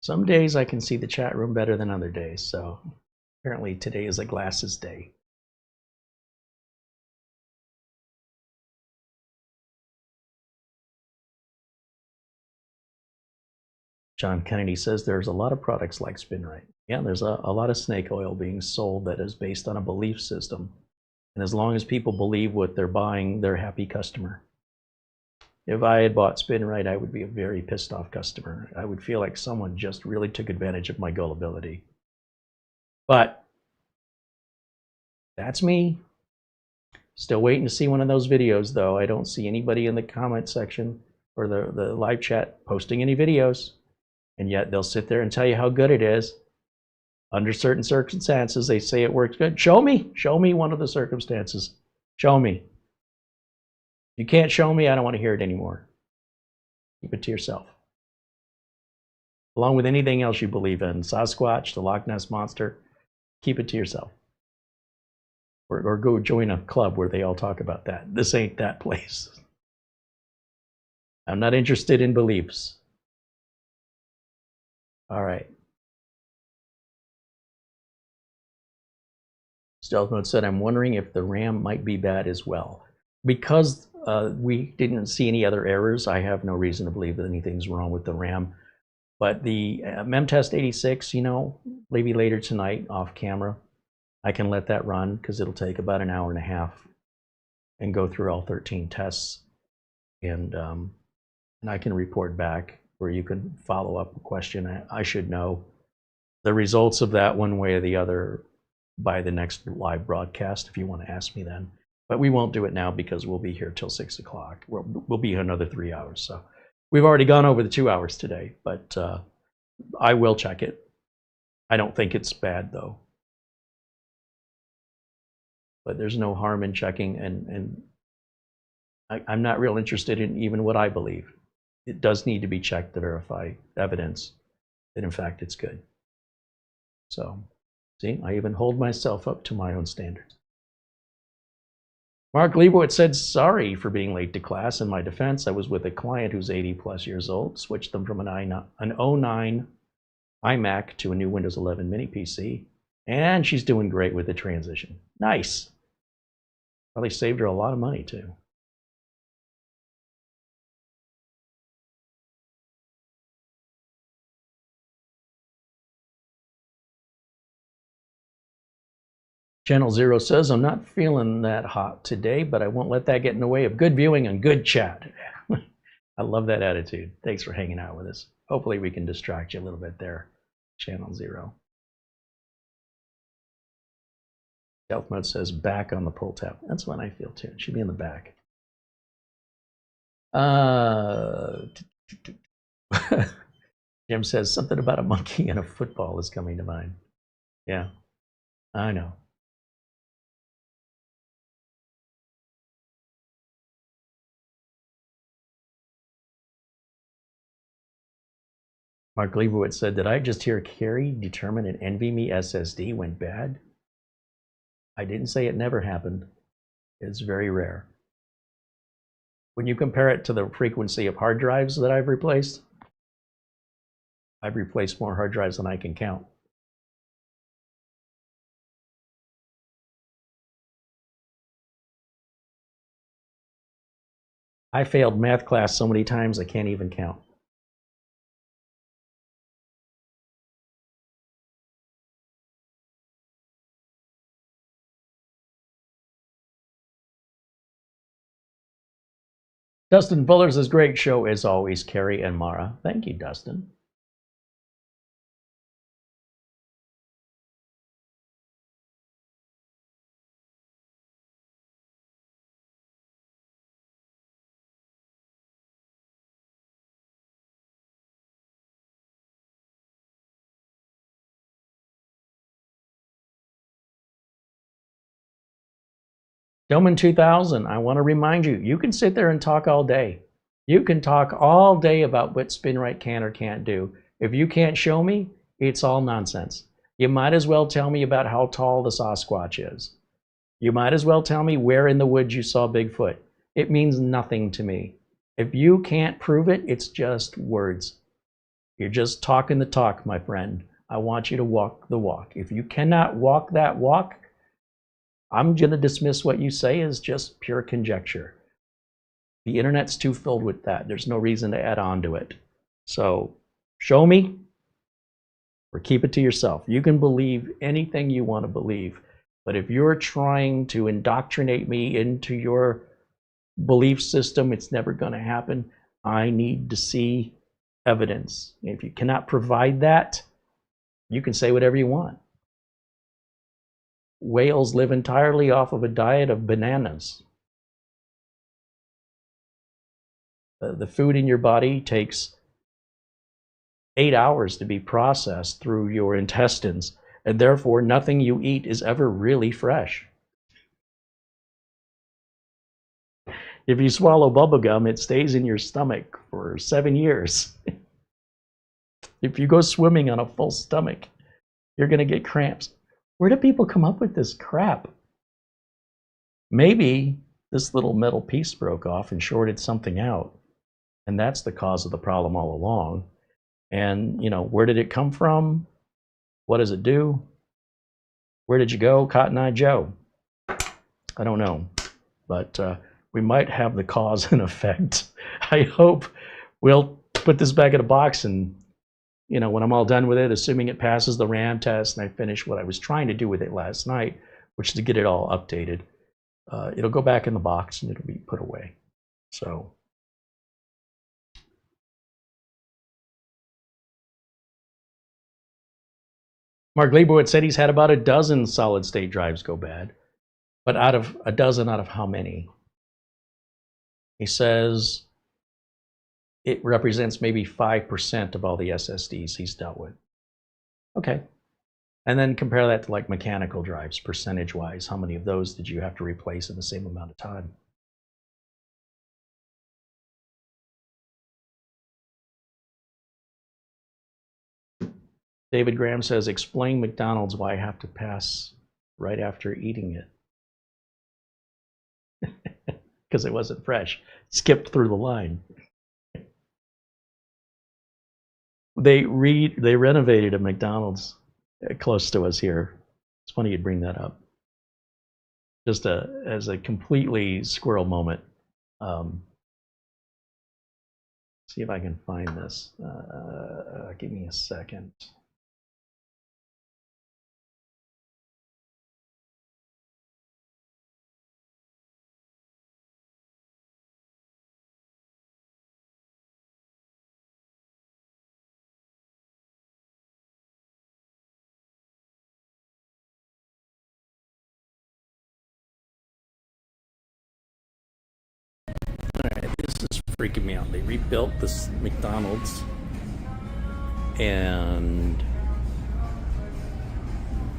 Some days I can see the chat room better than other days, so apparently today is a glasses day. John Kennedy says there's a lot of products like SpinRite. Yeah, there's a lot of snake oil being sold that is based on a belief system. And as long as people believe what they're buying, they're a happy customer. If I had bought SpinRite, I would be a very pissed off customer. I would feel like someone just really took advantage of my gullibility. But that's me. Still waiting to see one of those videos, though. I don't see anybody in the comment section or the live chat posting any videos. And yet they'll sit there and tell you how good it is. Under certain circumstances, they say it works good. Show me one of the circumstances. Show me. You can't show me, I don't want to hear it anymore. Keep it to yourself. Along with anything else you believe in, Sasquatch, the Loch Ness Monster, keep it to yourself. Or go join a club where they all talk about that. This ain't that place. I'm not interested in beliefs. All right. Stealth Mode said, I'm wondering if the RAM might be bad as well. Because we didn't see any other errors, I have no reason to believe that anything's wrong with the RAM. But the MemTest 86, you know, maybe later tonight off camera, I can let that run because it'll take about an hour and a half and go through all 13 tests. And I can report back where you can follow up a question. I should know the results of that one way or the other by the next live broadcast if you want to ask me then. But we won't do it now because we'll be here till 6 o'clock. We'll be here another 3 hours. So we've already gone over the 2 hours today, but I will check it. I don't think it's bad though. But there's no harm in checking, and I'm not real interested in even what I believe. It does need to be checked to verify evidence that in fact it's good. So, see, I even hold myself up to my own standards. Mark Leibowitz said, sorry for being late to class. In my defense, I was with a client who's 80 plus years old, switched them from an 09 iMac to a new Windows 11 Mini PC, and she's doing great with the transition. Nice. Probably saved her a lot of money too. Channel Zero says, I'm not feeling that hot today, but I won't let that get in the way of good viewing and good chat. I love that attitude. Thanks for hanging out with us. Hopefully we can distract you a little bit there, Channel Zero. Stealth Mode says, back on the pull tab. That's what I feel too. It should be in the back. Jim says, something about a monkey and a football is coming to mind. Yeah, I know. Mark Leibowitz said, did I just hear Carey determine an NVMe SSD went bad? I didn't say it never happened. It's very rare. When you compare it to the frequency of hard drives that I've replaced more hard drives than I can count. I failed math class so many times I can't even count. Dustin Fuller says, great show as always, Carey and Mara. Thank you, Dustin. Doman 2000, I want to remind you, you can sit there and talk all day. You can talk all day about what SpinRite can or can't do. If you can't show me, it's all nonsense. You might as well tell me about how tall the Sasquatch is. You might as well tell me where in the woods you saw Bigfoot. It means nothing to me. If you can't prove it, it's just words. You're just talking the talk, my friend. I want you to walk the walk. If you cannot walk that walk, I'm going to dismiss what you say as just pure conjecture. The internet's too filled with that. There's no reason to add on to it. So show me or keep it to yourself. You can believe anything you want to believe. But if you're trying to indoctrinate me into your belief system, it's never going to happen. I need to see evidence. If you cannot provide that, you can say whatever you want. Whales live entirely off of a diet of bananas. The food in your body takes 8 hours to be processed through your intestines, and therefore nothing you eat is ever really fresh. If you swallow bubblegum, it stays in your stomach for 7 years. If you go swimming on a full stomach, you're going to get cramps. Where do people come up with this crap? Maybe this little metal piece broke off and shorted something out, and that's the cause of the problem all along. And, you know, where did it come from? What does it do? Where did you go, Cotton Eye Joe? I don't know, but we might have the cause and effect. I hope we'll put this back in a box, and, you know, when I'm all done with it, assuming it passes the RAM test and I finish what I was trying to do with it last night, which is to get it all updated, it'll go back in the box and it'll be put away. So Mark Leibowitz said he's had about a dozen solid-state drives go bad, but out of a dozen, out of how many? He says it represents maybe 5% of all the SSDs he's dealt with. Okay. And then compare that to like mechanical drives, percentage-wise. How many of those did you have to replace in the same amount of time? David Graham says, explain McDonald's why I have to pass right after eating it. Because it wasn't fresh. Skipped through the line. They renovated a McDonald's close to us here. It's funny you'd bring that up. Just as a completely squirrel moment. See if I can find this. Give me a second. This is freaking me out. They rebuilt this McDonald's and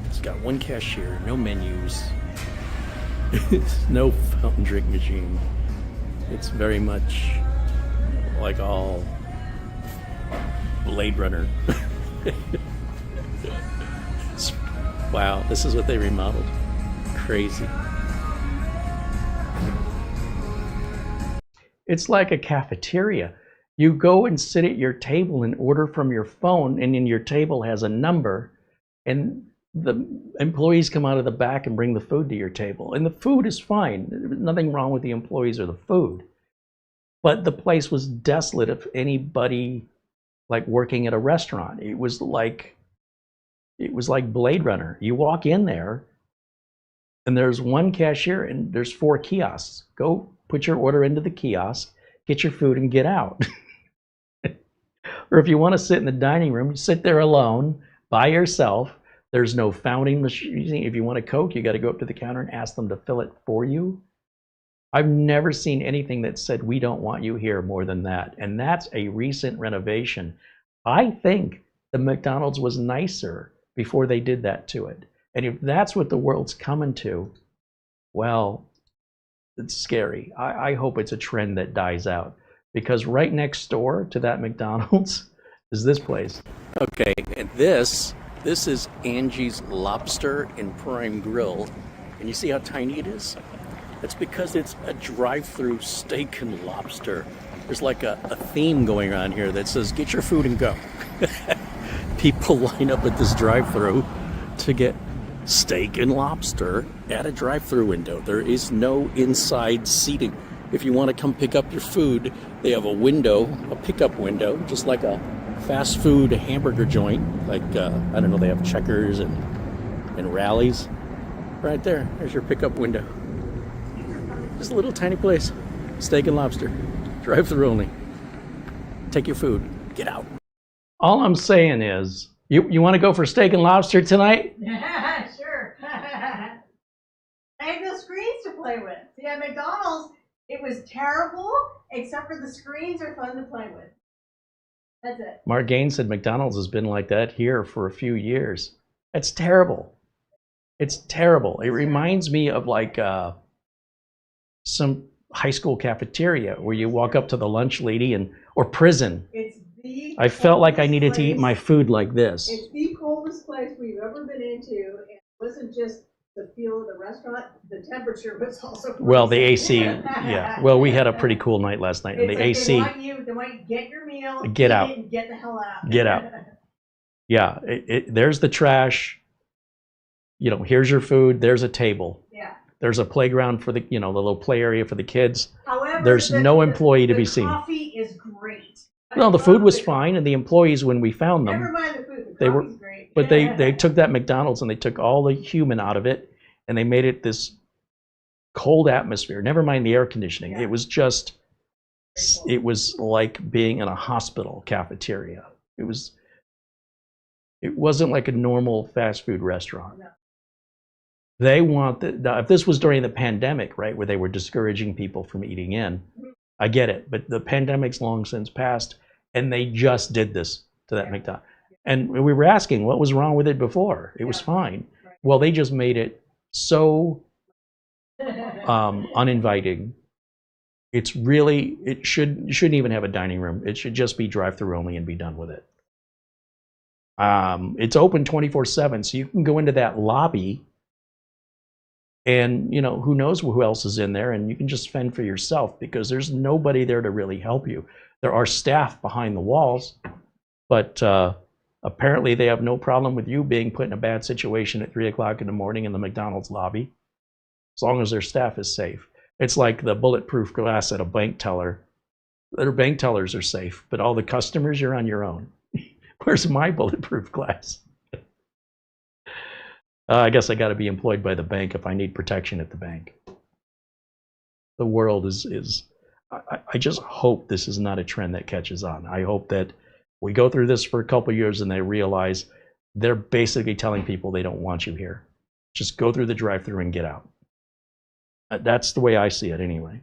it's got one cashier, no menus, no fountain drink machine. It's very much like all Blade Runner. Wow, this is what they remodeled. Crazy. It's like a cafeteria. You go and sit at your table and order from your phone, and then your table has a number, and the employees come out of the back and bring the food to your table. And the food is fine. There's nothing wrong with the employees or the food. But the place was desolate of anybody like working at a restaurant. It was like Blade Runner. You walk in there, and there's one cashier, and there's 4 kiosks. Go put your order into the kiosk, get your food, and get out. Or if you want to sit in the dining room, you sit there alone, by yourself. There's no fountain machine. If you want a Coke, you got to go up to the counter and ask them to fill it for you. I've never seen anything that said, we don't want you here, more than that. And that's a recent renovation. I think the McDonald's was nicer before they did that to it. And if that's what the world's coming to, well, it's scary. I hope it's a trend that dies out, because right next door to that McDonald's is this place. Okay, and this is Angie's Lobster and Prime Grill. And you see how tiny it is? It's because it's a drive-through steak and lobster. There's like a theme going on here that says, get your food and go. People line up at this drive-through to get steak and lobster at a drive-through window. There is no inside seating. If you want to come pick up your food, they have a window, a pickup window, just like a fast food hamburger joint. Like, I don't know, they have Checkers and Rallies. Right there, there's your pickup window. Just a little tiny place. Steak and lobster. Drive-through only. Take your food. Get out. All I'm saying is, you want to go for steak and lobster tonight? Yeah, sure. I had no screens to play with. See, at McDonald's, it was terrible, except for the screens are fun to play with. That's it. Mark Gaines said McDonald's has been like that here for a few years. That's terrible. It's terrible. It reminds me of like some high school cafeteria where you walk up to the lunch lady or prison. It's the I felt like I needed to eat my food like this. It's the coldest place we've ever been into, and it wasn't just the feel of the restaurant, the temperature was also freezing. Well, the AC, yeah. Well, we had a pretty cool night last night, and the AC. They want you to get your meal, get out, and get the hell out. Get out. Yeah, there's the trash. You know, here's your food. There's a table. Yeah. There's a playground for the, the little play area for the kids. However, there's no employee to be seen. The coffee is great. No, the food was fine, and the employees, when we found them, never mind the food. They were great. But they took that McDonald's and they took all the human out of it, and they made it this cold atmosphere. Never mind the air conditioning. Yeah. It was just, it was like being in a hospital cafeteria. It wasn't like a normal fast food restaurant. No. They want if this was during the pandemic, right, where they were discouraging people from eating in, I get it. But the pandemic's long since passed, and they just did this to that McDonald's. And we were asking what was wrong with it before. It was fine. Right. Well, they just made it so uninviting. It's really, you shouldn't even have a dining room. It should just be drive-through only and be done with it. It's open 24/7, so you can go into that lobby and, who knows who else is in there, and you can just fend for yourself because there's nobody there to really help you. There are staff behind the walls, but apparently they have no problem with you being put in a bad situation at 3 o'clock in the morning in the McDonald's lobby, as long as their staff is safe. It's like the bulletproof glass at a bank teller. Their bank tellers are safe, but all the customers, you're on your own. Where's my bulletproof glass? I guess I got to be employed by the bank if I need protection at the bank. The world is I just hope this is not a trend that catches on. I hope that we go through this for a couple of years and they realize they're basically telling people they don't want you here. Just go through the drive-through and get out. That's the way I see it anyway.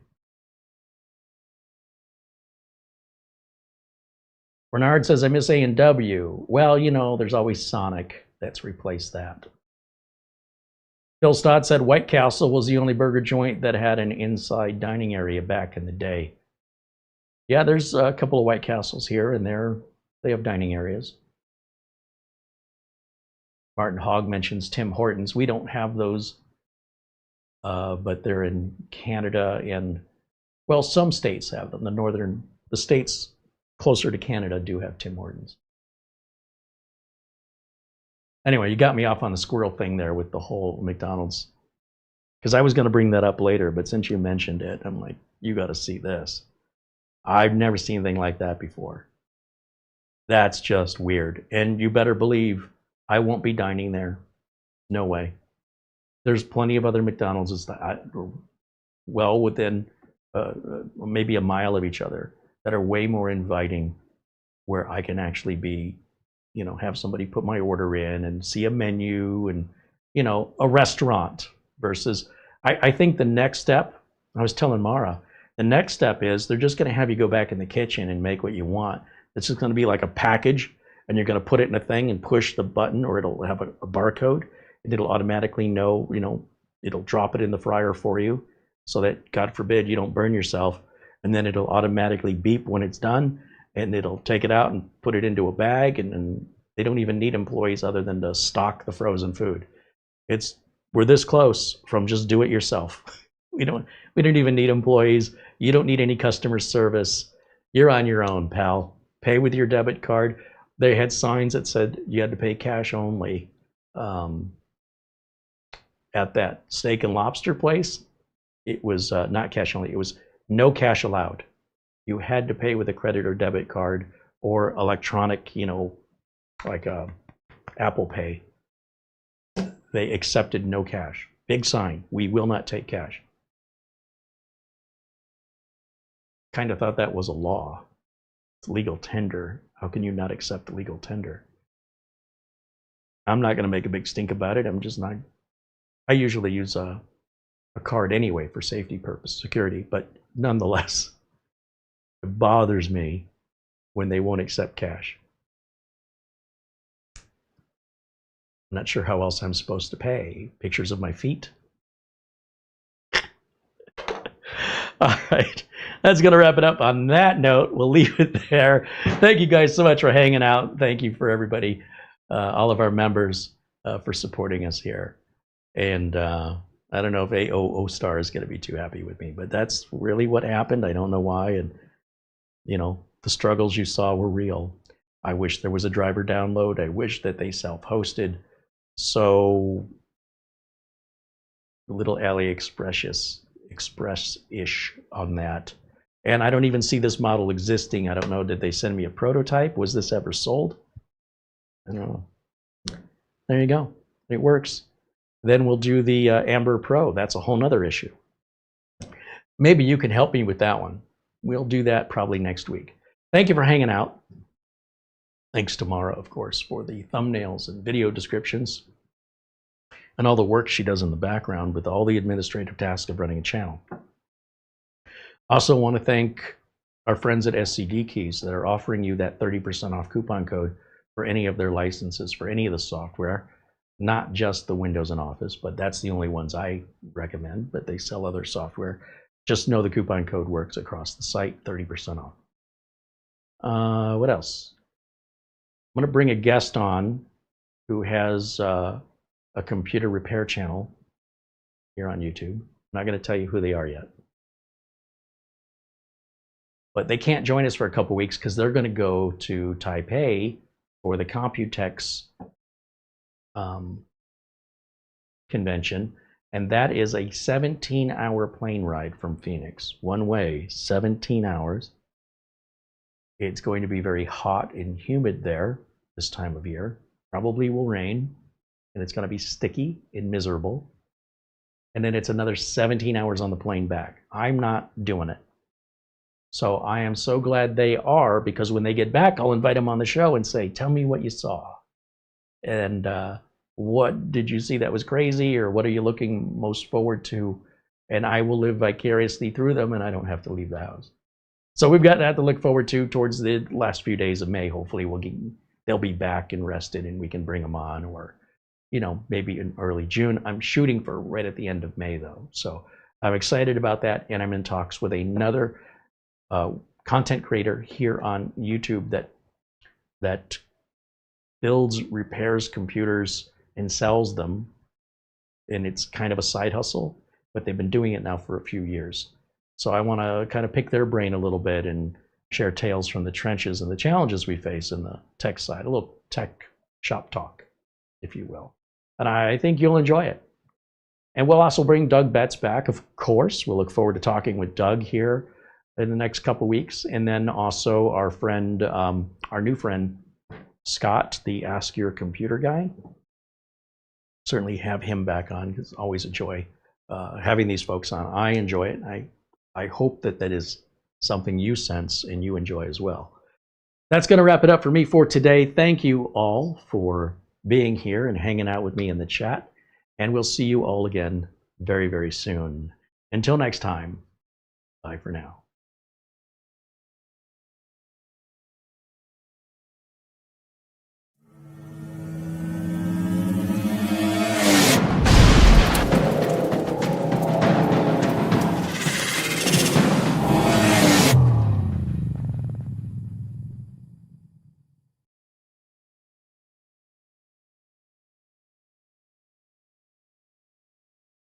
Bernard says, I miss A&W. Well, there's always Sonic that's replaced that. Phil Stott said White Castle was the only burger joint that had an inside dining area back in the day. Yeah, there's a couple of White Castles here and there. They have dining areas. Martin Hogg mentions Tim Hortons. We don't have those, but they're in Canada and, well, some states have them. The states closer to Canada do have Tim Hortons. Anyway, you got me off on the squirrel thing there with the whole McDonald's, because I was going to bring that up later, but since you mentioned it, I'm like, you got to see this. I've never seen anything like that before. That's just weird. And you better believe I won't be dining there. No way. There's plenty of other McDonald's well within maybe a mile of each other that are way more inviting, where I can actually be, have somebody put my order in and see a menu and, a restaurant versus, I think the next step, I was telling Mara, the next step is they're just going to have you go back in the kitchen and make what you want. It's just going to be like a package, and you're going to put it in a thing and push the button, or it'll have a barcode, and it'll automatically know, it'll drop it in the fryer for you so that, God forbid, you don't burn yourself. And then it'll automatically beep when it's done, and it'll take it out and put it into a bag, and they don't even need employees other than to stock the frozen food. We're this close from just do it yourself. We don't even need employees. You don't need any customer service. You're on your own, pal. Pay with your debit card. They had signs that said you had to pay cash only. At that steak and lobster place, it was not cash only. It was no cash allowed. You had to pay with a credit or debit card or electronic, like Apple Pay. They accepted no cash. Big sign, we will not take cash. kind of thought that was a law. It's legal tender. How can you not accept legal tender? I'm not going to make a big stink about it. I'm just not. I usually use a card anyway for safety purpose, security, but nonetheless, it bothers me when they won't accept cash. I'm not sure how else I'm supposed to pay. Pictures of my feet? All right, that's going to wrap it up. On that note, we'll leave it there. Thank you guys so much for hanging out. Thank you for everybody, all of our members, for supporting us here. And I don't know if AOOSTAR is going to be too happy with me, but that's really what happened. I don't know why. And, you know, the struggles you saw were real. I wish there was a driver download. I wish that they self-hosted. So a little AliExpress-ish on that. And I don't even see this model existing. I don't know, did they send me a prototype? Was this ever sold? I don't know. There you go. It works. Then we'll do the Amber Pro. That's a whole nother issue. Maybe you can help me with that one. We'll do that probably next week. Thank you for hanging out. Thanks to Mara, of course, for the thumbnails and video descriptions and all the work she does in the background with all the administrative tasks of running a channel. Also want to thank our friends at SCD Keys that are offering you that 30% off coupon code for any of their licenses, for any of the software, not just the Windows and Office, but that's the only ones I recommend, but they sell other software. Just know the coupon code works across the site, 30% off. What else? I'm going to bring a guest on who has a computer repair channel here on YouTube. I'm not going to tell you who they are yet. But they can't join us for a couple weeks because they're going to go to Taipei for the Computex convention. And that is a 17-hour plane ride from Phoenix. One way, 17 hours. It's going to be very hot and humid there this time of year. Probably will rain. And it's going to be sticky and miserable. And then it's another 17 hours on the plane back. I'm not doing it. So I am so glad they are, because when they get back, I'll invite them on the show and say, tell me what you saw. And what did you see that was crazy, or what are you looking most forward to? And I will live vicariously through them, and I don't have to leave the house. So we've got that to look forward to towards the last few days of May. Hopefully they'll be back and rested, and we can bring them on, or, you know, maybe in early June. I'm shooting for right at the end of May, though. So I'm excited about that, and I'm in talks with another content creator here on YouTube that builds, repairs computers, and sells them. And it's kind of a side hustle, but they've been doing it now for a few years. So I want to kind of pick their brain a little bit and share tales from the trenches and the challenges we face in the tech side, a little tech shop talk, if you will. And I think you'll enjoy it. And we'll also bring Doug Betts back, of course. We'll look forward to talking with Doug here in the next couple weeks. And then also our friend, our new friend, Scott, the Ask Your Computer guy. Certainly have him back on. It's always a joy having these folks on. I enjoy it. I hope that is something you sense and you enjoy as well. That's going to wrap it up for me for today. Thank you all for being here and hanging out with me in the chat. And we'll see you all again very, very soon. Until next time, bye for now.